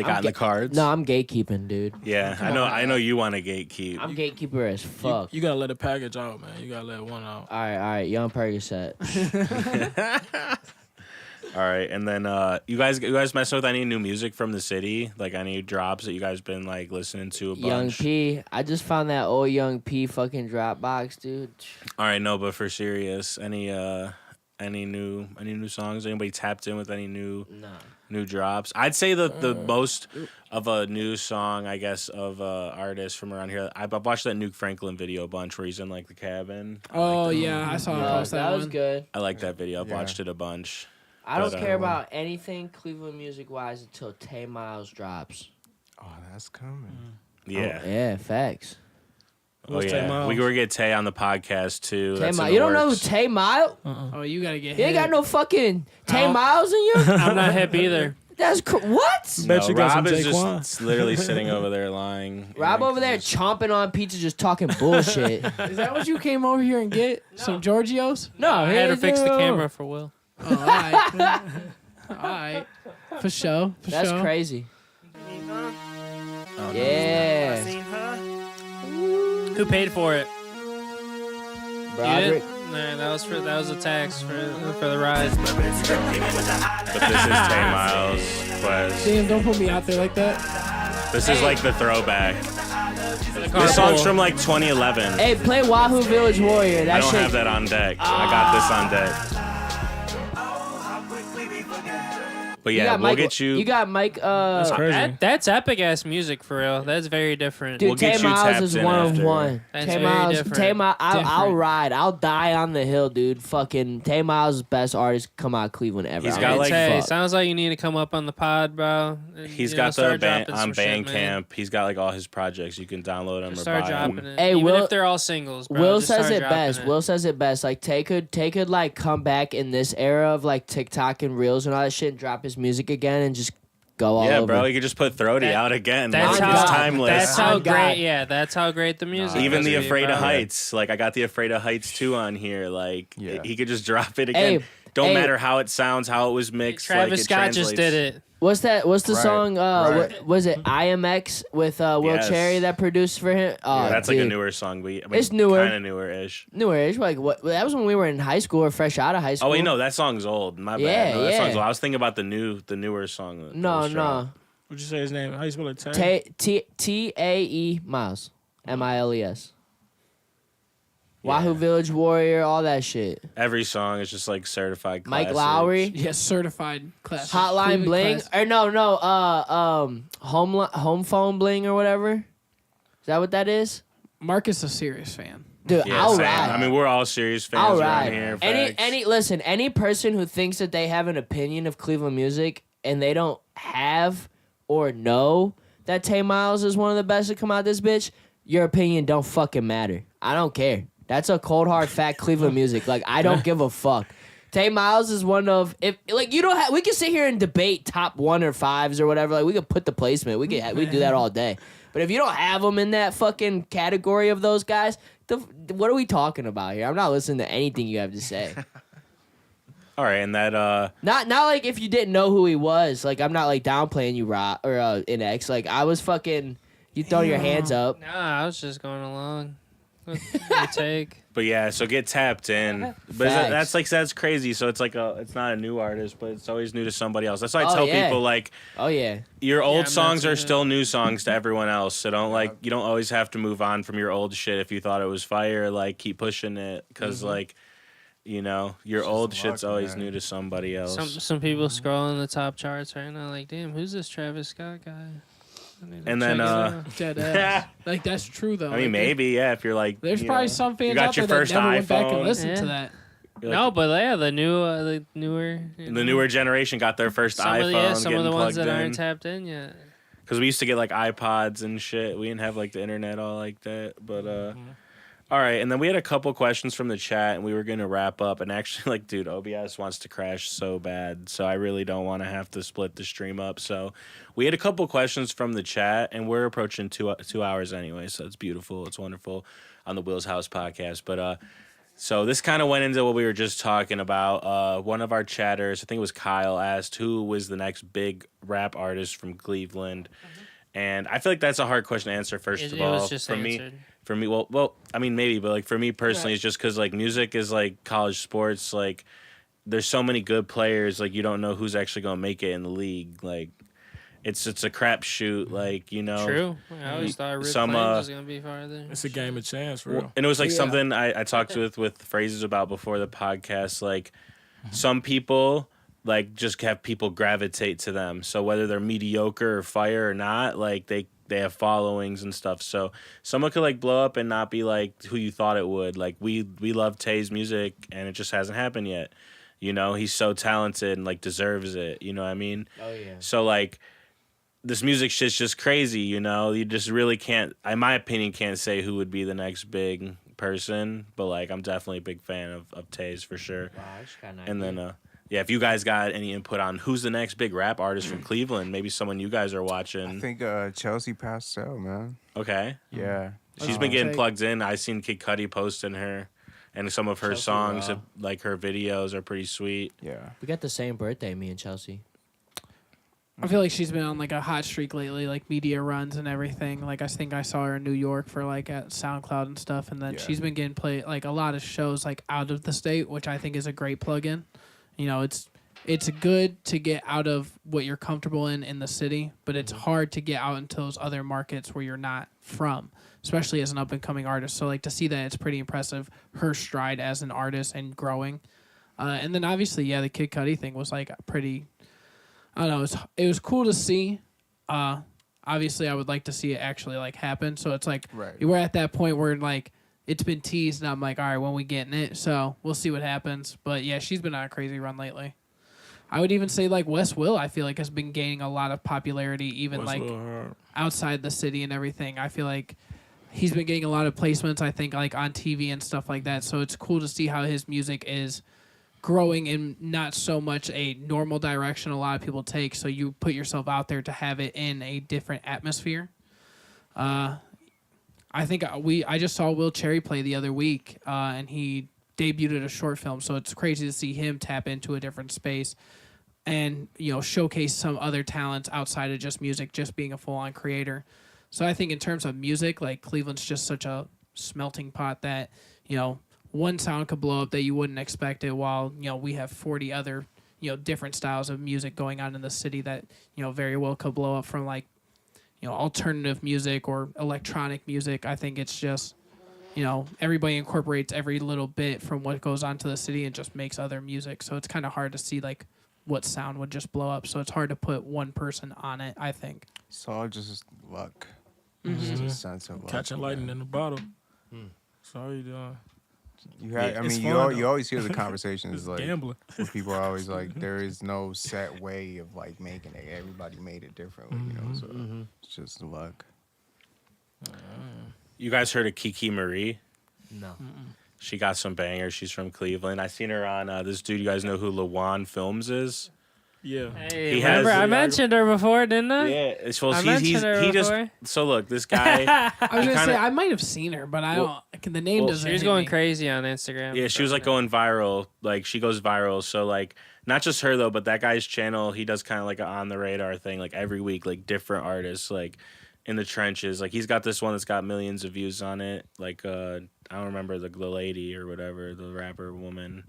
got in the cards? No, I'm gatekeeping, dude. Yeah, I know you want to gatekeep. I'm gatekeeper as fuck. You gotta let a package out, man. You gotta let one out. All right, Young Percocet. All right, and then you guys mess with any new music from the city? Like any drops that you guys been like listening to a bunch? Young P. I just found that old Young P fucking Dropbox, dude. All right, no, but for serious, any new songs? Anybody tapped in with any new drops? I'd say the most of a new song, I guess, of artists from around here. I've watched that Nuke Franklin video a bunch where he's in like the cabin. Oh yeah, I saw him post that was one. good. I like that video. I've watched it a bunch. I don't care about anything Cleveland music wise until Tay Miles drops. Oh, that's coming. Yeah. Oh, yeah, facts. Oh yeah, we were get Tay on the podcast too. Tay Miles. You don't know who Tay Miles? Oh, you gotta get. You ain't got no fucking Tay Miles in you. I'm not hip either. That's what? No, Bet you got Rob some is Jaquan. just literally sitting over there lying. Rob over there chomping on pizza, just talking bullshit. Is that what you came over here and get? Some Giorgio's? No, I had to fix the camera for Will. Oh, all right. All right. For sure. That's crazy. Yeah. Who paid for it? Broderick. Nah, that was a tax for the ride. But this is Tay Miles. Quez. Damn, don't put me out there like that. This is like the throwback. This song's from like 2011. Hey, play Wahoo Village Warrior. That I don't shit. have that on deck. I got this on deck. But yeah, we'll get you. You got Mike. That's crazy. That's epic ass music for real. That's very different. Dude, We'll get Tay you Miles tapped is in one of after. one. That's Tay very Miles. different. Tay Miles. I'll Different. ride. I'll die on the hill, dude. Fucking Tay Miles is the best artist come out of Cleveland ever. He's I got, mean, like, Hey, fuck. sounds like you need to come up on the pod, bro. He's You know, got the start band dropping on some shit, man. Bandcamp. He's got like all his projects. You can download them or Start buy dropping them. it. Hey, Even Will- if they're all singles, bro. Will just says start it dropping best. it. Will says it best. Like Tay could like come back in this era of like TikTok and Reels and all that shit and drop his music again and just go all Yeah, over. bro. You could just put Throaty That- out again. That's Like, how it's timeless. That's how Oh, God. great. Yeah, that's how great the music. Even is the to be, Afraid of bro. Heights. Like I got the Afraid of Heights 2 on here. Like Yeah. he could just drop it again. Hey, Don't hey. matter how it sounds, how it was mixed. Travis like, it Scott just translates. did it. What's that? What's the Right, song? right. What, was it IMX with Will Yes. Cherry that produced for him? Oh, That's like a dude. newer song, but I mean, It's newer. kind of newer-ish. Newer age. Like what? That was when we were in high school or fresh out of high school. Oh wait, no, that song's old. My Yeah, bad. No, that yeah. song's old. I was thinking about the newer song. That No, was dropped. no. What'd you say his name? How you spell it? TAE Miles. MILES. Wahoo Village Warrior, all that shit. Every song is just like certified classics. Mike Lowry. Yes, certified class. Hotline Cleveland Bling. class. Or no, home phone bling or whatever. Is that what that is? Marcus is a serious fan. Dude, Yeah, I'll same. ride. I mean, we're all serious fans I'll around ride. here. Any person who thinks that they have an opinion of Cleveland music and they don't have or know that Tay Miles is one of the best to come out this bitch, your opinion don't fucking matter. I don't care. That's a cold hard fact. Cleveland music. Like I don't give a fuck. Tay Miles is one of if like you don't have. We can sit here and debate top 1 or 5s or whatever. Like we could put the placement. We do that all day. But if you don't have them in that fucking category of those guys, what are we talking about here? I'm not listening to anything you have to say. All right, and that Not like if you didn't know who he was. Like I'm not like downplaying you, Rob or in X. Like I was fucking. You throw your hands up. Nah, I was just going along with your take. But yeah, so get tapped in. But that's crazy. So it's like it's not a new artist, but it's always new to somebody else. That's why I tell people like Oh yeah. your old I'm songs not are saying still new songs to everyone else. So you don't always have to move on from your old shit if you thought it was fire. Like keep pushing it because like You know, your It's old just shit's luck, always man. new to somebody else. Some people scrolling the top charts right now, like, damn, who's this Travis Scott guy? I need to And then, check it out. Dead ass. Like that's true though. I mean, Like, maybe, yeah, if you're like, There's you probably know, some fans you got out your there that first never went back and iPhone. listened to Yeah. that. You're No, like, but yeah, the newer, the newer generation got their first some iPhone. of some of the ones that in. aren't tapped in yet. Because we used to get like iPods and shit. We didn't have like the internet all like that. But all right. And then we had a couple questions from the chat and we were gonna wrap up. And actually, like, dude, OBS wants to crash so bad. So I really don't want to have to split the stream up. So we had a couple questions from the chat and we're approaching 2 hours anyway. So it's beautiful. It's wonderful on the Will's House podcast. But so this kind of went into what we were just talking about. One of our chatters, I think it was Kyle, asked who was the next big rap artist from Cleveland. And I feel like that's a hard question to answer. First of It all, was just answered. for me, well, I mean maybe, but like for me personally, it's just because like music is like college sports. Like there's so many good players. Like you don't know who's actually gonna make it in the league. Like it's a crapshoot. Like you know, True. I always thought Rick some, Flames was gonna be farther. It's a game of chance, for real. and it was like Yeah. something I talked with Phrases about before the podcast. Like some people like just have people gravitate to them. So whether they're mediocre or fire or not, like they have followings and stuff. So someone could like blow up and not be like who you thought it would. Like we love Tay's music and it just hasn't happened yet. You know, he's so talented and like deserves it. You know what I mean? Oh yeah. So like this music shit's just crazy, you know? You just really can't, in my opinion, can't say who would be the next big person. But like I'm definitely a big fan of Tay's for sure. Wow, I just got an And idea. then yeah, if you guys got any input on who's the next big rap artist from Cleveland, maybe someone you guys are watching. I think Chelsea Pastel, man. Okay. Yeah. She's been getting Take- plugged in. I seen Kid Cudi posting her, and some of her Chelsea, songs, wow. like her videos, are pretty sweet. Yeah. We got the same birthday, me and Chelsea. I feel like she's been on like a hot streak lately, like media runs and everything. Like I think I saw her in New York for like at SoundCloud and stuff, and then Yeah. she's been getting played like a lot of shows like out of the state, which I think is a great plug-in. You know, it's good to get out of what you're comfortable in the city, but it's hard to get out into those other markets where you're not from, especially as an up-and-coming artist. So, like, to see that, it's pretty impressive, her stride as an artist and growing. And then, obviously, yeah, the Kid Cudi thing was, like, pretty, I don't know, it was cool to see. Obviously, I would like to see it actually, like, happen. So, it's like, Right. we're at that point where, like, it's been teased, and I'm like, all right, when we getting it? So, we'll see what happens. But, yeah, she's been on a crazy run lately. I would even say like Wes Will, I feel like has been gaining a lot of popularity even What's like a little hard? outside the city and everything. I feel like he's been getting a lot of placements, I think, like on TV and stuff like that. So it's cool to see how his music is growing in not so much a normal direction a lot of people take. So you put yourself out there to have it in a different atmosphere. I think I just saw Will Cherry play the other week, and he debuted at a short film. So it's crazy to see him tap into a different space and, you know, showcase some other talents outside of just music, just being a full-on creator. So I think in terms of music, like Cleveland's just such a smelting pot that, you know, one sound could blow up that you wouldn't expect it, while, you know, we have 40 other, you know, different styles of music going on in the city that, you know, very well could blow up from like, you know, alternative music or electronic music. I think it's just, you know, everybody incorporates every little bit from what goes on to the city and just makes other music. So it's kind of hard to see like what sound would just blow up. So it's hard to put one person on it, I think. It's all just luck. Mm-hmm. Just a sense of luck. Catching lightning in the bottle. That's all you doing. You had, Yeah, I it's mean, fun, you though. always hear the conversations It's like gambling. where people are always like, there is no set way of like making it. Everybody made it differently, you know. So it's just luck. You guys heard of Kiki Marie? No. She got some bangers. She's from Cleveland. I seen her on this dude. You guys know who LaJuan Films is? Yeah. Hey, He remember has- I mentioned her before, didn't I? Yeah. It's well, I he mentioned her just. before. So look, this guy. I was going to say, kinda- I might have seen her, but I Well- don't, the name well, doesn't She was hit going me. crazy on Instagram. Yeah, she was like going viral. Like she goes viral. So like not just her though, but that guy's channel, he does kind of like an on the radar thing, like every week, like different artists, like in the trenches. Like he's got this one that's got millions of views on it. Like I don't remember the lady or whatever, the rapper woman.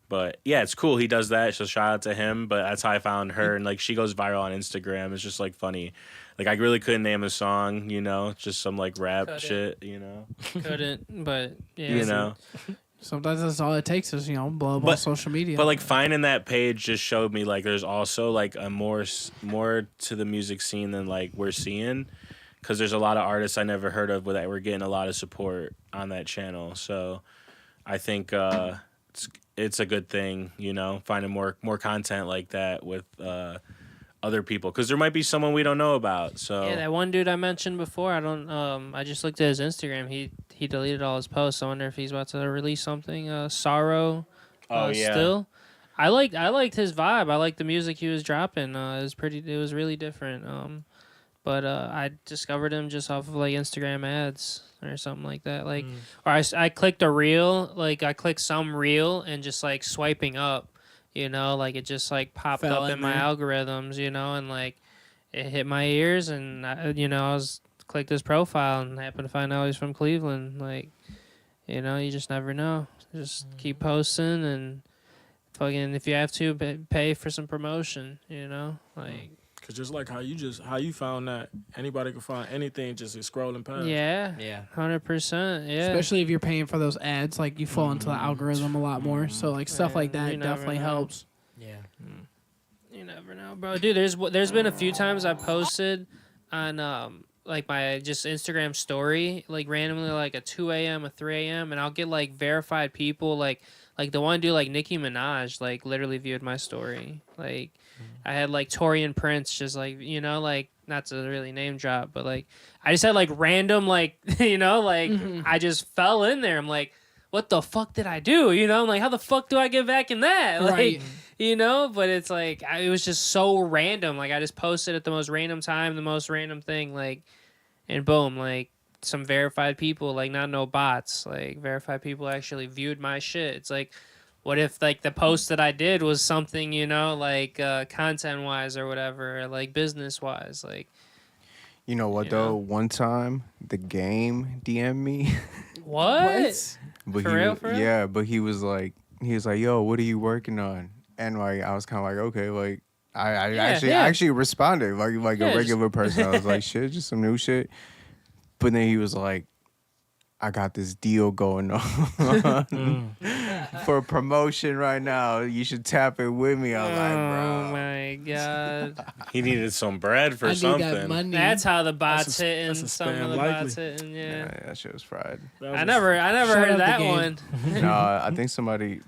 But yeah, it's cool. He does that. So shout out to him. But that's how I found her. And like she goes viral on Instagram. It's just like funny. Like I really couldn't name a song, you know, just some like rap Couldn't. shit, you know. Couldn't, but yeah. You know. Sometimes that's all it takes is, blow up on social media. But like finding that page just showed me like there's also like a more to the music scene than like we're seeing, because there's a lot of artists I never heard of that we're getting a lot of support on that channel. So I think it's a good thing, finding more content like that with other people, because there might be someone we don't know about. So yeah, that one dude I mentioned before, I just looked at his Instagram. He deleted all his posts. I wonder if he's about to release something. Sorrow. Still, I liked his vibe. I liked the music he was dropping. It was really different. But I discovered him just off of like Instagram ads or something like that. Like, or I clicked a reel. Like I clicked some reel and just like swiping up. Like it just like popped Fell up in my algorithms, and like it hit my ears, and I was clicked his profile and happened to find out he's from Cleveland. Like, you just never know. Just keep posting and fucking if you have to pay for some promotion, like. Cause just like how you found that anybody can find anything just scrolling past. Yeah, 100%. Yeah, especially if you're paying for those ads, like you fall into the algorithm a lot more. So like stuff like that definitely helps. Yeah, you never know, bro. Dude, there's been a few times I posted on like my just Instagram story, like randomly like a 2 a.m. a 3 a.m. and I'll get like verified people, like the one dude like Nicki Minaj like literally viewed my story, like. I had like Torian Prince, just like like not to really name drop, but like I just had like random like I just fell in there. I'm like, what the fuck did I do? I'm like, how the fuck do I get back in that? Like, right. But it's like it was just so random. Like I just posted at the most random time, the most random thing, like, and boom, like some verified people, like not no bots, like verified people actually viewed my shit. It's like. What if like the post that I did was something, like content wise or whatever, or, like business wise, like. You know what though? One time the game DM'd me. What? But For real? Yeah, but he was like, yo, what are you working on? And like I was kind of like, okay, like I actually responded like a regular person. I was like, shit, just some new shit. But then he was like, I got this deal going on for promotion right now. You should tap it with me. I'm like, bro. Oh my god. he needed some bread for something. That money. That's how the bots hitting. that's a Some of the spam bots hitting. Yeah. That shit was fried. I never Shout out heard the that game. one. No, I think somebody.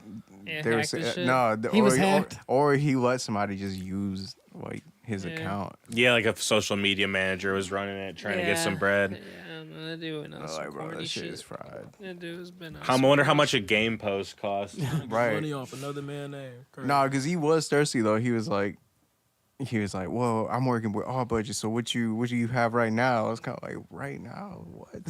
Yeah, They were hacked the saying, shit. no, He was hacked. or he let somebody just use like his account. Yeah, like a social media manager was running it, trying to get some bread. Yeah, no, that dude went on I'm some like, bro, corny that shit shit. is fried. That dude's been on I some wonder how corny much a shit. game post costs. Right. Money off another man's name. Crazy. No, because he was thirsty though. He was like, well, I'm working with all budgets. So what do you have right now? I was kind of like, right now, what?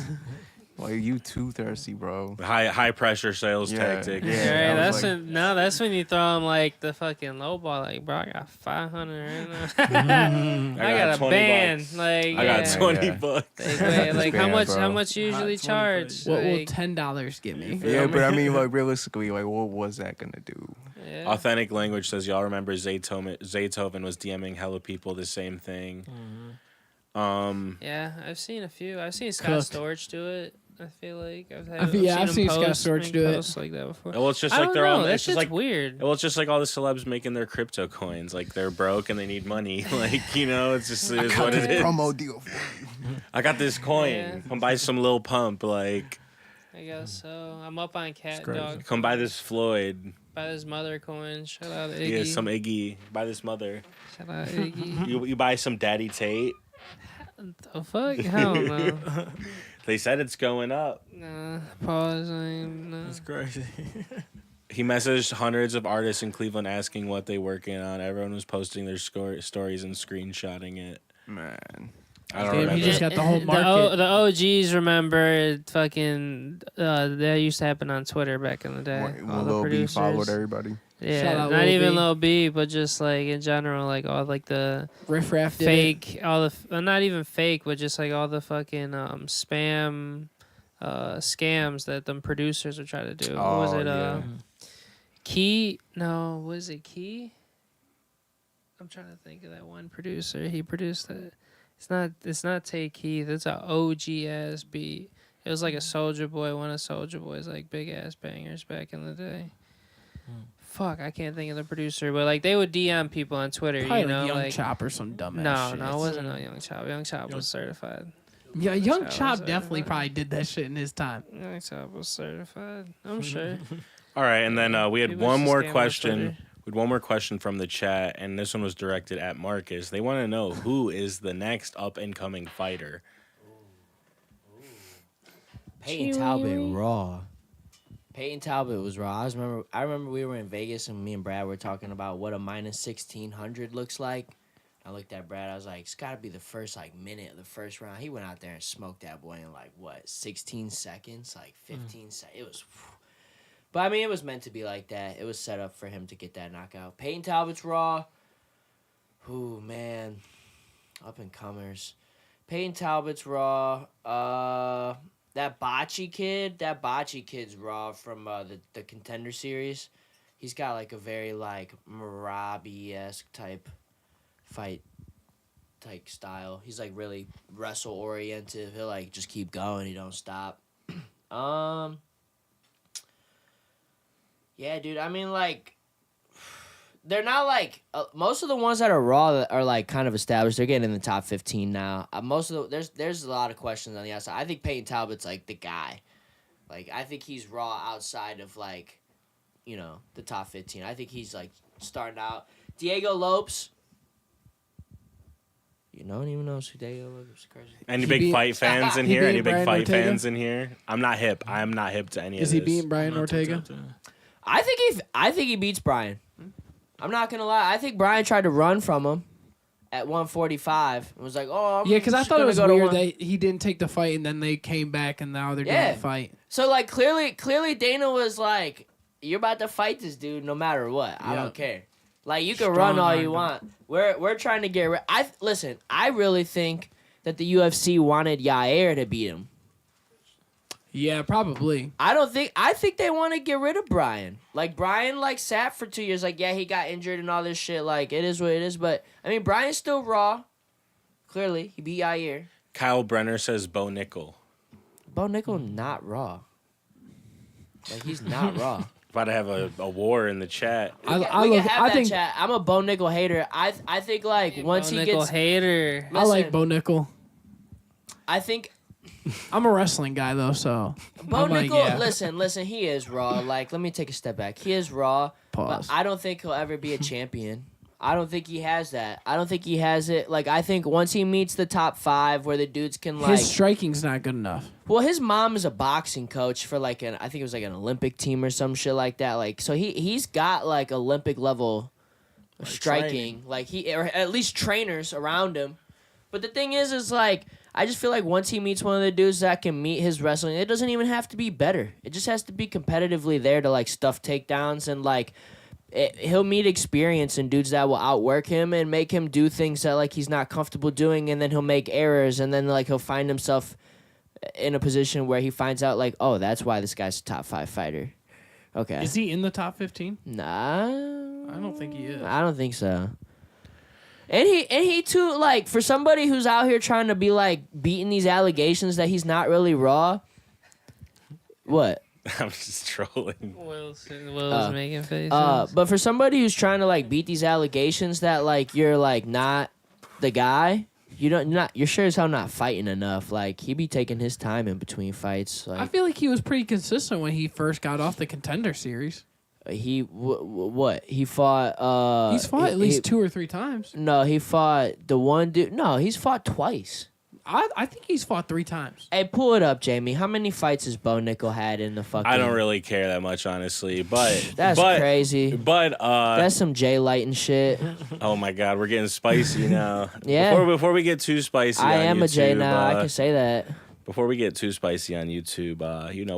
Like you too thirsty, bro. High pressure sales tactic. Yeah, Right, I was that's when you throw him like the fucking low ball. Like, bro, I got 500 right now. I got a 20 band. bucks. Like, I got yeah. 20 Yeah. bucks. Like, how Band, much? bro. How much you usually Hot 20 charge? What will Like, $10 get me? Yeah, but I mean, like realistically, like what was that gonna do? yeah. Authentic Language says, y'all remember Zaytoven was DMing hella people the same thing. Yeah, I've seen a few. I've seen Scott Cooked. Storage do it. I feel like I've seen him Scott post, Storch make do it. posts like that before. Well, it's just I like don't they're know. all. That It's just shit's like weird. Well, it's just like all the celebs making their crypto coins. Like they're broke and they need money. Like it's just it is what it is. Promo deal. I got this coin. Yeah. Come buy some Lil Pump. Like I guess so. I'm up on Cat crazy. Dog. come buy this Floyd. Buy this mother coin. Shout out Iggy. Yeah, some Iggy. Buy this mother. Shout out Iggy. You buy some Daddy Tate. The fuck? Hell no. They said it's going up. Nah. Pause. Nah. That's crazy. He messaged hundreds of artists in Cleveland asking what they working on. Everyone was posting their stories and screenshotting it. Man. I don't Damn, remember. you just got the whole market. The OGs remember fucking that used to happen on Twitter back in the day. When All the Lil B producers. followed everybody. Shout Yeah, out not Lil even B. Lil B, but just like in general, like all like the Riff Raff did it. fake, all the not even fake, but just like all the fucking spam scams that them producers would try to do. What was it? yeah. Key? No, was it Key? I'm trying to think of that one producer. He produced it. It's not Tay Keith. It's a OG ass beat. It was like a Soldier Boy, one of Soldier Boy's like big ass bangers back in the day. Fuck, I can't think of the producer, but like they would DM people on Twitter, Probably you know, Young like Chop or some dumbass no, shit. no, it wasn't no Young Chop. Young Chop was certified. Yeah, Young Chop Chop was definitely certified. probably did that shit in his time. Young Chop was certified. I'm sure. All right, and then we had People one just more scam on question. Twitter. We had one more question from the chat, and this one was directed at Marcus. They want to know who is the next up and coming fighter. Peyton Talbot raw. Peyton Talbot was raw. I remember we were in Vegas and me and Brad were talking about what a minus 1600 looks like. I looked at Brad. I was like, it's got to be the first like minute of the first round. He went out there and smoked that boy in like what 16 seconds, like 15 seconds. It was. But I mean, it was meant to be like that. It was set up for him to get that knockout. Peyton Talbot's raw. Ooh man, up and comers. Peyton Talbot's raw. That Bocce kid's raw from the Contender Series. He's got like a very like Marabi-esque type fight type style. He's like really wrestle oriented. He'll like just keep going. He don't stop. Yeah, dude. I mean, like, they're not like most of the ones that are raw are like kind of established. They're getting in the top 15 now. Most of there's a lot of questions on the outside. I think Peyton Talbot's like the guy. Like I think he's raw outside of like, you know, the top 15. I think he's like starting out. Diego Lopes. You know, anyone knows who Diego Lopes is? Crazy. Any He big beat- fight fans in he here? beat Any big Brian fight Ortega? fans in here? I'm not hip. I am not hip to any Is of he this. beating Brian Ortega? I think he beats Brian. I'm not gonna lie. I think Brian tried to run from him at 145 and was like, "Oh, I'm Yeah, because I just thought it gonna was go to weird one-" that he didn't take the fight and then they came back and now they're doing Yeah. the fight. So like clearly Dana was like, "You're about to fight this dude no matter what. I Yeah. don't care. Like you can run all you want. We're trying to get rid. Listen. I really think that the UFC wanted Yair to beat him. Yeah, probably. I think they want to get rid of Brian. Like Brian like sat for 2 years. Like yeah, he got injured and all this shit. Like it is what it is. But I mean, Brian's still raw. Clearly, he beat Yair. Kyle Brenner says Bo Nickel. Bo Nickel not raw. Like he's not raw. About to have a war in the chat. We can have that chat. I'm a Bo Nickel hater. I think like once Bo he Nickel gets hater. I like Listen. Bo Nickel. I think I'm a wrestling guy though, so Bo I'm like, Nickel. yeah. Listen. He is raw. Like let me take a step back. He is raw. Pause. But I don't think he'll ever be a champion. I don't think he has that. I don't think he has it. Like I think once he meets the top 5, where the dudes can like. His striking's not good enough. Well, his mom is a boxing coach for like I think it was like an Olympic team or some shit like that. Like so he's got like Olympic level striking. Like he or at least trainers around him. But the thing is like I just feel like once he meets one of the dudes that can meet his wrestling, it doesn't even have to be better. It just has to be competitively there to like stuff takedowns and like he'll meet experience and dudes that will outwork him and make him do things that like he's not comfortable doing, and then he'll make errors, and then like he'll find himself in a position where he finds out like, oh, that's why this guy's a top 5 fighter. Okay. Is he in the top 15? Nah. I don't think he is. I don't think so. And he too, like, for somebody who's out here trying to be like beating these allegations that he's not really raw. What? I'm just trolling. Will's making faces. But for somebody who's trying to like beat these allegations that like you're like not the guy, you're sure as hell not fighting enough. Like he be taking his time in between fights. I Like feel like he was pretty consistent when he first got off the Contender Series. he what he fought. He's fought at least 2 or 3 times. No, he fought the one dude. No, he's fought twice. I think he's fought 3 times. Hey, pull it up, Jamie. How many fights has Bo Nickel had in the fucking? I don't really care that much, honestly. But That's crazy. But That's some Jay Light and shit. oh my God, we're getting spicy now. Yeah. Before we get too spicy, I on am a Jay YouTube, now. I can say that. Before we get too spicy on YouTube,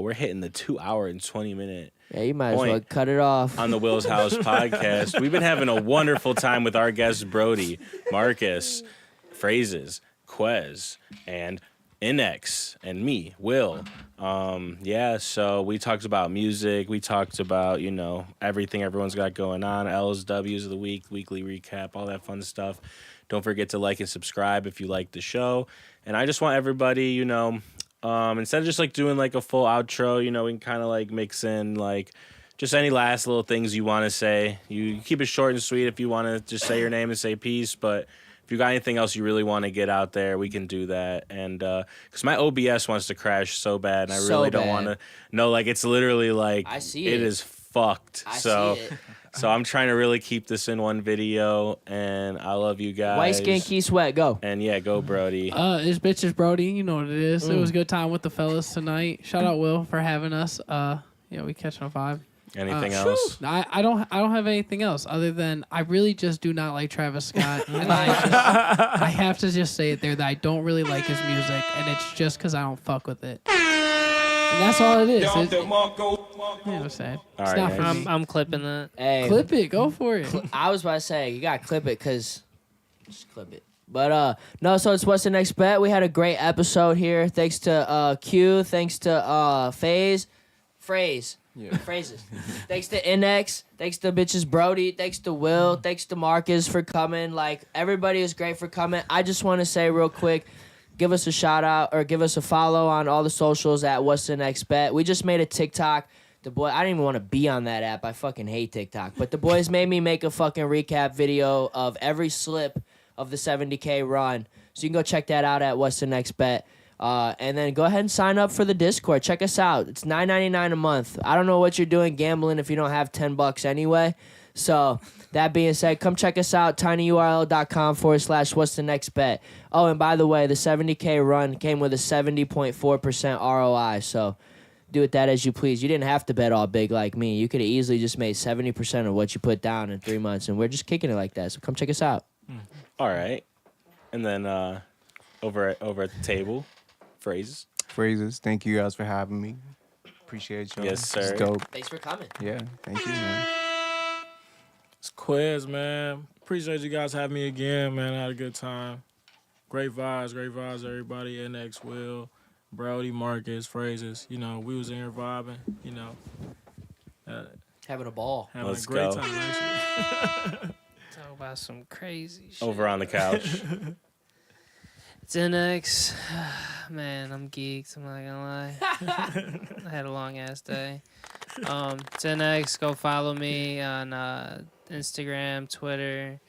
we're hitting the 2 hour and 20 minute Yeah, you might as well point cut it off. on the Will's House podcast. We've been having a wonderful time with our guests, Brody, Marcus, Phrazes, Quez, and Inex, and me, Will. So we talked about music. We talked about, everything everyone's got going on, L's, W's of the week, weekly recap, all that fun stuff. Don't forget to like and subscribe if you like the show. And I just want everybody, instead of just like doing like a full outro, you know, we can kind of like mix in like just any last little things you want to say. You keep it short and sweet if you want to just say your name and say peace, but if you got anything else you really want to get out there, we can do that. And because my OBS wants to crash so bad, and I really don't want to. No, like it's literally like I see it is fucked. I so, see it. so I'm trying to really keep this in one video, and I love you guys. White skin, key sweat, go. And yeah, go Brody. This bitch is Brody. You know what it is. It was a good time with the fellas tonight. Shout out Will for having us. Yeah, we catching a vibe. Anything else? I don't have anything else other than I really just do not like Travis Scott, and I have to just say it there that I don't really like his music, and it's just because I don't fuck with it. And that's all it is. You know what I'm saying? All It's right, not for guys. me. I'm clipping that. Hey, Clip it. Go for it. I was about to say you gotta clip it because just clip it. But no, so it's What's the Next Bet. We had a great episode here. Thanks to Q. Thanks to Phrase. Yeah. Phrases. Thanks to NX. Thanks to bitches Brody. Thanks to Will. Thanks to Marcus for coming. Like everybody is great for coming. I just want to say real quick, give us a shout out or give us a follow on all the socials at What's the Next Bet. We just made a TikTok. The boy, I didn't even want to be on that app. I fucking hate TikTok. But the boys made me make a fucking recap video of every slip of the 70K run. So you can go check that out at What's the Next Bet. And then go ahead and sign up for the Discord. Check us out. It's $9.99 a month. I don't know what you're doing gambling if you don't have $10 anyway. So that being said, come check us out. tinyurl.com/what's the next bet. Oh, and by the way, the 70K run came with a 70.4% ROI. So do with that as you please. You didn't have to bet all big like me. You could have easily just made 70% of what you put down in 3 months. And we're just kicking it like that. So come check us out. All right. And then over at the table, Phrases. Thank you guys for having me. Appreciate y'all. Yes, sir. It's dope. Thanks for coming. Yeah, thank you, man. It's Quez, man. Appreciate you guys having me again, man. I had a good time. Great vibes, everybody. NX, Will, Brody, Marcus, Phrases. You know, we was in here vibing, you know. Having a ball. Having Let's a great go. time, actually. Talk about some crazy shit. Over on the couch. It's NX. Man, I'm geeked. I'm not gonna lie. I had a long ass day. It's NX. Go follow me on Instagram, Twitter,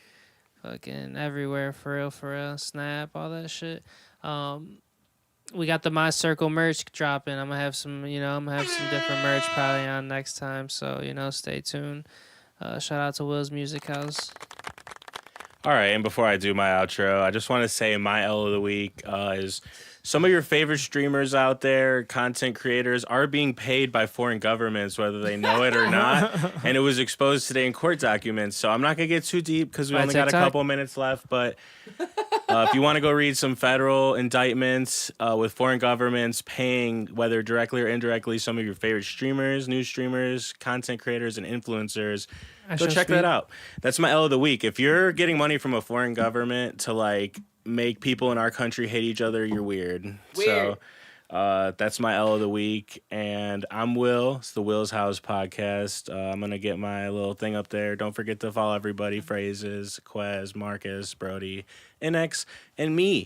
fucking everywhere. For real. Snap, all that shit. We got the My Circle merch dropping. I'm gonna have some different merch probably on next time. So stay tuned. Shout out to Will's Music House. All right, and before I do my outro, I just want to say my L of the week is some of your favorite streamers out there, content creators, are being paid by foreign governments, whether they know it or not. And it was exposed today in court documents. So I'm not going to get too deep because we only got a couple minutes left. But if you want to go read some federal indictments with foreign governments paying, whether directly or indirectly, some of your favorite streamers, news streamers, content creators, and influencers, go check that out. That's my L of the week. If you're getting money from a foreign government to like make people in our country hate each other, you're weird. So that's my L of the week. And I'm Will. It's the Will's House podcast. I'm going to get my little thing up there. Don't forget to follow everybody. Phrases, Quez, Marcus, Brody, NX, and me.